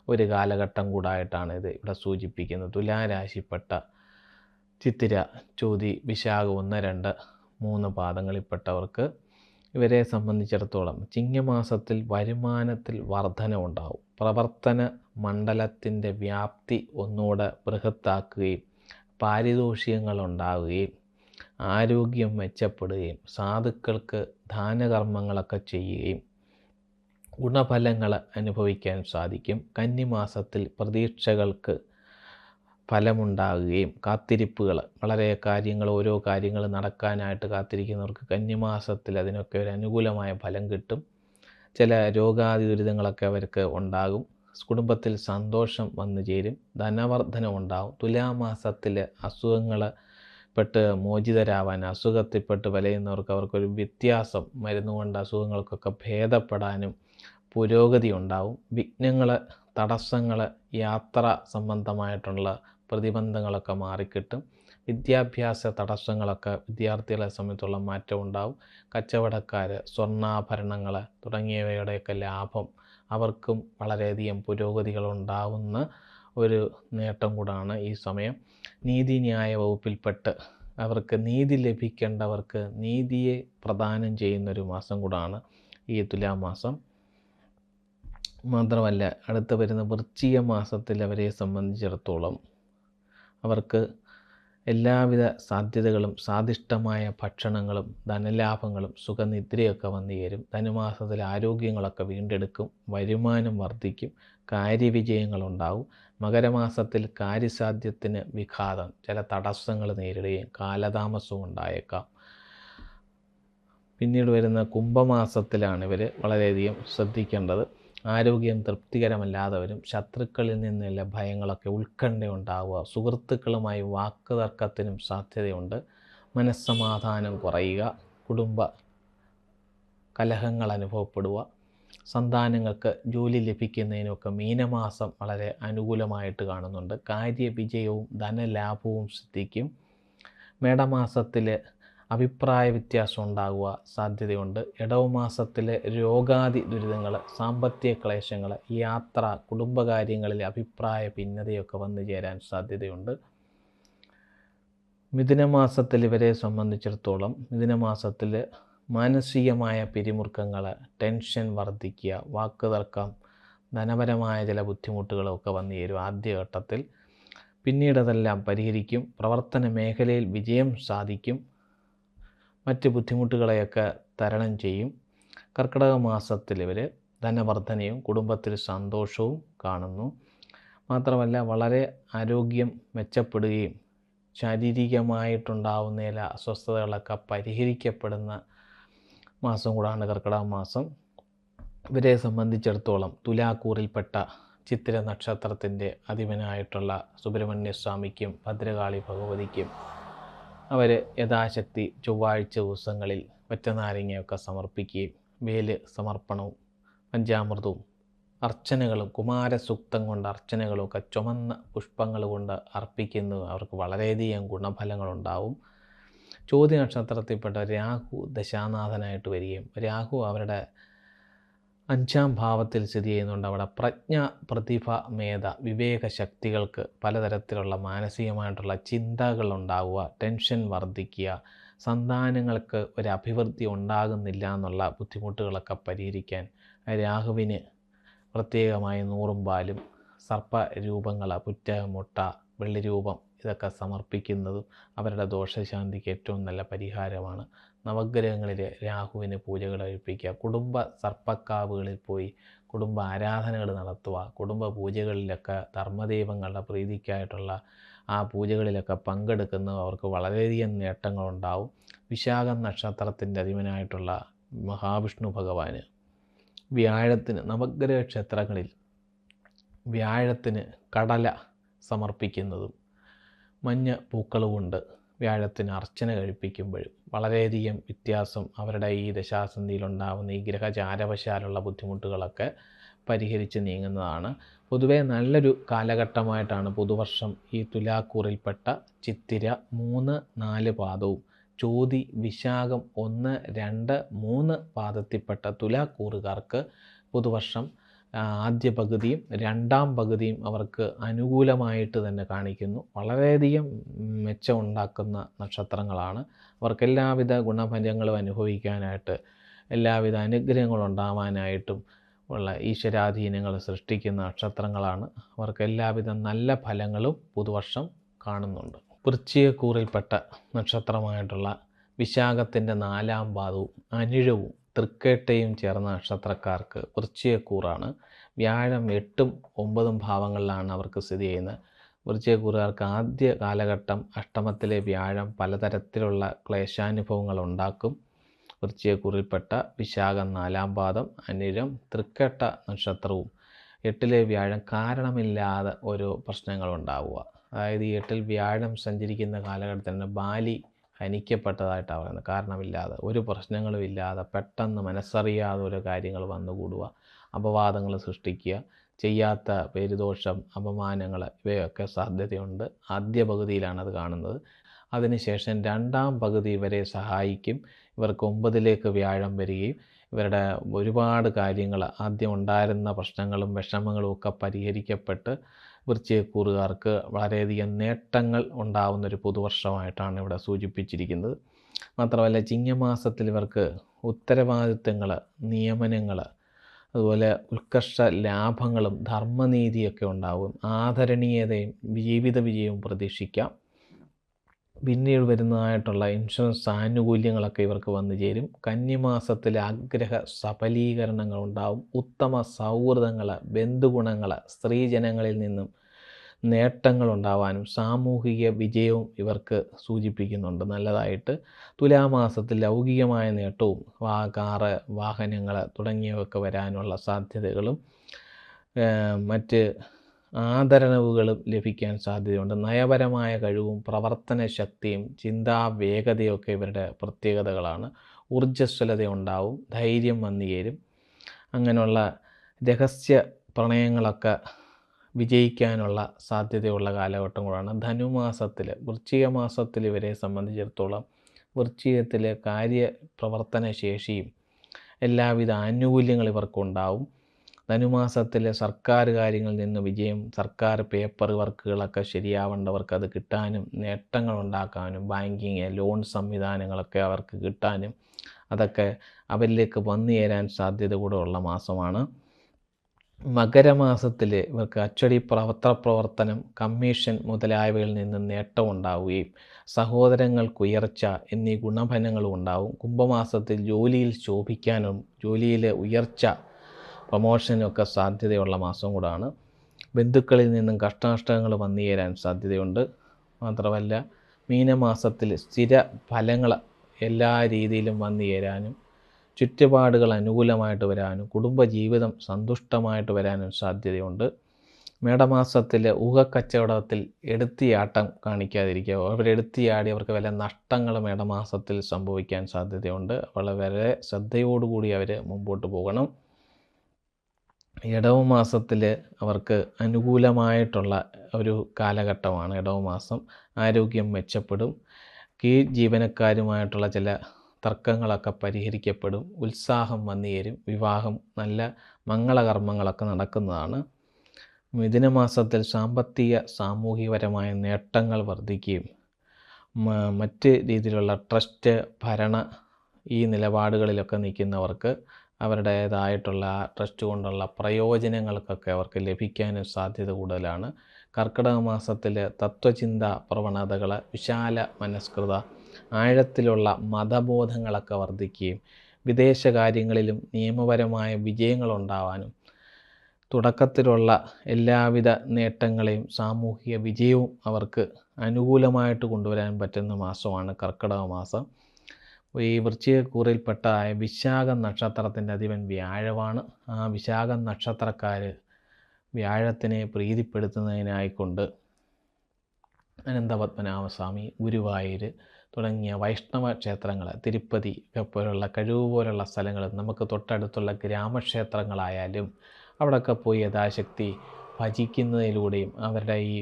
ഒരു കാലഘട്ടം കൂടായിട്ടാണ് ഇത് ഇവിടെ സൂചിപ്പിക്കുന്നത്. തുലാരാശിപ്പെട്ട ചിത്തിര, ചോതി, വിശാഖം 1, 2, 3 പാദങ്ങളിൽപ്പെട്ടവർക്ക് ഇവരെ സംബന്ധിച്ചിടത്തോളം ചിങ്ങമാസത്തിൽ വരുമാനത്തിൽ വർധനവുണ്ടാവും. പ്രവർത്തന മണ്ഡലത്തിൻ്റെ വ്യാപ്തി ഒന്നുകൂടെ ബൃഹത്താക്കുകയും പാരിതോഷികങ്ങൾ ഉണ്ടാവുകയും ആരോഗ്യം മെച്ചപ്പെടുകയും സാധുക്കൾക്ക് ദാനകർമ്മങ്ങളൊക്കെ ചെയ്യുകയും ഗുണഫലങ്ങൾ അനുഭവിക്കാൻ സാധിക്കും. കന്നിമാസത്തിൽ പ്രതീക്ഷകൾക്ക് ഫലമുണ്ടാകുകയും കാത്തിരിപ്പുകൾ, വളരെ കാര്യങ്ങൾ, ഓരോ കാര്യങ്ങൾ നടക്കാനായിട്ട് കാത്തിരിക്കുന്നവർക്ക് കന്നിമാസത്തിൽ അതിനൊക്കെ ഒരു അനുകൂലമായ ഫലം കിട്ടും. ചില രോഗാദി ദുരിതങ്ങളൊക്കെ അവർക്ക് ഉണ്ടാകും. കുടുംബത്തിൽ സന്തോഷം വന്നു ചേരും, ധനവർദ്ധനം ഉണ്ടാകും. തുലാമാസത്തിൽ അസുഖങ്ങൾ പെട്ട് മോചിതരാവാൻ, അസുഖത്തിൽപ്പെട്ട് വലയുന്നവർക്ക് അവർക്കൊരു വ്യത്യാസം, മരുന്നുകൊണ്ട് അസുഖങ്ങൾക്കൊക്കെ ഭേദപ്പെടാനും പുരോഗതി ഉണ്ടാവും. വിഘ്നങ്ങൾ, തടസ്സങ്ങൾ, യാത്ര സംബന്ധമായിട്ടുള്ള പ്രതിബന്ധങ്ങളൊക്കെ മാറിക്കിട്ടും. വിദ്യാഭ്യാസ തടസ്സങ്ങളൊക്കെ വിദ്യാർത്ഥികളെ സംബന്ധിച്ചുള്ള മാറ്റം ഉണ്ടാവും. കച്ചവടക്കാർ, സ്വർണ്ണാഭരണങ്ങൾ തുടങ്ങിയവയുടെയൊക്കെ ലാഭം, അവർക്കും വളരെയധികം പുരോഗതികളുണ്ടാവുന്ന ഒരു നേട്ടം കൂടാണ് ഈ സമയം. നീതിന്യായ വകുപ്പിൽപ്പെട്ട് അവർക്ക് നീതി ലഭിക്കേണ്ടവർക്ക് നീതിയെ പ്രദാനം ചെയ്യുന്നൊരു മാസം കൂടാണ് ഈ തുലാമാസം. മാത്രമല്ല, അടുത്ത് വരുന്ന വൃശ്ചിക മാസത്തിൽ അവരെ സംബന്ധിച്ചിടത്തോളം അവർക്ക് എല്ലാവിധ സാധ്യതകളും സ്വാദിഷ്ടമായ ഭക്ഷണങ്ങളും ധനലാഭങ്ങളും സുഖനിദ്രയൊക്കെ വന്നു ചേരും. ധനുമാസത്തിൽ ആരോഗ്യങ്ങളൊക്കെ വീണ്ടെടുക്കും, വരുമാനം വർദ്ധിക്കും, കാര്യവിജയങ്ങളുണ്ടാവും. മകരമാസത്തിൽ കാര്യസാധ്യത്തിന് വിഘാതം, ചില തടസ്സങ്ങൾ നേരിടുകയും കാലതാമസവും ഉണ്ടായേക്കാം. പിന്നീട് വരുന്ന കുംഭമാസത്തിലാണ് ഇവർ വളരെയധികം ശ്രദ്ധിക്കേണ്ടത്. ആരോഗ്യം തൃപ്തികരമല്ലാതെ വരും. ശത്രുക്കളിൽ നിന്നുള്ള ഭയങ്ങളൊക്കെ, ഉത്കണ്ഠ ഉണ്ടാവുക, സുഹൃത്തുക്കളുമായി വാക്കുതർക്കത്തിനും സാധ്യതയുണ്ട്. മനസ്സമാധാനം കുറയുക, കുടുംബ കലഹങ്ങൾ അനുഭവപ്പെടുക. സന്താനങ്ങൾക്ക് ജോലി ലഭിക്കുന്നതിനൊക്കെ മീനമാസം വളരെ അനുകൂലമായിട്ട് കാണുന്നുണ്ട്. കാര്യവിജയവും ധനലാഭവും സിദ്ധിക്കും. മേടമാസത്തിൽ അഭിപ്രായ വ്യത്യാസം ഉണ്ടാകുക സാധ്യതയുണ്ട്. ഇടവമാസത്തിൽ രോഗാദി ദുരിതങ്ങൾ, സാമ്പത്തിക ക്ലേശങ്ങൾ, യാത്ര, കുടുംബകാര്യങ്ങളിൽ അഭിപ്രായ ഭിന്നതയൊക്കെ വന്നു ചേരാൻ സാധ്യതയുണ്ട്. മിഥുനമാസത്തിൽ ഇവരെ സംബന്ധിച്ചിടത്തോളം മിഥുനമാസത്തിൽ മാനസികമായ പിരിമുറുക്കങ്ങൾ, ടെൻഷൻ വർദ്ധിക്കുക, വാക്കുതർക്കം, ധനപരമായ ചില ബുദ്ധിമുട്ടുകളൊക്കെ വന്നു ചേരും ആദ്യഘട്ടത്തിൽ. പിന്നീട് അതെല്ലാം പരിഹരിക്കും. പ്രവർത്തന മേഖലയിൽ വിജയം സാധിക്കും. മറ്റ് ബുദ്ധിമുട്ടുകളെയൊക്കെ തരണം ചെയ്യും. കർക്കിടക മാസത്തിൽ ഇവർ ധനവർദ്ധനയും കുടുംബത്തിൽ സന്തോഷവും കാണുന്നു. മാത്രമല്ല, വളരെ ആരോഗ്യം മെച്ചപ്പെടുകയും ശാരീരികമായിട്ടുണ്ടാവുന്ന ചില അസ്വസ്ഥതകളൊക്കെ പരിഹരിക്കപ്പെടുന്ന മാസം കൂടാണ് കർക്കിടക മാസം. ഇവരെ സംബന്ധിച്ചിടത്തോളം തുലാക്കൂറിൽപ്പെട്ട ചിത്തിര നക്ഷത്രത്തിൻ്റെ അധിപനായിട്ടുള്ള സുബ്രഹ്മണ്യ സ്വാമിക്കും ഭദ്രകാളി ഭഗവതിക്കും അവർ യഥാശക്തി ചൊവ്വാഴ്ച ദിവസങ്ങളിൽ പച്ചനാരങ്ങയൊക്കെ സമർപ്പിക്കുകയും വേല് സമർപ്പണവും പഞ്ചാമൃതവും അർച്ചനകളും കുമാരസൂക്തം കൊണ്ട് അർച്ചനകളും ഒക്കെ ചുമന്ന പുഷ്പങ്ങൾ കൊണ്ട് അർപ്പിക്കുന്നത് അവർക്ക് വളരെയധികം ഗുണഫലങ്ങളുണ്ടാവും. ചോതി നക്ഷത്രത്തിൽപ്പെട്ട രാഹു ദശാനാഥനായിട്ട് വരികയും രാഹു അവരുടെ 5ാം ഭാവത്തിൽ സ്ഥിതി ചെയ്യുന്നുണ്ട്. അവിടെ പ്രജ്ഞ, പ്രതിഭ, മേധ, വിവേക ശക്തികൾക്ക് പലതരത്തിലുള്ള മാനസികമായിട്ടുള്ള ചിന്തകളുണ്ടാവുക, ടെൻഷൻ വർദ്ധിക്കുക, സന്താനങ്ങൾക്ക് ഒരു അഭിവൃദ്ധി ഉണ്ടാകുന്നില്ല എന്നുള്ള ബുദ്ധിമുട്ടുകളൊക്കെ പരിഹരിക്കാൻ രാഹുവിന് പ്രത്യേകമായി നൂറും പാലും, സർപ്പരൂപങ്ങൾ, പുറ്റ, മുട്ട, വെള്ളിരൂപം ഇതൊക്കെ സമർപ്പിക്കുന്നതും അവരുടെ ദോഷശാന്തിക്ക് ഏറ്റവും നല്ല പരിഹാരമാണ്. നവഗ്രഹങ്ങളിൽ രാഹുവിന് പൂജകൾ കഴിപ്പിക്കുക, കുടുംബ സർപ്പക്കാവുകളിൽ പോയി കുടുംബ ആരാധനകൾ നടത്തുക, കുടുംബ പൂജകളിലൊക്കെ ധർമ്മദൈവങ്ങളുടെ പ്രീതിക്കായിട്ടുള്ള ആ പൂജകളിലൊക്കെ പങ്കെടുക്കുന്നത് അവർക്ക് വളരെയധികം നേട്ടങ്ങളുണ്ടാവും. വിശാഖം നക്ഷത്രത്തിൻ്റെ അധിപനായിട്ടുള്ള മഹാവിഷ്ണു ഭഗവാന് വ്യാഴത്തിന്, നവഗ്രഹ ക്ഷേത്രങ്ങളിൽ വ്യാഴത്തിന് കടല സമർപ്പിക്കുന്നതും മഞ്ഞ പൂക്കൾ കൊണ്ട് വ്യാഴത്തിന് അർച്ചന കഴിപ്പിക്കുമ്പോഴും വളരെയധികം വ്യത്യാസം അവരുടെ ഈ ദശാസന്ധിയിലുണ്ടാകുന്ന ഈ ഗ്രഹചാരവശാലുള്ള ബുദ്ധിമുട്ടുകളൊക്കെ പരിഹരിച്ച് നീങ്ങുന്നതാണ്. പൊതുവേ നല്ലൊരു കാലഘട്ടമായിട്ടാണ് പുതുവർഷം ഈ തുലാക്കൂറിൽപ്പെട്ട ചിത്തിര 3, 4 പാദവും ചോതി, വിശാഖം 1, 2, 3 പാദത്തിൽപ്പെട്ട തുലാക്കൂറുകാർക്ക് പുതുവർഷം ആദ്യ പകുതിയും 2ാം പകുതിയും അവർക്ക് അനുകൂലമായിട്ട് തന്നെ കാണിക്കുന്നു. വളരെയധികം മെച്ചമുണ്ടാക്കുന്ന നക്ഷത്രങ്ങളാണ്. അവർക്ക് എല്ലാവിധ ഗുണഫലങ്ങളും അനുഭവിക്കാനായിട്ട്, എല്ലാവിധ അനുഗ്രഹങ്ങളും ഉണ്ടാവാനായിട്ടും ഉള്ള ഈശ്വരാധീനങ്ങൾ സൃഷ്ടിക്കുന്ന നക്ഷത്രങ്ങളാണ്. അവർക്ക് എല്ലാവിധ നല്ല ഫലങ്ങളും പുതുവർഷം കാണുന്നുണ്ട്. വൃശ്ചികക്കൂറിൽപ്പെട്ട നക്ഷത്രമായിട്ടുള്ള വിശാഖത്തിൻ്റെ 4ാം പാദവും അനിഴവും തൃക്കേട്ടയും ചേർന്ന നക്ഷത്രക്കാർക്ക് വൃശ്ചികക്കൂറാണ്. വ്യാഴം 8ഉം 9ഉം ഭാവങ്ങളിലാണ് അവർക്ക് സ്ഥിതി ചെയ്യുന്നത്. വൃശ്ചികക്കൂറുകാർക്ക് ആദ്യ കാലഘട്ടം അഷ്ടമത്തിലെ വ്യാഴം പലതരത്തിലുള്ള ക്ലേശാനുഭവങ്ങൾ ഉണ്ടാക്കും. വൃശ്ചികക്കൂറിൽപ്പെട്ട വിശാഖം 4ാം പാദം, അനിഴം, തൃക്കേട്ട നക്ഷത്രവും 8ലെ വ്യാഴം കാരണമില്ലാതെ ഓരോ പ്രശ്നങ്ങളുണ്ടാവുക. അതായത് ഈ 8-ൽ വ്യാഴം സഞ്ചരിക്കുന്ന കാലഘട്ടത്തിൽ തന്നെ ബാലി ഹനിക്കപ്പെട്ടതായിട്ടാണ് പറയുന്നത്. കാരണമില്ലാതെ ഒരു പ്രശ്നങ്ങളും ഇല്ലാതെ പെട്ടെന്ന് മനസ്സറിയാതെ ഓരോ കാര്യങ്ങൾ വന്നുകൂടുക, അപവാദങ്ങൾ സൃഷ്ടിക്കുക, ചെയ്യാത്ത പേരുദോഷം, അപമാനങ്ങൾ ഇവയൊക്കെ സാധ്യതയുണ്ട്. ആദ്യ പകുതിയിലാണത് കാണുന്നത്. അതിനുശേഷം 2-ാം പകുതി വരെ സഹായിക്കും. ഇവർക്ക് 9-ലേക്ക് വ്യാഴം വരികയും ഇവരുടെ ഒരുപാട് കാര്യങ്ങൾ ആദ്യം ഉണ്ടായിരുന്ന പ്രശ്നങ്ങളും വിഷമങ്ങളും ഒക്കെ പരിഹരിക്കപ്പെട്ട് വൃശ്ചികക്കൂറുകാർക്ക് വളരെയധികം നേട്ടങ്ങൾ ഉണ്ടാവുന്നൊരു പുതുവർഷമായിട്ടാണ് ഇവിടെ സൂചിപ്പിച്ചിരിക്കുന്നത്. മാത്രമല്ല ചിങ്ങമാസത്തിൽ ഇവർക്ക് ഉത്തരവാദിത്തങ്ങൾ, നിയമനങ്ങൾ, അതുപോലെ ഉത്കർഷ ലാഭങ്ങളും ധർമ്മനീതിയൊക്കെ ഉണ്ടാവും. ആദരണീയതയും ജീവിത വിജയവും പ്രതീക്ഷിക്കാം. പിന്നീട് വരുന്നതായിട്ടുള്ള ഇൻഷുറൻസ് ആനുകൂല്യങ്ങളൊക്കെ ഇവർക്ക് വന്നു ചേരും. കന്നിമാസത്തിൽ ആഗ്രഹ സഫലീകരണങ്ങൾ ഉണ്ടാവും. ഉത്തമ സൗഹൃദങ്ങൾ, ബന്ധുഗുണങ്ങൾ, സ്ത്രീജനങ്ങളിൽ നിന്നും നേട്ടങ്ങൾ ഉണ്ടാവാനും സാമൂഹിക വിജയവും ഇവർക്ക് സൂചിപ്പിക്കുന്നുണ്ട് നല്ലതായിട്ട്. തുലാമാസത്തിൽ ലൗകികമായ നേട്ടവും കാറ്, വാഹനങ്ങൾ തുടങ്ങിയവയൊക്കെ വരാനുള്ള സാധ്യതകളും മറ്റ് ആദരവുകളും ലഭിക്കാൻ സാധ്യതയുണ്ട്. നയപരമായ കഴിവും പ്രവർത്തന ശക്തിയും ചിന്താവേഗതയൊക്കെ ഇവരുടെ പ്രത്യേകതകളാണ്. ഊർജ്ജസ്വലത ഉണ്ടാവും, ധൈര്യം വന്നു ചേരും. അങ്ങനെയുള്ള രഹസ്യ പ്രണയങ്ങളൊക്കെ വിജയിക്കാനുള്ള സാധ്യതയുള്ള കാലഘട്ടം കൂടാണ്. ധനുമാസത്തിൽ, വൃശ്ചിക മാസത്തിൽ ഇവരെ സംബന്ധിച്ചിടത്തോളം വൃശ്ചികത്തിൽ കാര്യപ്രവർത്തന ശേഷിയും എല്ലാവിധ ആനുകൂല്യങ്ങൾ ഇവർക്കുണ്ടാവും. ധനുമാസത്തിൽ സർക്കാർ കാര്യങ്ങളിൽ നിന്ന് വിജയം, സർക്കാർ പേപ്പർ വർക്കുകളൊക്കെ ശരിയാവേണ്ടവർക്ക് അത് കിട്ടാനും നേട്ടങ്ങൾ ഉണ്ടാക്കാനും ബാങ്കിങ്, ലോൺ സംവിധാനങ്ങളൊക്കെ അവർക്ക് കിട്ടാനും അതൊക്കെ അവരിലേക്ക് വന്നു ചേരാൻ സാധ്യത കൂടെ ഉള്ള മാസമാണ്. മകരമാസത്തിൽ ഇവർക്ക് അച്ചടി പത്രപ്രവർത്തനം, കമ്മീഷൻ മുതലായവയിൽ നിന്ന് നേട്ടമുണ്ടാവുകയും സഹോദരങ്ങൾക്ക് ഉയർച്ച എന്നീ ഗുണഫലങ്ങളും ഉണ്ടാവും. കുംഭമാസത്തിൽ ജോലിയിൽ ശോഭിക്കാനും ജോലിയിൽ ഉയർച്ച, പ്രമോഷനൊക്കെ സാധ്യതയുള്ള മാസം കൂടാണ്. ബന്ധുക്കളിൽ നിന്നും കഷ്ടനഷ്ടങ്ങൾ വന്നു ചേരാൻ സാധ്യതയുണ്ട്. മാത്രമല്ല മീനമാസത്തിൽ സ്ഥിര ഫലങ്ങൾ എല്ലാ രീതിയിലും വന്നു ചേരാനും ചുറ്റുപാടുകൾ അനുകൂലമായിട്ട് വരാനും കുടുംബജീവിതം സന്തുഷ്ടമായിട്ട് വരാനും സാധ്യതയുണ്ട്. മേടമാസത്തിൽ ഊഹക്കച്ചവടത്തിൽ എടുത്തിയാട്ടം കാണിക്കാതിരിക്കുക. അവരെടുത്തിയാടി അവർക്ക് വല്ല നഷ്ടങ്ങൾ മേടമാസത്തിൽ സംഭവിക്കാൻ സാധ്യതയുണ്ട്. വളരെ ശ്രദ്ധയോടുകൂടി അവർ മുമ്പോട്ട് പോകണം. ഇടവമാസത്തിൽ അവർക്ക് അനുകൂലമായിട്ടുള്ള ഒരു കാലഘട്ടമാണ് ഇടവമാസം. ആരോഗ്യം മെച്ചപ്പെടും. കീഴ് ജീവനക്കാരുമായിട്ടുള്ള ചില തർക്കങ്ങളൊക്കെ പരിഹരിക്കപ്പെടും. ഉത്സാഹം വന്നു ചേരും. വിവാഹം, നല്ല മംഗളകർമ്മങ്ങളൊക്കെ നടക്കുന്നതാണ്. മിഥുനമാസത്തിൽ സാമ്പത്തിക സാമൂഹികപരമായ നേട്ടങ്ങൾ വർദ്ധിക്കുകയും മറ്റ് രീതിയിലുള്ള ട്രസ്റ്റ്, ഭരണ ഈ നിലപാടുകളിലൊക്കെ നിൽക്കുന്നവർക്ക് അവരുടേതായിട്ടുള്ള ട്രസ്റ്റ് കൊണ്ടുള്ള പ്രയോജനങ്ങൾക്കൊക്കെ അവർക്ക് ലഭിക്കാനും സാധ്യത കൂടുതലാണ്. കർക്കിടക മാസത്തിൽ തത്വചിന്ത പ്രവണതകൾ, വിശാല മനസ്കൃത, ആഴത്തിലുള്ള മതബോധങ്ങളൊക്കെ വർദ്ധിക്കുകയും വിദേശ കാര്യങ്ങളിലും നിയമപരമായ വിജയങ്ങളുണ്ടാവാനും തുടക്കത്തിലുള്ള എല്ലാവിധ നേട്ടങ്ങളെയും സാമൂഹിക വിജയവും അവർക്ക് അനുകൂലമായിട്ട് കൊണ്ടുവരാൻ പറ്റുന്ന മാസമാണ് കർക്കിടക മാസം. ഈ വൃശ്ചികക്കൂറിൽപ്പെട്ട വിശാഖ നക്ഷത്രത്തിൻ്റെ അധിപൻ വ്യാഴമാണ്. ആ വിശാഖ നക്ഷത്രക്കാർ വ്യാഴത്തിനെ പ്രീതിപ്പെടുത്തുന്നതിനായിക്കൊണ്ട് അനന്തപത്മനാഭസ്വാമി, ഗുരുവായൂർ തുടങ്ങിയ വൈഷ്ണവ ക്ഷേത്രങ്ങൾ, തിരുപ്പതി പോലുള്ള കഴിവ് പോലുള്ള സ്ഥലങ്ങൾ, നമുക്ക് തൊട്ടടുത്തുള്ള ഗ്രാമക്ഷേത്രങ്ങളായാലും അവിടെയൊക്കെ പോയി യഥാശക്തി ഭജിക്കുന്നതിലൂടെയും അവരുടെ ഈ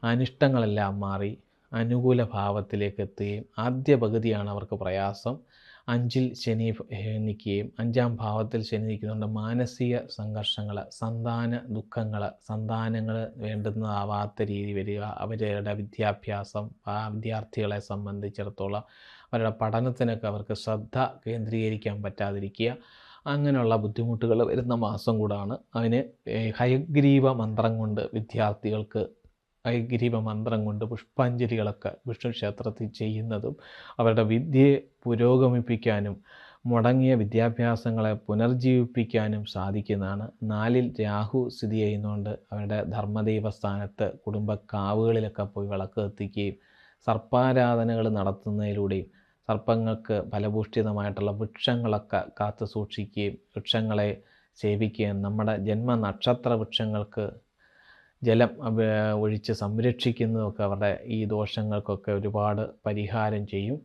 അനിഷ്ടങ്ങളെല്ലാം മാറി അനുകൂല ഭാവത്തിലേക്ക് എത്തുകയും, ആദ്യ പകുതിയാണ് അവർക്ക് പ്രയാസം. 5-ൽ ശനി നിൽക്കുകയും 5-ാം ഭാവത്തിൽ ശനി നിൽക്കുന്നുണ്ട്. മാനസിക സംഘർഷങ്ങൾ, സന്താന ദുഃഖങ്ങൾ, സന്താനങ്ങൾ വേണ്ടുന്നതാവാത്ത രീതി വരിക, അവരുടെ വിദ്യാഭ്യാസം, വിദ്യാർത്ഥികളെ സംബന്ധിച്ചിടത്തോളം അവരുടെ പഠനത്തിനൊക്കെ അവർക്ക് ശ്രദ്ധ കേന്ദ്രീകരിക്കാൻ പറ്റാതിരിക്കുക, അങ്ങനെയുള്ള ബുദ്ധിമുട്ടുകൾ വരുന്ന മാസം കൂടാണ്. അതിന് ഹയഗ്രീവ മന്ത്രം കൊണ്ട് വിദ്യാർത്ഥികൾക്ക് ഹയഗ്രീവ മന്ത്രം കൊണ്ട് പുഷ്പാഞ്ജലികളൊക്കെ വിഷ്ണു ക്ഷേത്രത്തിൽ ചെയ്യുന്നതും അവരുടെ വിദ്യയെ പുരോഗമിപ്പിക്കാനും മുടങ്ങിയ വിദ്യാഭ്യാസങ്ങളെ പുനർജീവിപ്പിക്കാനും സാധിക്കുന്നതാണ്. 4-ൽ രാഹു സ്ഥിതി ചെയ്യുന്നതുകൊണ്ട് അവരുടെ ധർമ്മദൈവ സ്ഥാനത്ത് കുടുംബക്കാവുകളിലൊക്കെ പോയി വിളക്ക് കത്തിക്കുകയും സർപ്പാരാധനകൾ നടത്തുന്നതിലൂടെയും സർപ്പങ്ങൾക്ക് ഫലഭൂഷ്ഠിതമായിട്ടുള്ള വൃക്ഷങ്ങളൊക്കെ കാത്തു സൂക്ഷിക്കുകയും വൃക്ഷങ്ങളെ സേവിക്കുകയും നമ്മുടെ ജന്മനക്ഷത്ര വൃക്ഷങ്ങൾക്ക് ജലം ഒഴിച്ച് സംരക്ഷിക്കുന്നതൊക്കെ അവരുടെ ഈ ദോഷങ്ങൾക്കൊക്കെ ഒരുപാട് പരിഹാരം ചെയ്യും.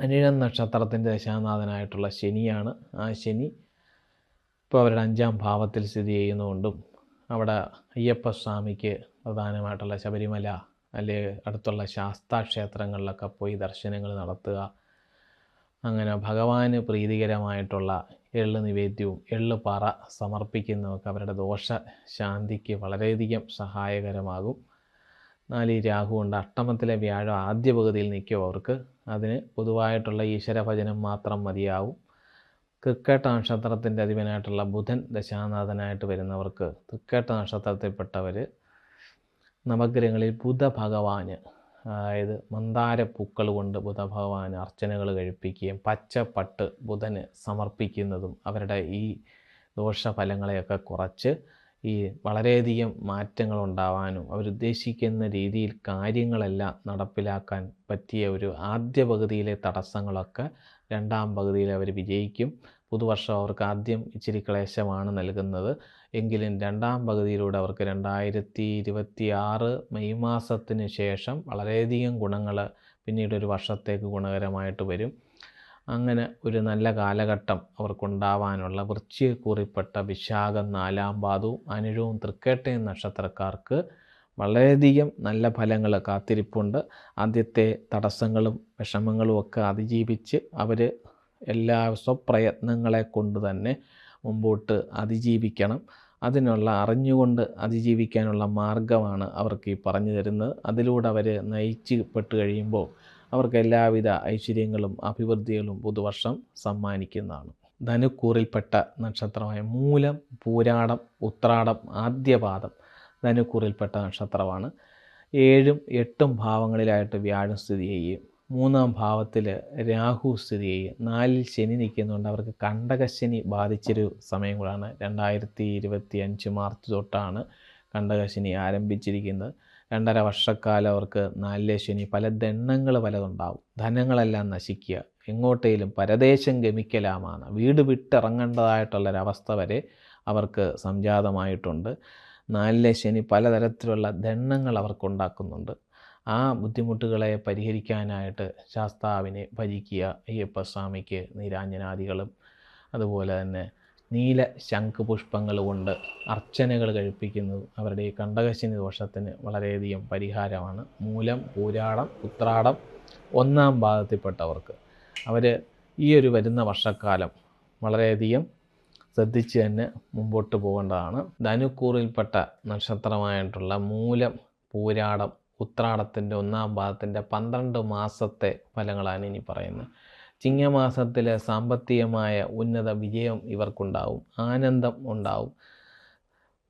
അനിഴം നക്ഷത്രത്തിൻ്റെ ദശാനാഥനായിട്ടുള്ള ശനിയാണ്. ആ ശനി ഇപ്പോൾ അവരുടെ 5-ാം ഭാവത്തിൽ സ്ഥിതി ചെയ്യുന്നതുകൊണ്ടും അവിടെ അയ്യപ്പസ്വാമിക്ക് പ്രധാനമായിട്ടുള്ള ശബരിമല അല്ലെങ്കിൽ അടുത്തുള്ള ശാസ്താ ക്ഷേത്രങ്ങളിലൊക്കെ പോയി ദർശനങ്ങൾ നടത്തുക, അങ്ങനെ ഭഗവാന് പ്രീതികരമായിട്ടുള്ള എള്ള് നിവേദ്യവും എള്ള് പറ സമർപ്പിക്കുന്നതൊക്കെ അവരുടെ ദോഷശാന്തിക്ക് വളരെയധികം സഹായകരമാകും. 4 രാഹുവുണ്ട്. അഷ്ടമത്തിലെ വ്യാഴം ആദ്യ പകുതിയിൽ നിൽക്കും അവർക്ക്. അതിന് പൊതുവായിട്ടുള്ള ഈശ്വരഭജനം മാത്രം മതിയാവും. തൃക്കേട്ട നക്ഷത്രത്തിൻ്റെ അധിപനായിട്ടുള്ള ബുധൻ ദശാനാഥനായിട്ട് വരുന്നവർക്ക്, തൃക്കേട്ട നക്ഷത്രത്തിൽപ്പെട്ടവർ നവഗ്രഹങ്ങളിൽ ബുധഭഗവാന്, അതായത് മന്ദാരപ്പൂക്കൾ കൊണ്ട് ബുധഭഗവാന് അർച്ചനകൾ കഴിപ്പിക്കുകയും പച്ചപ്പട്ട് ബുധന് സമർപ്പിക്കുന്നതും അവരുടെ ഈ ദോഷഫലങ്ങളെയൊക്കെ കുറച്ച് ഈ വളരെയധികം മാറ്റങ്ങളുണ്ടാവാനും അവരുദ്ദേശിക്കുന്ന രീതിയിൽ കാര്യങ്ങളെല്ലാം നടപ്പിലാക്കാൻ പറ്റിയ ഒരു ആദ്യ പകുതിയിലെ തടസ്സങ്ങളൊക്കെ 2-ാം പകുതിയിൽ അവർ വിജയിക്കും. പുതുവർഷം അവർക്ക് ആദ്യം ഇച്ചിരി ക്ലേശമാണ് നൽകുന്നത്. എങ്കിലും 2-ാം പകുതിയിലൂടെ അവർക്ക് 2026 മെയ് മാസത്തിന് ശേഷം വളരെയധികം ഗുണങ്ങൾ പിന്നീടൊരു വർഷത്തേക്ക് ഗുണകരമായിട്ട് വരും. അങ്ങനെ ഒരു നല്ല കാലഘട്ടം അവർക്കുണ്ടാവാനുള്ള വൃശ്ചികക്കൂറിൽപ്പെട്ട വിശാഖം 4-ാം പാദവും അനിഴവും തൃക്കേട്ടയും നക്ഷത്രക്കാർക്ക് വളരെയധികം നല്ല ഫലങ്ങൾ കാത്തിരിപ്പുണ്ട്. ആദ്യത്തെ തടസ്സങ്ങളും വിഷമങ്ങളും ഒക്കെ അതിജീവിച്ച് അവർ എല്ലാ സ്വപ്രയത്നങ്ങളെ കൊണ്ട് തന്നെ മുമ്പോട്ട് അതിജീവിക്കണം. അതിനുള്ള അറിഞ്ഞുകൊണ്ട് അതിജീവിക്കാനുള്ള മാർഗമാണ് അവർക്ക് ഈ പറഞ്ഞു തരുന്നത്. അതിലൂടെ അവർ നയിച്ചുപെട്ട് കഴിയുമ്പോൾ അവർക്ക് എല്ലാവിധ ഐശ്വര്യങ്ങളും അഭിവൃദ്ധികളും പുതുവർഷം സമ്മാനിക്കുന്നതാണ്. ധനുക്കൂറിൽപ്പെട്ട നക്ഷത്രമായ മൂലം, പൂരാടം, ഉത്രാടം, ആദ്യപാദം ധനുക്കൂറിൽപ്പെട്ട നക്ഷത്രമാണ്. 7ഉം 8ഉം ഭാവങ്ങളിലായിട്ട് വ്യാഴം സ്ഥിതി ചെയ്യും. 3-ാം ഭാവത്തിൽ രാഹു സ്ഥിതി ചെയ്യും. 4-ൽ ശനി നിൽക്കുന്നുണ്ട്. അവർക്ക് കണ്ടകശനി ബാധിച്ചൊരു സമയം കൂടാണ്. 2025 മാർച്ച് തൊട്ടാണ് കണ്ടകശനി ആരംഭിച്ചിരിക്കുന്നത്. 2.5 വർഷക്കാലം അവർക്ക് 4-ലെ ശനി. പല ദണ്ണങ്ങൾ പലതുണ്ടാവും. ധനങ്ങളെല്ലാം നശിക്കുക, എങ്ങോട്ടേലും പരദേശം ഗമിക്കലാമാണ്, വീട് വിട്ടിറങ്ങേണ്ടതായിട്ടുള്ളൊരവസ്ഥ വരെ അവർക്ക് സംജാതമായിട്ടുണ്ട്. 4-ലെ ശനി പലതരത്തിലുള്ള ദണ്ണങ്ങൾ അവർക്കുണ്ടാക്കുന്നുണ്ട്. ആ ബുദ്ധിമുട്ടുകളെ പരിഹരിക്കാനായിട്ട് ശാസ്താവിനെ ഭജിക്കുക. അയ്യപ്പസ്വാമിക്ക് നീരാഞ്ജനാദികളും അതുപോലെ തന്നെ നീല ശംഖുപുഷ്പങ്ങൾ കൊണ്ട് അർച്ചനകൾ കഴിപ്പിക്കുന്നതും അവരുടെ ഈ കണ്ടകശനി ദോഷത്തിന് വളരെയധികം പരിഹാരമാണ്. മൂലം, പൂരാടം, ഉത്രാടം 1-ാം പാദത്തിൽപ്പെട്ടവർക്ക് അവർ ഈ ഒരു വരുന്ന വർഷക്കാലം വളരെയധികം ശ്രദ്ധിച്ച് തന്നെ മുമ്പോട്ട് പോകേണ്ടതാണ്. ധനുക്കൂറിൽപ്പെട്ട നക്ഷത്രമായിട്ടുള്ള മൂലം, പൂരാടം, ഉത്രാടത്തിൻ്റെ 1-ാം പാദത്തിൻ്റെ 12 മാസത്തെ ഫലങ്ങളാണ് ഇനി പറയുന്നത്. ചിങ്ങമാസത്തിൽ സാമ്പത്തികമായ ഉന്നത വിജയം ഇവർക്കുണ്ടാവും, ആനന്ദം ഉണ്ടാവും.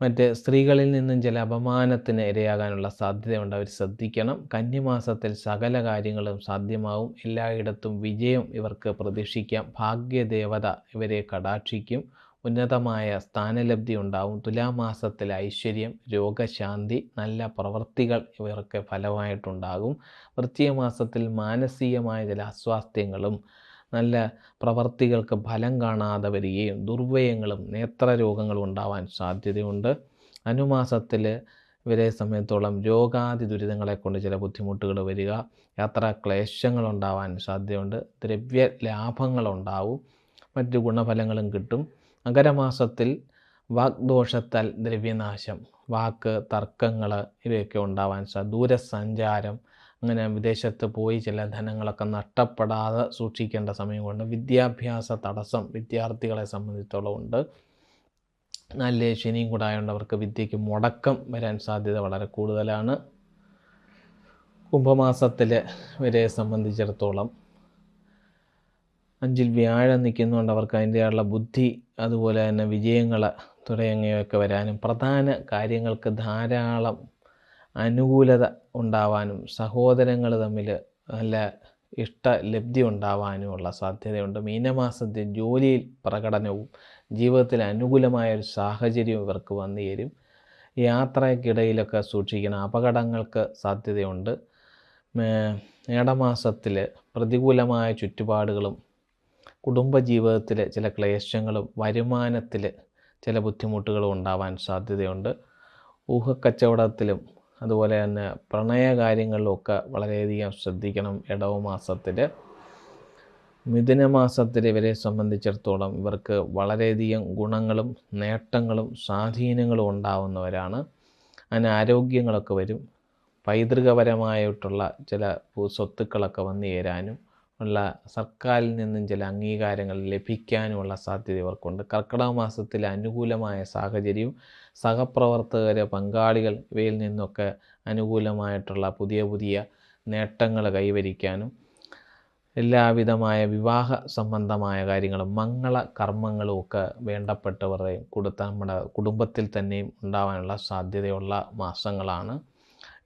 മറ്റ് സ്ത്രീകളിൽ നിന്നും ചില അപമാനത്തിന് ഇരയാകാനുള്ള സാധ്യതയുണ്ട്, അവർ ശ്രദ്ധിക്കണം. കന്നിമാസത്തിൽ സകല കാര്യങ്ങളും സാധ്യമാവും, എല്ലായിടത്തും വിജയം ഇവർക്ക് പ്രതീക്ഷിക്കാം. ഭാഗ്യദേവത ഇവരെ കടാക്ഷിക്കും, ഉന്നതമായ സ്ഥാനലബ്ധി ഉണ്ടാവും. തുലാമാസത്തിൽ ഐശ്വര്യം, രോഗശാന്തി, നല്ല പ്രവൃത്തികൾ ഇവർക്ക് ഫലമായിട്ടുണ്ടാകും. വൃശ്ചിക മാസത്തിൽ മാനസികമായ ചില അസ്വാസ്ഥ്യങ്ങളും നല്ല പ്രവൃത്തികൾക്ക് ഫലം കാണാതെ വരികയും ദുർവ്യയങ്ങളും നേത്രരോഗങ്ങളും ഉണ്ടാവാൻ സാധ്യതയുണ്ട്. അനുമാസത്തിൽ ഇവരെ സമയത്തോളം രോഗാദി ദുരിതങ്ങളെ കൊണ്ട് ചില ബുദ്ധിമുട്ടുകൾ വരിക, യാത്രാ ക്ലേശങ്ങളുണ്ടാവാൻ സാധ്യതയുണ്ട്. ദ്രവ്യ ലാഭങ്ങളുണ്ടാവും, മറ്റ് ഗുണഫലങ്ങളും കിട്ടും. മകരമാസത്തിൽ വാഗ്ദോഷത്താൽ ദ്രവ്യനാശം, വാക്ക് തർക്കങ്ങൾ ഇവയൊക്കെ ഉണ്ടാവാൻ ദൂരസഞ്ചാരം, അങ്ങനെ വിദേശത്ത് പോയി ചില ധനങ്ങളൊക്കെ നഷ്ടപ്പെടാതെ സൂക്ഷിക്കേണ്ട സമയം കൊണ്ട് വിദ്യാഭ്യാസ തടസ്സം വിദ്യാർത്ഥികളെ സംബന്ധിച്ചോളം ഉണ്ട്. 4-ലെ ശനിയും കൂടെ ആയതുകൊണ്ട് അവർക്ക് വിദ്യയ്ക്ക് മുടക്കം വരാൻ സാധ്യത വളരെ കൂടുതലാണ്. കുംഭമാസത്തിൽ ഇവരെ സംബന്ധിച്ചിടത്തോളം 5-ൽ വ്യാഴം നിൽക്കുന്നതുകൊണ്ട് അവർക്ക് അതിൻ്റെയുള്ള ബുദ്ധി അതുപോലെ തന്നെ വിജയങ്ങൾ തുടങ്ങിയവയൊക്കെ വരാനും പ്രധാന കാര്യങ്ങൾക്ക് ധാരാളം അനുകൂലത ഉണ്ടാവാനും സഹോദരങ്ങൾ തമ്മിൽ നല്ല ഇഷ്ടലബ്ധി ഉണ്ടാവാനുമുള്ള സാധ്യതയുണ്ട്. മീനമാസത്തിൽ ജോലിയിൽ പ്രകടനവും ജീവിതത്തിൽ അനുകൂലമായൊരു സാഹചര്യം ഇവർക്ക് വന്നു ചേരും. യാത്രയ്ക്കിടയിലൊക്കെ സൂക്ഷിക്കണം, അപകടങ്ങൾക്ക് സാധ്യതയുണ്ട്. മേടമാസത്തിൽ പ്രതികൂലമായ ചുറ്റുപാടുകളും കുടുംബജീവിതത്തിൽ ചില ക്ലേശങ്ങളും വരുമാനത്തിൽ ചില ബുദ്ധിമുട്ടുകളും ഉണ്ടാവാൻ സാധ്യതയുണ്ട്. ഊഹക്കച്ചവടത്തിലും അതുപോലെ തന്നെ പ്രണയ കാര്യങ്ങളിലുമൊക്കെ വളരെയധികം ശ്രദ്ധിക്കണം. ഇടവ മാസത്തിൽ മിഥുന മാസത്തിൽ ഇവരെ സംബന്ധിച്ചിടത്തോളം ഇവർക്ക് വളരെയധികം ഗുണങ്ങളും നേട്ടങ്ങളും സ്വാധീനങ്ങളും ഉണ്ടാവുന്നവരാണ്. അങ്ങനെ ആരോഗ്യങ്ങളൊക്കെ വരും. പൈതൃകപരമായിട്ടുള്ള ചില സ്വത്തുക്കളൊക്കെ വന്നു ചേരാനും ഉള്ള സർക്കാരിൽ നിന്നും ചില അംഗീകാരങ്ങൾ ലഭിക്കാനുമുള്ള സാധ്യത ഇവർക്കുണ്ട്. കർക്കിടക മാസത്തിൽ അനുകൂലമായ സാഹചര്യവും സഹപ്രവർത്തകരെ പങ്കാളികൾ ഇവയിൽ നിന്നൊക്കെ അനുകൂലമായിട്ടുള്ള പുതിയ പുതിയ നേട്ടങ്ങൾ കൈവരിക്കാനും എല്ലാവിധമായ വിവാഹ സംബന്ധമായ കാര്യങ്ങളും മംഗള കർമ്മങ്ങളും ഒക്കെ വേണ്ടപ്പെട്ടവരെ നമ്മുടെ കുടുംബത്തിൽ തന്നെയും ഉണ്ടാവാനുള്ള സാധ്യതയുള്ള മാസങ്ങളാണ്.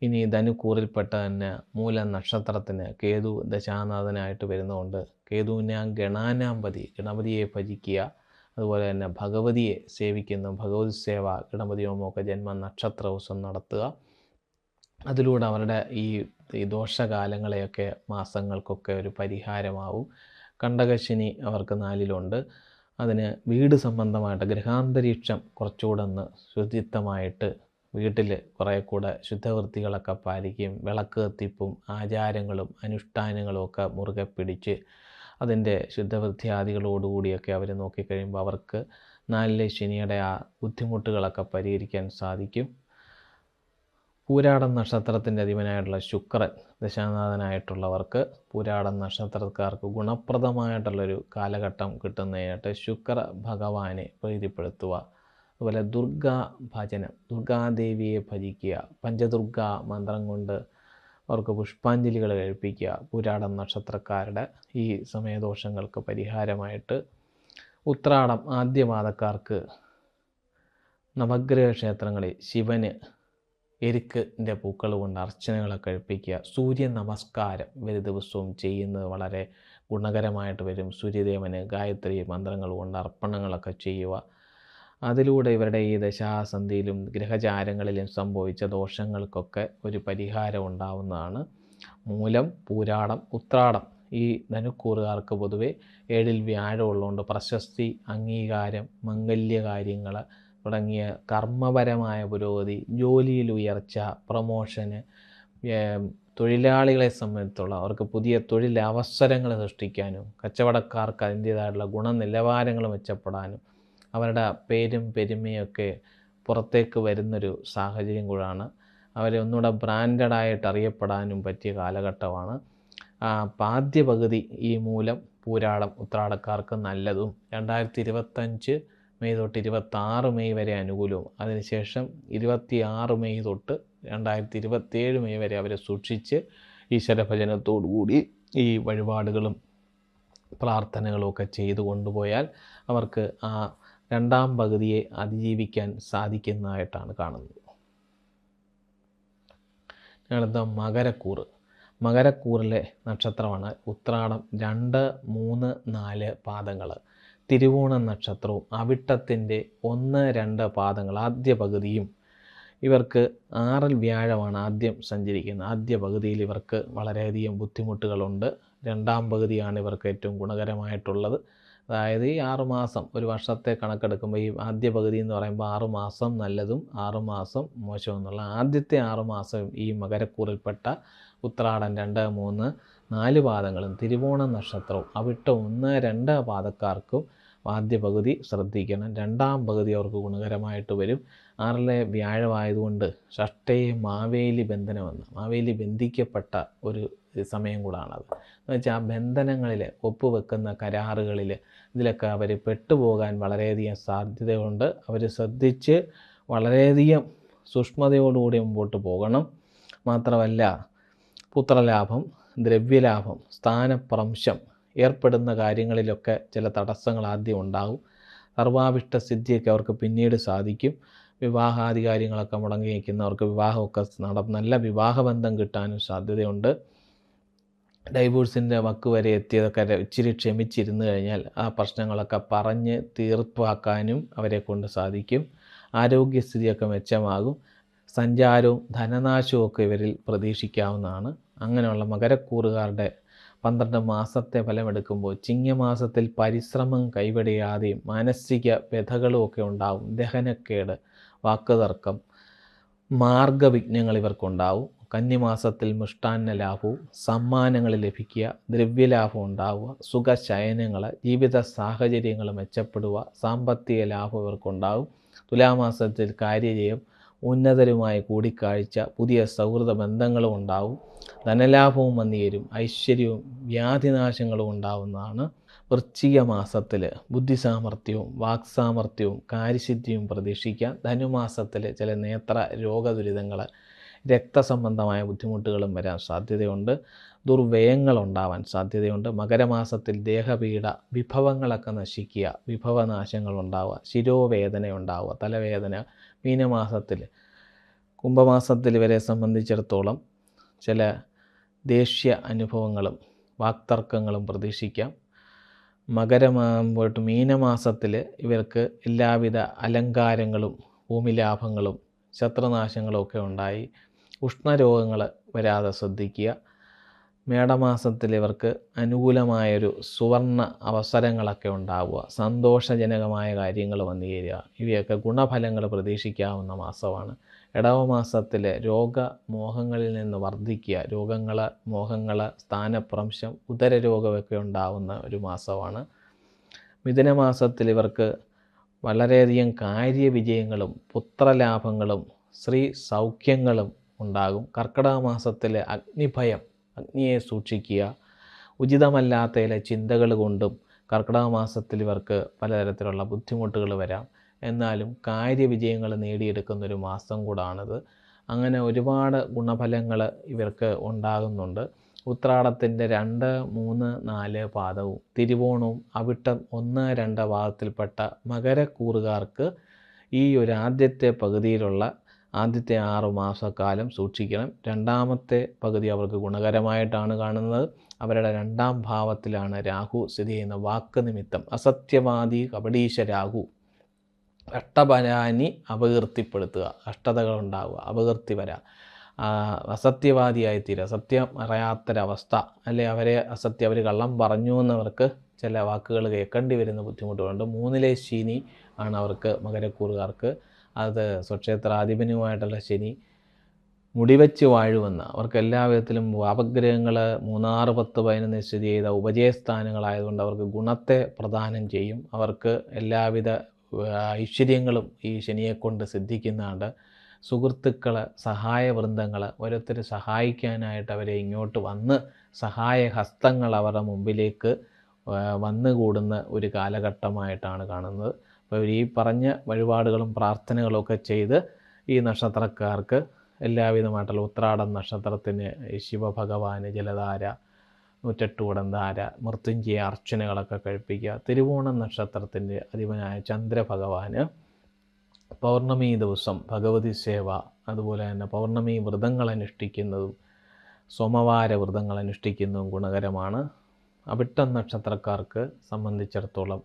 ഇനി ധനുക്കൂറിൽപ്പെട്ട തന്നെ മൂല നക്ഷത്രത്തിന് കേതു ദശാനാഥനായിട്ട് വരുന്നതുകൊണ്ട് കേതുവിനെ ഗണാനാമ്പതി ഗണപതിയെ ഭജിക്കുക, അതുപോലെ തന്നെ ഭഗവതിയെ സേവിക്കുന്നു. ഭഗവതി സേവ ഗണപതി ഹോമമൊക്കെ ജന്മ നക്ഷത്ര ദിവസം നടത്തുക. അതിലൂടെ അവരുടെ ഈ ദോഷകാലങ്ങളെയൊക്കെ മാസങ്ങൾക്കൊക്കെ ഒരു പരിഹാരമാവും. കണ്ടകശനി അവർക്ക് 4-ലുണ്ട്. അതിന് വീട് സംബന്ധമായിട്ട് ഗൃഹാന്തരീക്ഷം കുറച്ചുകൂടെ ഒന്ന് ശുചിത്വമായിട്ട് വീട്ടിൽ കുറേ കൂടെ ശുദ്ധവൃത്തികളൊക്കെ പാലിക്കും. വിളക്ക് കത്തിപ്പും ആചാരങ്ങളും അനുഷ്ഠാനങ്ങളും ഒക്കെ മുറുകെ പിടിച്ച് അതിൻ്റെ ശുദ്ധവൃത്തിയാദികളോടുകൂടിയൊക്കെ അവർ നോക്കിക്കഴിയുമ്പോൾ അവർക്ക് 4-ലെ ശനിയുടെ ആ ബുദ്ധിമുട്ടുകളൊക്കെ പരിഹരിക്കാൻ സാധിക്കും. പൂരാടം നക്ഷത്രത്തിൻ്റെ അധിപനായിട്ടുള്ള ശുക്രൻ ദശാനാഥനായിട്ടുള്ളവർക്ക് പൂരാടം നക്ഷത്രക്കാർക്ക് ഗുണപ്രദമായിട്ടുള്ളൊരു കാലഘട്ടം കിട്ടുന്നതിനായിട്ട് ശുക്ര ഭഗവാനെ പ്രീതിപ്പെടുത്തുക. അതുപോലെ ദുർഗാ ഭജനം, ദുർഗാദേവിയെ ഭജിക്കുക, പഞ്ചദുർഗാ മന്ത്രം കൊണ്ട് അവർക്ക് പുഷ്പാഞ്ജലികൾ കഴിപ്പിക്കുക. പൂരാടം നക്ഷത്രക്കാരുടെ ഈ സമയദോഷങ്ങൾക്ക് പരിഹാരമായിട്ട് ഉത്രാടം ആദ്യപാദക്കാർക്ക് നവഗ്രഹ ക്ഷേത്രങ്ങളിൽ ശിവന് എരുക്കിൻ്റെ പൂക്കൾ കൊണ്ട് അർച്ചനകളൊക്കെ കഴിപ്പിക്കുക. സൂര്യ നമസ്കാരം ഒരു ദിവസവും ചെയ്യുന്നത് വളരെ ഗുണകരമായിട്ട് വരും. സൂര്യദേവന് ഗായത്രി മന്ത്രങ്ങൾ കൊണ്ട് അർപ്പണങ്ങളൊക്കെ ചെയ്യുക. അതിലൂടെ ഇവരുടെ ഈ ദശാസന്ധിയിലും ഗ്രഹചാരങ്ങളിലും സംഭവിച്ച ദോഷങ്ങൾക്കൊക്കെ ഒരു പരിഹാരം ഉണ്ടാവുന്നതാണ്. മൂലം, പൂരാടം, ഉത്രാടം ഈ ധനുക്കൂറുകാർക്ക് പൊതുവെ 7-ൽ വ്യാഴം ഉള്ളതുകൊണ്ട് പ്രശസ്തി, അംഗീകാരം, മംഗല്യകാര്യങ്ങൾ തുടങ്ങിയ കർമ്മപരമായ പുരോഗതി, ജോലിയിൽ ഉയർച്ച, പ്രമോഷന്, തൊഴിലാളികളെ സംബന്ധിച്ചുള്ള അവർക്ക് പുതിയ തൊഴിലവസരങ്ങൾ സൃഷ്ടിക്കാനും കച്ചവടക്കാർക്ക് അതിൻ്റേതായിട്ടുള്ള ഗുണനിലവാരങ്ങൾ മെച്ചപ്പെടാനും അവരുടെ പേരും പെരുമയൊക്കെ പുറത്തേക്ക് വരുന്നൊരു സാഹചര്യം കൂടാണ്. അവരെ ഒന്നുകൂടെ ബ്രാൻഡഡായിട്ട് അറിയപ്പെടാനും പറ്റിയ കാലഘട്ടമാണ്. ആദ്യ പകുതി ഈ മൂലം, പൂരാടം, ഉത്രാടക്കാർക്ക് നല്ലതും 2025 മെയ് തൊട്ട് 26 മെയ് വരെ അനുകൂലവും അതിനുശേഷം 26 മെയ് തൊട്ട് 2027 മെയ് വരെ അവരെ സൂക്ഷിച്ച് ഈശ്വരഭജനത്തോടുകൂടി ഈ വഴിപാടുകളും പ്രാർത്ഥനകളും ഒക്കെ ചെയ്തു കൊണ്ടുപോയാൽ അവർക്ക് ആ രണ്ടാം പകുതിയെ അതിജീവിക്കാൻ സാധിക്കുന്നതായിട്ടാണ് കാണുന്നത്. അടുത്ത മകരക്കൂറ്. മകരക്കൂറിലെ നക്ഷത്രമാണ് ഉത്രാടം 2, 3, 4 പാദങ്ങൾ. തിരുവോണ നക്ഷത്രവും അവിട്ടത്തിൻ്റെ 1, 2 പാദങ്ങൾ ആദ്യ പകുതിയും. ഇവർക്ക് 6-ൽ വ്യാഴമാണ് ആദ്യം സഞ്ചരിക്കുന്നത്. ആദ്യ പകുതിയിൽ ഇവർക്ക് വളരെയധികം ബുദ്ധിമുട്ടുകളുണ്ട്. രണ്ടാം പകുതിയാണ് ഇവർക്ക് ഏറ്റവും ഗുണകരമായിട്ടുള്ളത്. അതായത് ഈ 6 മാസം, ഒരു വർഷത്തെ കണക്കെടുക്കുമ്പോൾ ഈ ആദ്യ പകുതി എന്ന് പറയുമ്പോൾ 6 മാസം നല്ലതും 6 മാസം മോശവും എന്നുള്ള ആദ്യത്തെ 6 മാസം ഈ മകരക്കൂറിൽപ്പെട്ട ഉത്രാടം 2, 3, 4 പാദങ്ങളും തിരുവോണ നക്ഷത്രവും അവിട്ടം 1, 2 പാദക്കാർക്കും ആദ്യ പകുതി ശ്രദ്ധിക്കണം. രണ്ടാം പകുതി അവർക്ക് ഗുണകരമായിട്ട് വരും. 6-ലെ വ്യാഴമായതുകൊണ്ട് ഷഷ്ടയെ മാവേലി ബന്ധനമെന്ന്, മാവേലി ബന്ധിക്കപ്പെട്ട ഒരു സമയം കൂടാണത്. എന്ന് വെച്ചാൽ ആ ബന്ധനങ്ങളിൽ ഒപ്പുവെക്കുന്ന കരാറുകളിൽ ഇതിലൊക്കെ അവർ പെട്ടുപോകാൻ വളരെയധികം സാധ്യതയുണ്ട്. അവർ ശ്രദ്ധിച്ച് വളരെയധികം സൂക്ഷ്മതയോടുകൂടി മുമ്പോട്ട് പോകണം. മാത്രമല്ല പുത്രലാഭം, ദ്രവ്യലാഭം, സ്ഥാനപ്രംശം ഏർപ്പെടുന്ന കാര്യങ്ങളിലൊക്കെ ചില തടസ്സങ്ങൾ ആദ്യം ഉണ്ടാകും. സർവാഭിഷ്ടസിദ്ധിയൊക്കെ അവർക്ക് പിന്നീട് സാധിക്കും. വിവാഹാദി കാര്യങ്ങളൊക്കെ മുടങ്ങി നിൽക്കുന്നവർക്ക് വിവാഹമൊക്കെ നല്ല വിവാഹബന്ധം കിട്ടാനും സാധ്യതയുണ്ട്. ഡൈവോഴ്സിൻ്റെ വക്ക് വരെ എത്തിയതൊക്കെ ഇച്ചിരി ക്ഷമിച്ചിരുന്നു കഴിഞ്ഞാൽ ആ പ്രശ്നങ്ങളൊക്കെ പറഞ്ഞ് തീർപ്പാക്കാനും അവരെ കൊണ്ട് സാധിക്കും. ആരോഗ്യസ്ഥിതിയൊക്കെ മെച്ചമാകും. സഞ്ചാരവും ധനനാശവും ഒക്കെ ഇവരിൽ പ്രതീക്ഷിക്കാവുന്നതാണ്. അങ്ങനെയുള്ള മകരക്കൂറുകാരുടെ 12 മാസത്തെ ഫലമെടുക്കുമ്പോൾ ചിങ്ങമാസത്തിൽ പരിശ്രമം കൈവെടിയാതെയും മാനസിക വ്യഥകളും ഒക്കെ ഉണ്ടാകും. ദഹനക്കേട്, വാക്കുതർക്കം, മാർഗവിഘ്നങ്ങൾ ഇവർക്കുണ്ടാവും. കന്നിമാസത്തിൽ മിഷ്ടാന്ന ലാഭവും സമ്മാനങ്ങൾ ലഭിക്കുക, ദ്രവ്യലാഭം ഉണ്ടാവുക, സുഖശയനങ്ങൾ, ജീവിത സാഹചര്യങ്ങൾ മെച്ചപ്പെടുക, സാമ്പത്തിക ലാഭം ഇവർക്കുണ്ടാവും. തുലാമാസത്തിൽ കാര്യജയം, ഉന്നതരുമായി കൂടിക്കാഴ്ച, പുതിയ സൗഹൃദ ബന്ധങ്ങളും ഉണ്ടാവും. ധനലാഭവും വന്നുചേരും, ഐശ്വര്യവും വ്യാധിനാശങ്ങളും ഉണ്ടാവുന്നതാണ്. വൃശ്ചിക മാസത്തിൽ ബുദ്ധിസാമർഥ്യവും വാക്സാമർഥ്യവും കാര്യസിദ്ധിയും പ്രതീക്ഷിക്കാം. ധനുമാസത്തിൽ ചില നേത്ര രോഗദുരിതങ്ങൾ, രക്തസംബന്ധമായ ബുദ്ധിമുട്ടുകളും വരാൻ സാധ്യതയുണ്ട്. ദുർവ്യയങ്ങളുണ്ടാവാൻ സാധ്യതയുണ്ട്. മകരമാസത്തിൽ ദേഹപീഡ, വിഭവങ്ങളൊക്കെ നശിക്കുക, വിഭവനാശങ്ങളുണ്ടാവുക, ശിരോവേദന ഉണ്ടാവുക, തലവേദന. മീനമാസത്തിൽ കുംഭമാസത്തിൽ ഇവരെ സംബന്ധിച്ചിടത്തോളം ചില ദേഷ്യ അനുഭവങ്ങളും വാക്തർക്കങ്ങളും പ്രതീക്ഷിക്കാം. പോയിട്ട് മീനമാസത്തിൽ ഇവർക്ക് എല്ലാവിധ അലങ്കാരങ്ങളും ഭൂമിലാഭങ്ങളും ശത്രുനാശങ്ങളും ഒക്കെ ഉണ്ടായി ഉഷ്ണരോഗങ്ങൾ വരാതെ ശ്രദ്ധിക്കുക. മേടമാസത്തിൽ ഇവർക്ക് അനുകൂലമായൊരു സുവർണ അവസരങ്ങളൊക്കെ ഉണ്ടാവുക, സന്തോഷജനകമായ കാര്യങ്ങൾ വന്നു ചേരുക, ഇവയൊക്കെ ഗുണഫലങ്ങൾ പ്രതീക്ഷിക്കാവുന്ന മാസമാണ്. ഇടവമാസത്തിൽ രോഗമോഹങ്ങളിൽ നിന്ന് വർദ്ധിക്കുക, രോഗങ്ങൾ, മോഹങ്ങൾ, സ്ഥാനഭ്രംശം, ഉദരരോഗമൊക്കെ ഉണ്ടാവുന്ന ഒരു മാസമാണ്. മിഥുനമാസത്തിൽ ഇവർക്ക് വളരെയധികം കാര്യവിജയങ്ങളും പുത്രലാഭങ്ങളും സ്ത്രീ സൗഖ്യങ്ങളും ഉണ്ടാകും. കർക്കിടക മാസത്തിൽ അഗ്നിഭയം, അഗ്നിയെ സൂക്ഷിക്കുക. ഉചിതമല്ലാത്ത ചില ചിന്തകൾ കൊണ്ടും കർക്കിടക മാസത്തിൽ ഇവർക്ക് പലതരത്തിലുള്ള ബുദ്ധിമുട്ടുകൾ വരാം. എന്നാലും കാര്യവിജയങ്ങൾ നേടിയെടുക്കുന്നൊരു മാസം കൂടാണിത്. അങ്ങനെ ഒരുപാട് ഗുണഫലങ്ങൾ ഇവർക്ക് ഉണ്ടാകുന്നുണ്ട്. ഉത്രാടത്തിൻ്റെ 2, 3, 4 പാദവും തിരുവോണവും അവിട്ടം 1, 2 പാദത്തിൽപ്പെട്ട മകരക്കൂറുകാർക്ക് ഈ ഒരു ആദ്യത്തെ പകുതിയിലുള്ള ആദ്യത്തെ 6 മാസക്കാലം സൂക്ഷിക്കണം. രണ്ടാമത്തെ പകുതി അവർക്ക് ഗുണകരമായിട്ടാണ് കാണുന്നത്. അവരുടെ 2ാം ഭാവത്തിലാണ് രാഹു സ്ഥിതി ചെയ്യുന്ന. വാക്ക് നിമിത്തം അസത്യവാദി കപടീശ രാഹു അഷ്ടപരാനി അപകീർത്തിപ്പെടുത്തുക, അഷ്ടതകളുണ്ടാവുക, അപകീർത്തി വരാം, അസത്യവാദിയായിത്തീരുക, സത്യം അറിയാത്തൊരവസ്ഥ, അല്ലെ അവരെ അവർ കള്ളം പറഞ്ഞു എന്നവർക്ക് ചില വാക്കുകൾ കേൾക്കേണ്ടി വരുന്ന ബുദ്ധിമുട്ടുകളുണ്ട്. 3ലെ ശനി ആണ് അവർക്ക് മകരക്കൂറുകാർക്ക്. അത് സ്വക്ഷേത്രാധിപനുമായിട്ടുള്ള ശനി മുടിവെച്ച് വാഴുമെന്ന് അവർക്ക് എല്ലാ വിധത്തിലും പാപഗ്രഹങ്ങൾ 3, 6, 10, 11 സ്ഥിതി ചെയ്ത ഉപജയസ്ഥാനങ്ങളായതുകൊണ്ട് അവർക്ക് ഗുണത്തെ പ്രദാനം ചെയ്യും. അവർക്ക് എല്ലാവിധ ഐശ്വര്യങ്ങളും ഈ ശനിയെക്കൊണ്ട് സിദ്ധിക്കുന്നുണ്ട്. സുഹൃത്തുക്കൾ, സഹായവൃന്ദങ്ങൾ, ഓരോരുത്തർ സഹായിക്കാനായിട്ട് അവരെ ഇങ്ങോട്ട് വന്ന് സഹായഹസ്തങ്ങൾ അവരുടെ മുമ്പിലേക്ക് വന്നുകൂടുന്ന ഒരു കാലഘട്ടമായിട്ടാണ് കാണുന്നത്. അപ്പോൾ ഈ പറഞ്ഞ വഴിപാടുകളും പ്രാർത്ഥനകളൊക്കെ ചെയ്ത് ഈ നക്ഷത്രക്കാർക്ക് എല്ലാവിധമായിട്ടുള്ള ഉത്രാടം നക്ഷത്രത്തിന് ശിവഭഗവാന് ജലധാര, 108 ധാര, മൃത്യുഞ്ജയ അർച്ചനകളൊക്കെ കഴിപ്പിക്കുക. തിരുവോണം നക്ഷത്രത്തിൻ്റെ അധിപനായ ചന്ദ്രഭഗവാന് പൗർണമി ദിവസം ഭഗവതി സേവ, അതുപോലെ തന്നെ പൗർണമി വ്രതങ്ങൾ അനുഷ്ഠിക്കുന്നതും സോമവാര വ്രതങ്ങൾ അനുഷ്ഠിക്കുന്നതും ഗുണകരമാണ്. അവിട്ടം നക്ഷത്രക്കാർക്ക് സംബന്ധിച്ചിടത്തോളം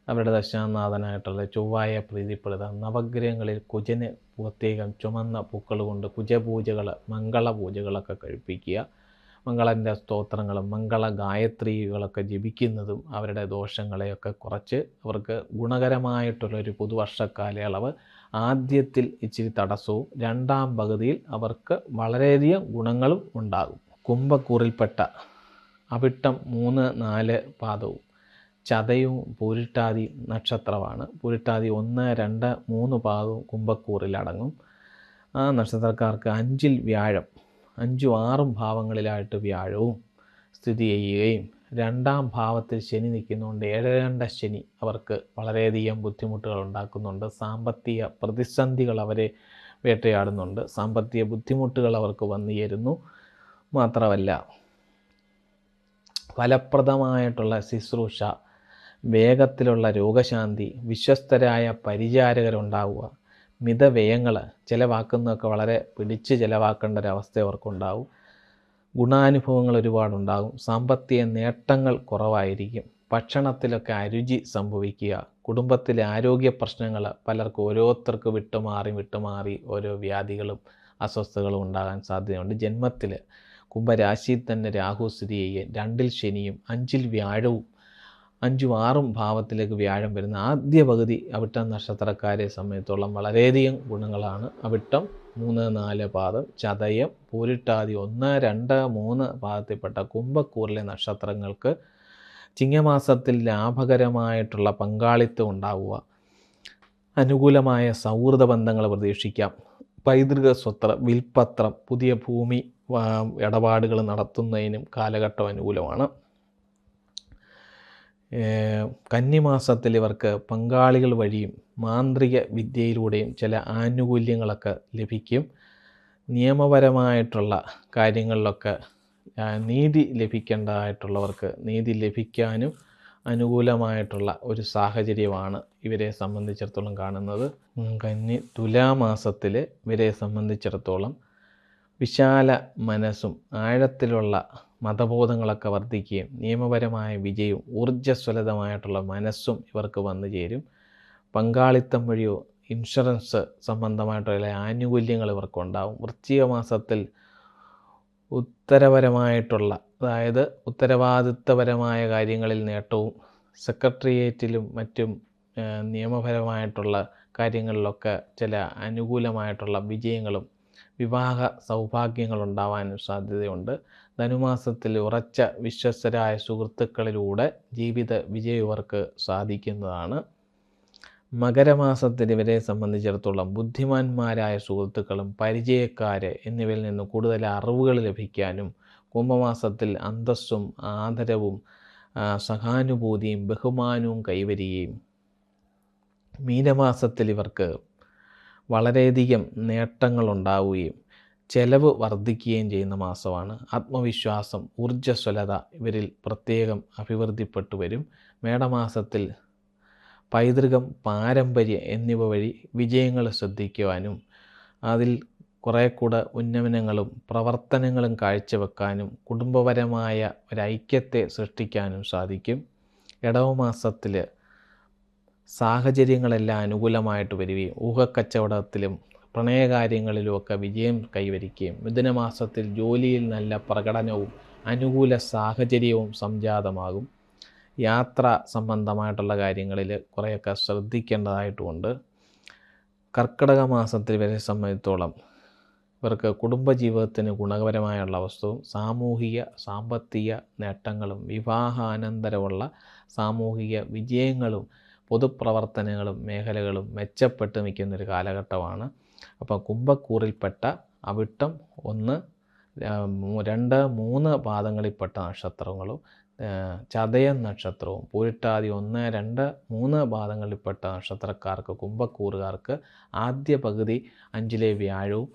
അവരുടെ ദശാനാഥനായിട്ടുള്ള ചൊവ്വായെ പ്രീതിപ്പെടുത്താം. നവഗ്രഹങ്ങളിൽ കുജന് പ്രത്യേകം ചുമന്ന പൂക്കൾ കൊണ്ട് കുജപൂജകൾ, മംഗളപൂജകളൊക്കെ കഴിപ്പിക്കുക. മംഗളൻ്റെ സ്തോത്രങ്ങളും മംഗള ഗായത്രികളൊക്കെ ജപിക്കുന്നതും അവരുടെ ദോഷങ്ങളെയൊക്കെ കുറച്ച് അവർക്ക് ഗുണകരമായിട്ടുള്ളൊരു പുതുവർഷക്കാലയളവ്. ആദ്യത്തിൽ ഇച്ചിരി തടസ്സവും 2ാം പകുതിയിൽ അവർക്ക് വളരെയധികം ഗുണങ്ങളും ഉണ്ടാകും. കുംഭക്കൂറിൽപ്പെട്ട അവിട്ടം 3, 4 പാദവും ചതയും പൂരിട്ടാതി നക്ഷത്രമാണ്. പൂരിട്ടാതി 1, 2, 3 പാദവും കുംഭക്കൂറിലടങ്ങും. ആ നക്ഷത്രക്കാർക്ക് 5ൽ വ്യാഴം, 5ഉം 6ഉം ഭാവങ്ങളിലായിട്ട് വ്യാഴവും സ്ഥിതി ചെയ്യുകയും 2ാം ഭാവത്തിൽ ശനി നിൽക്കുന്നതുകൊണ്ട് 7 ശനി അവർക്ക് വളരെയധികം ബുദ്ധിമുട്ടുകൾ ഉണ്ടാക്കുന്നുണ്ട്. സാമ്പത്തിക പ്രതിസന്ധികൾ അവരെ വേട്ടയാടുന്നുണ്ട്. സാമ്പത്തിക ബുദ്ധിമുട്ടുകൾ അവർക്ക് വന്നു ചേരുന്നു. മാത്രമല്ല ഫലപ്രദമായിട്ടുള്ള ശുശ്രൂഷ, വേഗത്തിലുള്ള രോഗശാന്തി, വിശ്വസ്തരായ പരിചാരകരുണ്ടാവുക, മിതവ്യയങ്ങൾ, ചിലവാക്കുന്നതൊക്കെ വളരെ പിടിച്ച് ചിലവാക്കേണ്ട ഒരവസ്ഥ അവർക്കുണ്ടാവും. ഗുണാനുഭവങ്ങൾ ഒരുപാടുണ്ടാകും. സാമ്പത്തിക നേട്ടങ്ങൾ കുറവായിരിക്കും. ഭക്ഷണത്തിലൊക്കെ അരുചി സംഭവിക്കുക. കുടുംബത്തിലെ ആരോഗ്യ പ്രശ്നങ്ങൾ പലർക്കും ഓരോരുത്തർക്ക് വിട്ടുമാറി ഓരോ വ്യാധികളും അസ്വസ്ഥതകളും ഉണ്ടാകാൻ സാധ്യതയുണ്ട്. ജന്മത്തിൽ കുംഭരാശിയിൽ തന്നെ രാഹു സ്ഥിതി ചെയ്യുകയും 2ൽ ശനിയും 5ൽ വ്യാഴവും 5ഉം 6ഉം ഭാവത്തിലേക്ക് വ്യാഴം വരുന്ന ആദ്യ പകുതി അവിട്ടം നക്ഷത്രക്കാരെ സംബന്ധിച്ചോളം വളരെയധികം ഗുണങ്ങളാണ്. അവിട്ടം 3, 4 പാദം, ചതയം, പൂരിട്ടാതി 1, 2, 3 പാദത്തിൽപ്പെട്ട കുംഭക്കൂറിലെ നക്ഷത്രങ്ങൾക്ക് ചിങ്ങമാസത്തിൽ ലാഭകരമായിട്ടുള്ള പങ്കാളിത്തം ഉണ്ടാവുക, അനുകൂലമായ സൗഹൃദ ബന്ധങ്ങൾ പ്രതീക്ഷിക്കാം, പൈതൃക സ്വത്ത്, വിൽപ്പത്രം, പുതിയ ഭൂമി ഇടപാടുകൾ നടത്തുന്നതിനും കാലഘട്ടം അനുകൂലമാണ്. കന്നിമാസത്തിൽ ഇവർക്ക് പങ്കാളികൾ വഴിയും മാന്ത്രിക വിദ്യയിലൂടെയും ചില ആനുകൂല്യങ്ങളൊക്കെ ലഭിക്കും. നിയമപരമായിട്ടുള്ള കാര്യങ്ങളിലൊക്കെ നീതി ലഭിക്കേണ്ടതായിട്ടുള്ളവർക്ക് നീതി ലഭിക്കാനും അനുകൂലമായിട്ടുള്ള ഒരു സാഹചര്യമാണ് ഇവരെ സംബന്ധിച്ചിടത്തോളം കാണുന്നത്. തുലാമാസത്തിൽ ഇവരെ സംബന്ധിച്ചിടത്തോളം വിശാല മനസ്സും ആഴത്തിലുള്ള മതബോധങ്ങളൊക്കെ വർദ്ധിക്കുകയും നിയമപരമായ വിജയവും ഊർജ്ജസ്വലതമായിട്ടുള്ള മനസ്സും ഇവർക്ക് വന്നു ചേരും. പങ്കാളിത്തം വഴിയോ ഇൻഷുറൻസ് സംബന്ധമായിട്ടുള്ള ആനുകൂല്യങ്ങൾ ഇവർക്കുണ്ടാവും. വൃശ്ചിക മാസത്തിൽ ഉത്തരപരമായിട്ടുള്ള, അതായത് ഉത്തരവാദിത്തപരമായ കാര്യങ്ങളിൽ നേട്ടവും, സെക്രട്ടേറിയറ്റിലും മറ്റും നിയമപരമായിട്ടുള്ള കാര്യങ്ങളിലൊക്കെ ചില അനുകൂലമായിട്ടുള്ള വിജയങ്ങളും വിവാഹ സൗഭാഗ്യങ്ങളുണ്ടാവാനും സാധ്യതയുണ്ട്. ധനുമാസത്തിൽ ഉറച്ച വിശ്വസ്തരായ സുഹൃത്തുക്കളിലൂടെ ജീവിത വിജയം ഇവർക്ക് സാധിക്കുന്നതാണ്. മകരമാസത്തിൽ ഇവരെ സംബന്ധിച്ചിടത്തോളം ബുദ്ധിമാന്മാരായ സുഹൃത്തുക്കളും പരിചയക്കാർ എന്നിവയിൽ നിന്ന് കൂടുതൽ അറിവുകൾ ലഭിക്കാനും, കുംഭമാസത്തിൽ അന്തസ്സും ആദരവും സഹാനുഭൂതിയും ബഹുമാനവും കൈവരികയും, മീനമാസത്തിൽ ഇവർക്ക് വളരെയധികം നേട്ടങ്ങളുണ്ടാവുകയും ചെലവ് വർദ്ധിക്കുകയും ചെയ്യുന്ന മാസമാണ്. ആത്മവിശ്വാസം, ഊർജ്ജസ്വലത ഇവരിൽ പ്രത്യേകം അഭിവൃദ്ധിപ്പെട്ടു വരും. മേടമാസത്തിൽ പൈതൃകം, പാരമ്പര്യം എന്നിവ വഴി വിജയങ്ങൾ ശ്രദ്ധിക്കുവാനും അതിൽ കുറേ കൂടെ ഉന്നമനങ്ങളും പ്രവർത്തനങ്ങളും കാഴ്ചവെക്കാനും കുടുംബപരമായ ഒരൈക്യത്തെ സൃഷ്ടിക്കാനും സാധിക്കും. ഇടവമാസത്തിൽ സാഹചര്യങ്ങളെല്ലാം അനുകൂലമായിട്ട് വരികയും ഊഹക്കച്ചവടത്തിലും പ്രണയകാര്യങ്ങളിലുമൊക്കെ വിജയം കൈവരിക്കുകയും, മിഥുനമാസത്തിൽ ജോലിയിൽ നല്ല പ്രകടനവും അനുകൂല സാഹചര്യവും സംജാതമാകും. യാത്ര സംബന്ധമായിട്ടുള്ള കാര്യങ്ങളിൽ കുറേയൊക്കെ ശ്രദ്ധിക്കേണ്ടതായിട്ടുമുണ്ട്. കർക്കിടക മാസത്തിൽ ഇവരെ സംബന്ധിച്ചോളം ഇവർക്ക് കുടുംബജീവിതത്തിന് ഗുണകരമായുള്ള അവസ്ഥയും സാമൂഹിക സാമ്പത്തിക നേട്ടങ്ങളും വിവാഹാനന്തരമുള്ള സാമൂഹിക വിജയങ്ങളും പൊതുപ്രവർത്തനങ്ങളും മേഖലകളും മെച്ചപ്പെട്ട് നിൽക്കുന്നൊരു കാലഘട്ടമാണ്. അപ്പോൾ കുംഭക്കൂറിൽപ്പെട്ട അവിട്ടം 1, 2, 3 പാദങ്ങളിൽപ്പെട്ട നക്ഷത്രങ്ങളും ചതയം നക്ഷത്രവും പൂരിട്ടാതി 1, 2, 3 പാദങ്ങളിൽപ്പെട്ട നക്ഷത്രക്കാർക്ക്, കുംഭക്കൂറുകാർക്ക് ആദ്യ പകുതി 5ലെ വ്യാഴവും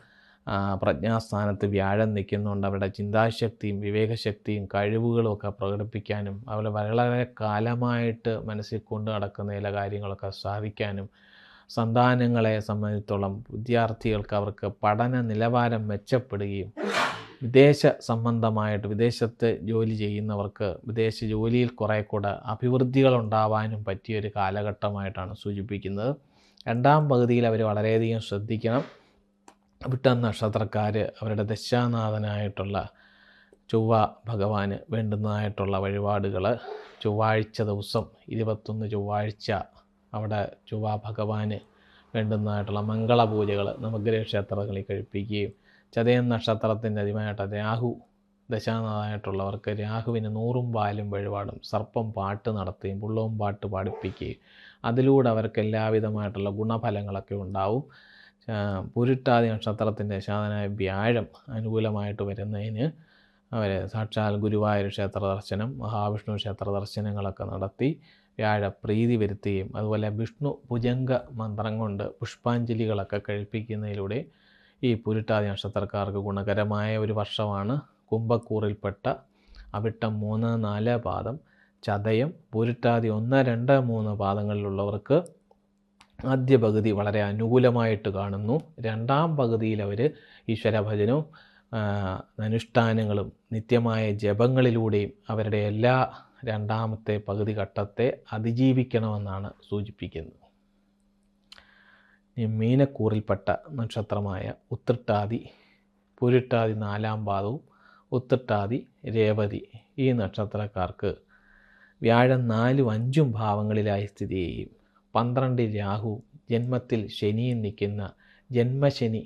പ്രജ്ഞാസ്ഥാനത്ത് വ്യാഴം നിൽക്കുന്നുണ്ട്. അവരുടെ ചിന്താശക്തിയും വിവേകശക്തിയും കഴിവുകളും ഒക്കെ പ്രകടിപ്പിക്കാനും അതുപോലെ വളരെ കാലമായിട്ട് മനസ്സിൽ കൊണ്ട് നടക്കുന്ന ചില കാര്യങ്ങളൊക്കെ സാധിക്കാനും, സന്താനങ്ങളെ സംബന്ധിച്ചിടത്തോളം വിദ്യാർത്ഥികൾക്ക് അവർക്ക് പഠന നിലവാരം മെച്ചപ്പെടുകയും, വിദേശ സംബന്ധമായിട്ട് വിദേശത്ത് ജോലി ചെയ്യുന്നവർക്ക് വിദേശ ജോലിയിൽ കുറേ കൂടെ അഭിവൃദ്ധികളുണ്ടാവാനും പറ്റിയൊരു കാലഘട്ടമായിട്ടാണ് സൂചിപ്പിക്കുന്നത്. രണ്ടാം പകുതിയിൽ അവർ വളരെയധികം ശ്രദ്ധിക്കണം. അവിട്ടം നക്ഷത്രക്കാർ അവരുടെ ദശാനാഥനായിട്ടുള്ള ചൊവ്വ ഭഗവാന് വേണ്ടുന്നതായിട്ടുള്ള വഴിപാടുകൾ, ചൊവ്വാഴ്ച ദിവസം 21 ചൊവ്വാഴ്ച അവിടെ ചൊവ്വ ഭഗവാന് വേണ്ടുന്നതായിട്ടുള്ള മംഗളപൂജകൾ നവഗ്രഹ ക്ഷേത്രങ്ങളിൽ കഴിപ്പിക്കുകയും, ചതയം നക്ഷത്രത്തിൻ്റെ അധിപനായിട്ട് രാഹു ദശാനാഥനായിട്ടുള്ളവർക്ക് രാഹുവിന് 100 പാലും വഴിപാടും, സർപ്പം പാട്ട് നടത്തുകയും പുള്ളവും പാട്ട് പാടിപ്പിക്കുകയും അതിലൂടെ അവർക്ക് എല്ലാവിധമായിട്ടുള്ള ഗുണഫലങ്ങളൊക്കെ ഉണ്ടാവും. പൂരിട്ടാതി നക്ഷത്രത്തിൻ്റെ ദശാനാഥനായ വ്യാഴം അനുകൂലമായിട്ട് വരുന്നതിന് അവർ സാക്ഷാൽ ഗുരുവായൂർ ക്ഷേത്ര ദർശനം, മഹാവിഷ്ണു ക്ഷേത്ര ദർശനങ്ങളൊക്കെ നടത്തി വ്യാഴപ്രീതി വരുത്തുകയും അതുപോലെ വിഷ്ണു ഭുജംഗ മന്ത്രം കൊണ്ട് പുഷ്പാഞ്ജലികളൊക്കെ കഴിപ്പിക്കുന്നതിലൂടെ ഈ പൂരിട്ടാതി നക്ഷത്രക്കാർക്ക് ഗുണകരമായ ഒരു വർഷമാണ്. കുംഭക്കൂറിൽപ്പെട്ട അവിട്ടം 3, 4 പാദം, ചതയം, പൂരിട്ടാതി 1, 2, 3 പാദങ്ങളിലുള്ളവർക്ക് ആദ്യ പകുതി വളരെ അനുകൂലമായിട്ട് കാണുന്നു. രണ്ടാം പകുതിയിൽ അവർ ഈശ്വരഭജനവും അനുഷ്ഠാനങ്ങളും നിത്യമായ ജപങ്ങളിലൂടെയും അവരുടെ എല്ലാ രണ്ടാമത്തെ പകുതി ഘട്ടത്തെ അതിജീവിക്കണമെന്നാണ് സൂചിപ്പിക്കുന്നത്. മീനക്കൂറിൽപ്പെട്ട നക്ഷത്രമായ ഉത്രട്ടാതി, പൂരിട്ടാതി 4 പാദവും ഉത്രട്ടാതി, രേവതി ഈ നക്ഷത്രക്കാർക്ക് വ്യാഴം 4ഉം 5ഉം ഭാവങ്ങളിലായി സ്ഥിതി ചെയ്യും. 12 രാഹു, ജന്മത്തിൽ ശനിയും നിൽക്കുന്ന ജന്മശനി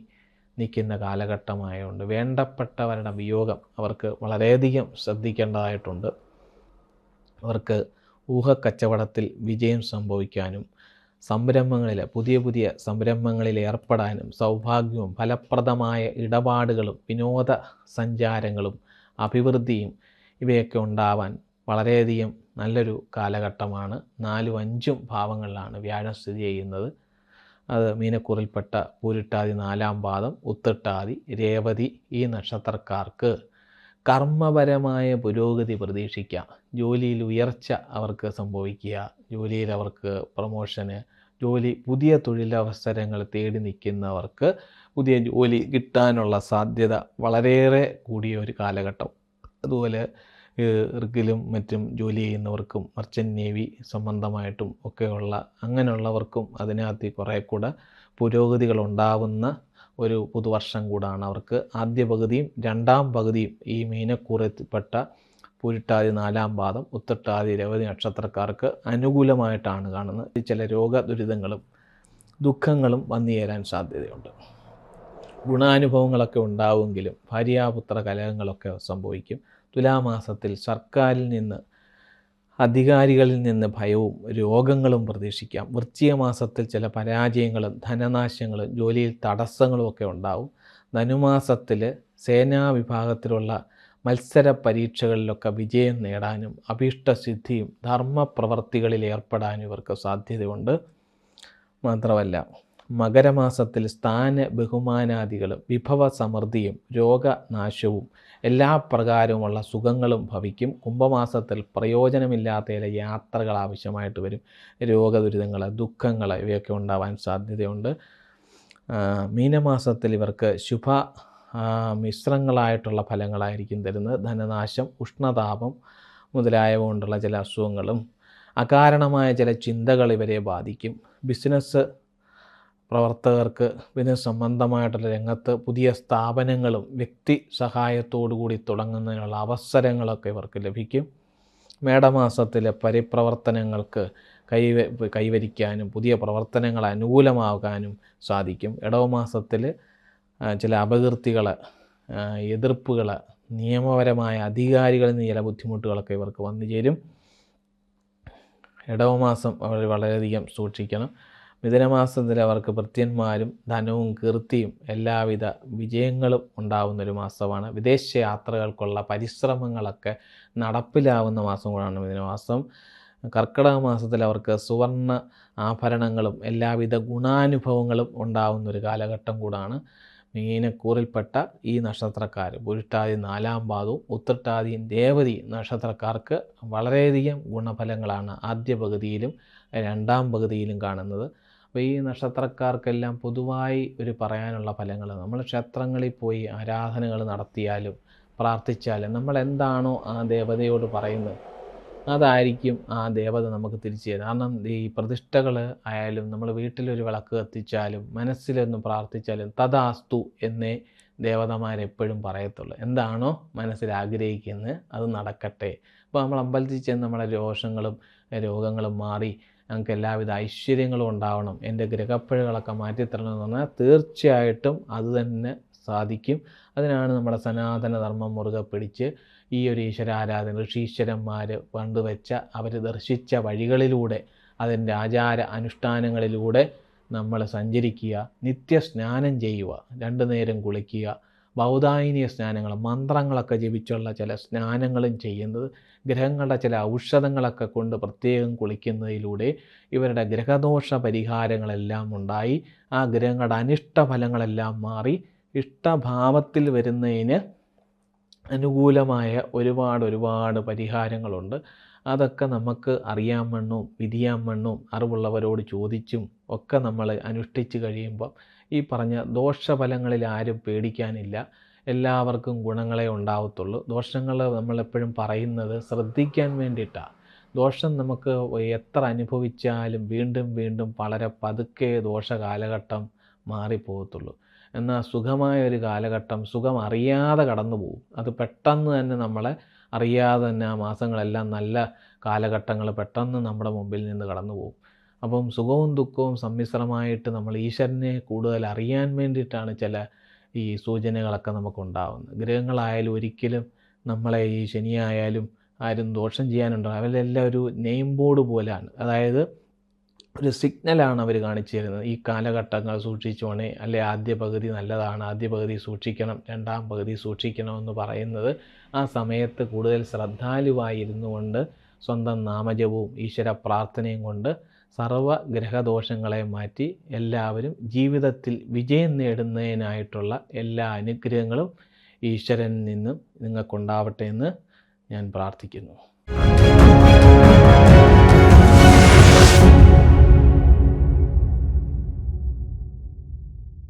നിൽക്കുന്ന കാലഘട്ടമായതുകൊണ്ട് വേണ്ടപ്പെട്ടവരുടെ വിയോഗം അവർക്ക് വളരെയധികം ശ്രദ്ധിക്കേണ്ടതായിട്ടുണ്ട്. അവർക്ക് ഊഹക്കച്ചവടത്തിൽ വിജയം സംഭവിക്കാനും പുതിയ പുതിയ സംരംഭങ്ങളിൽ ഏർപ്പെടാനും സൗഭാഗ്യവും ഫലപ്രദമായ ഇടപാടുകളും വിനോദ സഞ്ചാരങ്ങളും അഭിവൃദ്ധിയും ഇവയൊക്കെ ഉണ്ടാവാൻ വളരെയധികം നല്ലൊരു കാലഘട്ടമാണ്. 4ഉം 5ഉം ഭാവങ്ങളിലാണ് വ്യാഴം സ്ഥിതി ചെയ്യുന്നത്. അത് മീനക്കൂറിൽപ്പെട്ട പൂരിട്ടാതി 4ആം പാദം, ഉത്രട്ടാതി, രേവതി ഈ നക്ഷത്രക്കാർക്ക് കർമ്മപരമായ പുരോഗതി പ്രതീക്ഷിക്കാം. ജോലിയിൽ ഉയർച്ച അവർക്ക് സംഭവിക്കുക, ജോലിയിൽ അവർക്ക് പ്രമോഷന്, പുതിയ തൊഴിലവസരങ്ങൾ തേടി നിൽക്കുന്നവർക്ക് പുതിയ ജോലി കിട്ടാനുള്ള സാധ്യത വളരെയേറെ കൂടിയ ഒരു കാലഘട്ടം. അതുപോലെ ഇർഗിലും മറ്റും ജോലി ചെയ്യുന്നവർക്കും മർച്ചൻ്റ് നേവി സംബന്ധമായിട്ടും ഒക്കെയുള്ള അങ്ങനെയുള്ളവർക്കും അതിനകത്ത് കുറേ കൂടെ പുരോഗതികളുണ്ടാവുന്ന ഒരു പുതുവർഷം കൂടാണ് അവർക്ക്. ആദ്യ പകുതിയും 2ആം പകുതിയും ഈ മീനക്കൂറിൽപ്പെട്ട പൂരിട്ടാതി 4ആം പാദം, ഉത്രട്ടാതി, രേവതി നക്ഷത്രക്കാർക്ക് അനുകൂലമായിട്ടാണ് കാണുന്നത്. ചില രോഗദുരിതങ്ങളും ദുഃഖങ്ങളും വന്നു ചേരാൻ സാധ്യതയുണ്ട്. ഗുണാനുഭവങ്ങളൊക്കെ ഉണ്ടാവുമെങ്കിലും ഭാര്യാപുത്ര കലഹങ്ങളൊക്കെ സംഭവിക്കും. തുലാമാസത്തിൽ സർക്കാരിൽ നിന്ന്, അധികാരികളിൽ നിന്ന് ഭയവും രോഗങ്ങളും പ്രതീക്ഷിക്കാം. വൃശ്ചിക മാസത്തിൽ ചില പരാജയങ്ങളും ധനനാശങ്ങളും ജോലിയിൽ തടസ്സങ്ങളും ഒക്കെ ഉണ്ടാവും. ധനുമാസത്തിൽ സേനാ വിഭാഗത്തിലുള്ള മത്സര പരീക്ഷകളിലൊക്കെ വിജയം നേടാനും അഭീഷ്ടസിദ്ധിയും ധർമ്മപ്രവർത്തികളിൽ ഏർപ്പെടാനും ഇവർക്ക് സാധ്യതയുണ്ട്. മാത്രമല്ല മകരമാസത്തിൽ സ്ഥാന ബഹുമാനാദികളും വിഭവ സമൃദ്ധിയും രോഗനാശവും എല്ലാ പ്രകാരവുമുള്ള സുഖങ്ങളും ഭവിക്കും. കുംഭമാസത്തിൽ പ്രയോജനമില്ലാത്ത ചില യാത്രകൾ ആവശ്യമായിട്ട് വരും. രോഗദുരിതങ്ങൾ, ദുഃഖങ്ങൾ ഇവയൊക്കെ ഉണ്ടാവാൻ സാധ്യതയുണ്ട്. മീനമാസത്തിൽ ഇവർക്ക് ശുഭ മിശ്രങ്ങളായിട്ടുള്ള ഫലങ്ങളായിരിക്കും തരുന്നത്. ധനനാശം, ഉഷ്ണതാപം മുതലായവ കൊണ്ടുള്ള ചില അസുഖങ്ങളും അകാരണമായ ചില ചിന്തകൾ ഇവരെ ബാധിക്കും. ബിസിനസ് പ്രവർത്തകർക്ക് ബിസിനസ് സംബന്ധമായിട്ടുള്ള രംഗത്ത് പുതിയ സ്ഥാപനങ്ങളും വ്യക്തി സഹായത്തോടു കൂടി തുടങ്ങുന്നതിനുള്ള അവസരങ്ങളൊക്കെ ഇവർക്ക് ലഭിക്കും. മേടമാസത്തിലെ പരിപ്രവർത്തനങ്ങൾക്ക് കൈവരിക്കാനും പുതിയ പ്രവർത്തനങ്ങൾ അനുകൂലമാകാനും സാധിക്കും. ഇടവമാസത്തിൽ ചില അപകീർത്തികൾ, എതിർപ്പുകൾ, നിയമപരമായ അധികാരികളിൽ നിന്ന് ചില ബുദ്ധിമുട്ടുകളൊക്കെ ഇവർക്ക് വന്നു ചേരും. ഇടവമാസം അവർ വളരെയധികം സൂക്ഷിക്കണം. മിഥുനമാസത്തിൽ അവർക്ക് ഭൃത്യന്മാരും ധനവും കീർത്തിയും എല്ലാവിധ വിജയങ്ങളും ഉണ്ടാവുന്നൊരു മാസമാണ്. വിദേശ യാത്രകൾക്കുള്ള പരിശ്രമങ്ങളൊക്കെ നടപ്പിലാവുന്ന മാസം കൂടാണ് മിഥുനമാസം. കർക്കിടക മാസത്തിൽ അവർക്ക് സുവർണ ആഭരണങ്ങളും എല്ലാവിധ ഗുണാനുഭവങ്ങളും ഉണ്ടാവുന്നൊരു കാലഘട്ടം കൂടാണ്. മീനക്കൂറിൽപ്പെട്ട ഈ നക്ഷത്രക്കാർ പൂരിട്ടാതി 4ആം പാദവും ഉത്രട്ടാതിയും രേവതി നക്ഷത്രക്കാർക്ക് വളരെയധികം ഗുണഫലങ്ങളാണ് ആദ്യ പകുതിയിലും 2ആം പകുതിയിലും കാണുന്നത്. അപ്പോൾ ഈ നക്ഷത്രക്കാർക്കെല്ലാം പൊതുവായി ഒരു പറയാനുള്ള ഫലങ്ങൾ, നമ്മൾ ക്ഷേത്രങ്ങളിൽ പോയി ആരാധനകൾ നടത്തിയാലും പ്രാർത്ഥിച്ചാലും നമ്മൾ എന്താണോ ആ ദേവതയോട് പറയുന്നത് അതായിരിക്കും ആ ദേവത നമുക്ക് തിരിച്ചു തരുന്നത്. കാരണം ഈ പ്രതിഷ്ഠകൾ ആയാലും നമ്മൾ വീട്ടിലൊരു വിളക്ക് കത്തിച്ചാലും മനസ്സിലൊന്ന് പ്രാർത്ഥിച്ചാലും തഥാസ്തു എന്നേ ദേവതമാരെപ്പോഴും പറയത്തുള്ളൂ. എന്താണോ മനസ്സിൽ ആഗ്രഹിക്കുന്നത് അത് നടക്കട്ടെ. അപ്പോൾ നമ്മൾ അമ്പലത്തിൽ ചെന്ന് നമ്മളെ രോഗങ്ങളും മാറി ഞങ്ങൾക്ക് എല്ലാവിധ ഐശ്വര്യങ്ങളും ഉണ്ടാവണം, എൻ്റെ ഗ്രഹപ്പിഴകളൊക്കെ മാറ്റിത്തരണമെന്ന് പറഞ്ഞാൽ തീർച്ചയായിട്ടും അത് തന്നെ സാധിക്കും. അതിനാണ് നമ്മുടെ സനാതന ധർമ്മം മുറുകെ പിടിച്ച് ഈ ഒരു ഈശ്വരാരാധന ഋഷീശ്വരന്മാർ പണ്ടുവെച്ച അവർ ദർശിച്ച വഴികളിലൂടെ അതിൻ്റെ ആചാര അനുഷ്ഠാനങ്ങളിലൂടെ നമ്മൾ സഞ്ചരിക്കുക, നിത്യസ്നാനം ചെയ്യുക, 2 നേരം കുളിക്കുക, ബൗധായിനീയ സ്നാനങ്ങൾ മന്ത്രങ്ങളൊക്കെ ജപിച്ചുള്ള ചില സ്നാനങ്ങളും ചെയ്യുന്നത്, ഗ്രഹങ്ങളുടെ ചില ഔഷധങ്ങളൊക്കെ കൊണ്ട് പ്രത്യേകം കുളിക്കുന്നതിലൂടെ ഇവരുടെ ഗ്രഹദോഷ പരിഹാരങ്ങളെല്ലാം ഉണ്ടായി ആ ഗ്രഹങ്ങളുടെ അനിഷ്ടഫലങ്ങളെല്ലാം മാറി ഇഷ്ടഭാവത്തിൽ വരുന്നതിന് അനുകൂലമായ ഒരുപാട് പരിഹാരങ്ങളുണ്ട്. അതൊക്കെ നമുക്ക് അറിയാൻ വണ്ണവും വിധിയാൻ വണ്ണവും അറിവുള്ളവരോട് ചോദിച്ചും ഒക്കെ നമ്മൾ അനുഷ്ഠിച്ച് കഴിയുമ്പോൾ ഈ പറഞ്ഞ ദോഷഫലങ്ങളിൽ ആരും പേടിക്കാനില്ല. എല്ലാവർക്കും ഗുണങ്ങളെ ഉണ്ടാവത്തുള്ളൂ. ദോഷങ്ങൾ നമ്മളെപ്പോഴും പറയുന്നത് ശ്രദ്ധിക്കാൻ വേണ്ടിയിട്ടാണ്. ദോഷം നമുക്ക് എത്ര അനുഭവിച്ചാലും വീണ്ടും വളരെ പതുക്കെ ദോഷകാലഘട്ടം മാറിപ്പോകത്തുള്ളൂ. എന്നാൽ സുഖമായ ഒരു കാലഘട്ടം സുഖം അറിയാതെ കടന്നു പോകും. അത് പെട്ടെന്ന് തന്നെ നമ്മളെ അറിയാതെ തന്നെ ആ മാസങ്ങളെല്ലാം നല്ല കാലഘട്ടങ്ങൾ പെട്ടെന്ന് നമ്മുടെ മുമ്പിൽ നിന്ന് കടന്നു പോകും. അപ്പം സുഖവും ദുഃഖവും സമ്മിശ്രമായിട്ട് നമ്മൾ ഈശ്വരനെ കൂടുതൽ അറിയാൻ വേണ്ടിയിട്ടാണ് ചില ഈ സൂചനകളൊക്കെ നമുക്കുണ്ടാവുന്നത്. ഗ്രഹങ്ങളായാലും ഒരിക്കലും നമ്മളെ ഈ ശനിയായാലും ആരും ദോഷം ചെയ്യാനുണ്ടോ, അവരെല്ലാം ഒരു നെയിം ബോർഡ് പോലെയാണ്. അതായത് ഒരു സിഗ്നലാണ് അവർ കാണിച്ചു തരുന്നത്. ഈ കാലഘട്ടങ്ങൾ സൂക്ഷിച്ചോണേ, അല്ലെ ആദ്യ പകുതി നല്ലതാണ്, ആദ്യ പകുതി സൂക്ഷിക്കണം, രണ്ടാം പകുതി സൂക്ഷിക്കണമെന്ന് പറയുന്നത് ആ സമയത്ത് കൂടുതൽ ശ്രദ്ധാലുവായിരുന്നു കൊണ്ട് സ്വന്തം നാമജപവും ഈശ്വര പ്രാർത്ഥനയും കൊണ്ട് സർവ്വ ഗ്രഹദോഷങ്ങളെ മാറ്റി എല്ലാവരും ജീവിതത്തിൽ വിജയം നേടുന്നതിനായിട്ടുള്ള എല്ലാ അനുഗ്രഹങ്ങളും ഈശ്വരനിൽ നിന്നും നിങ്ങൾക്കുണ്ടാവട്ടെ എന്ന് ഞാൻ പ്രാർത്ഥിക്കുന്നു.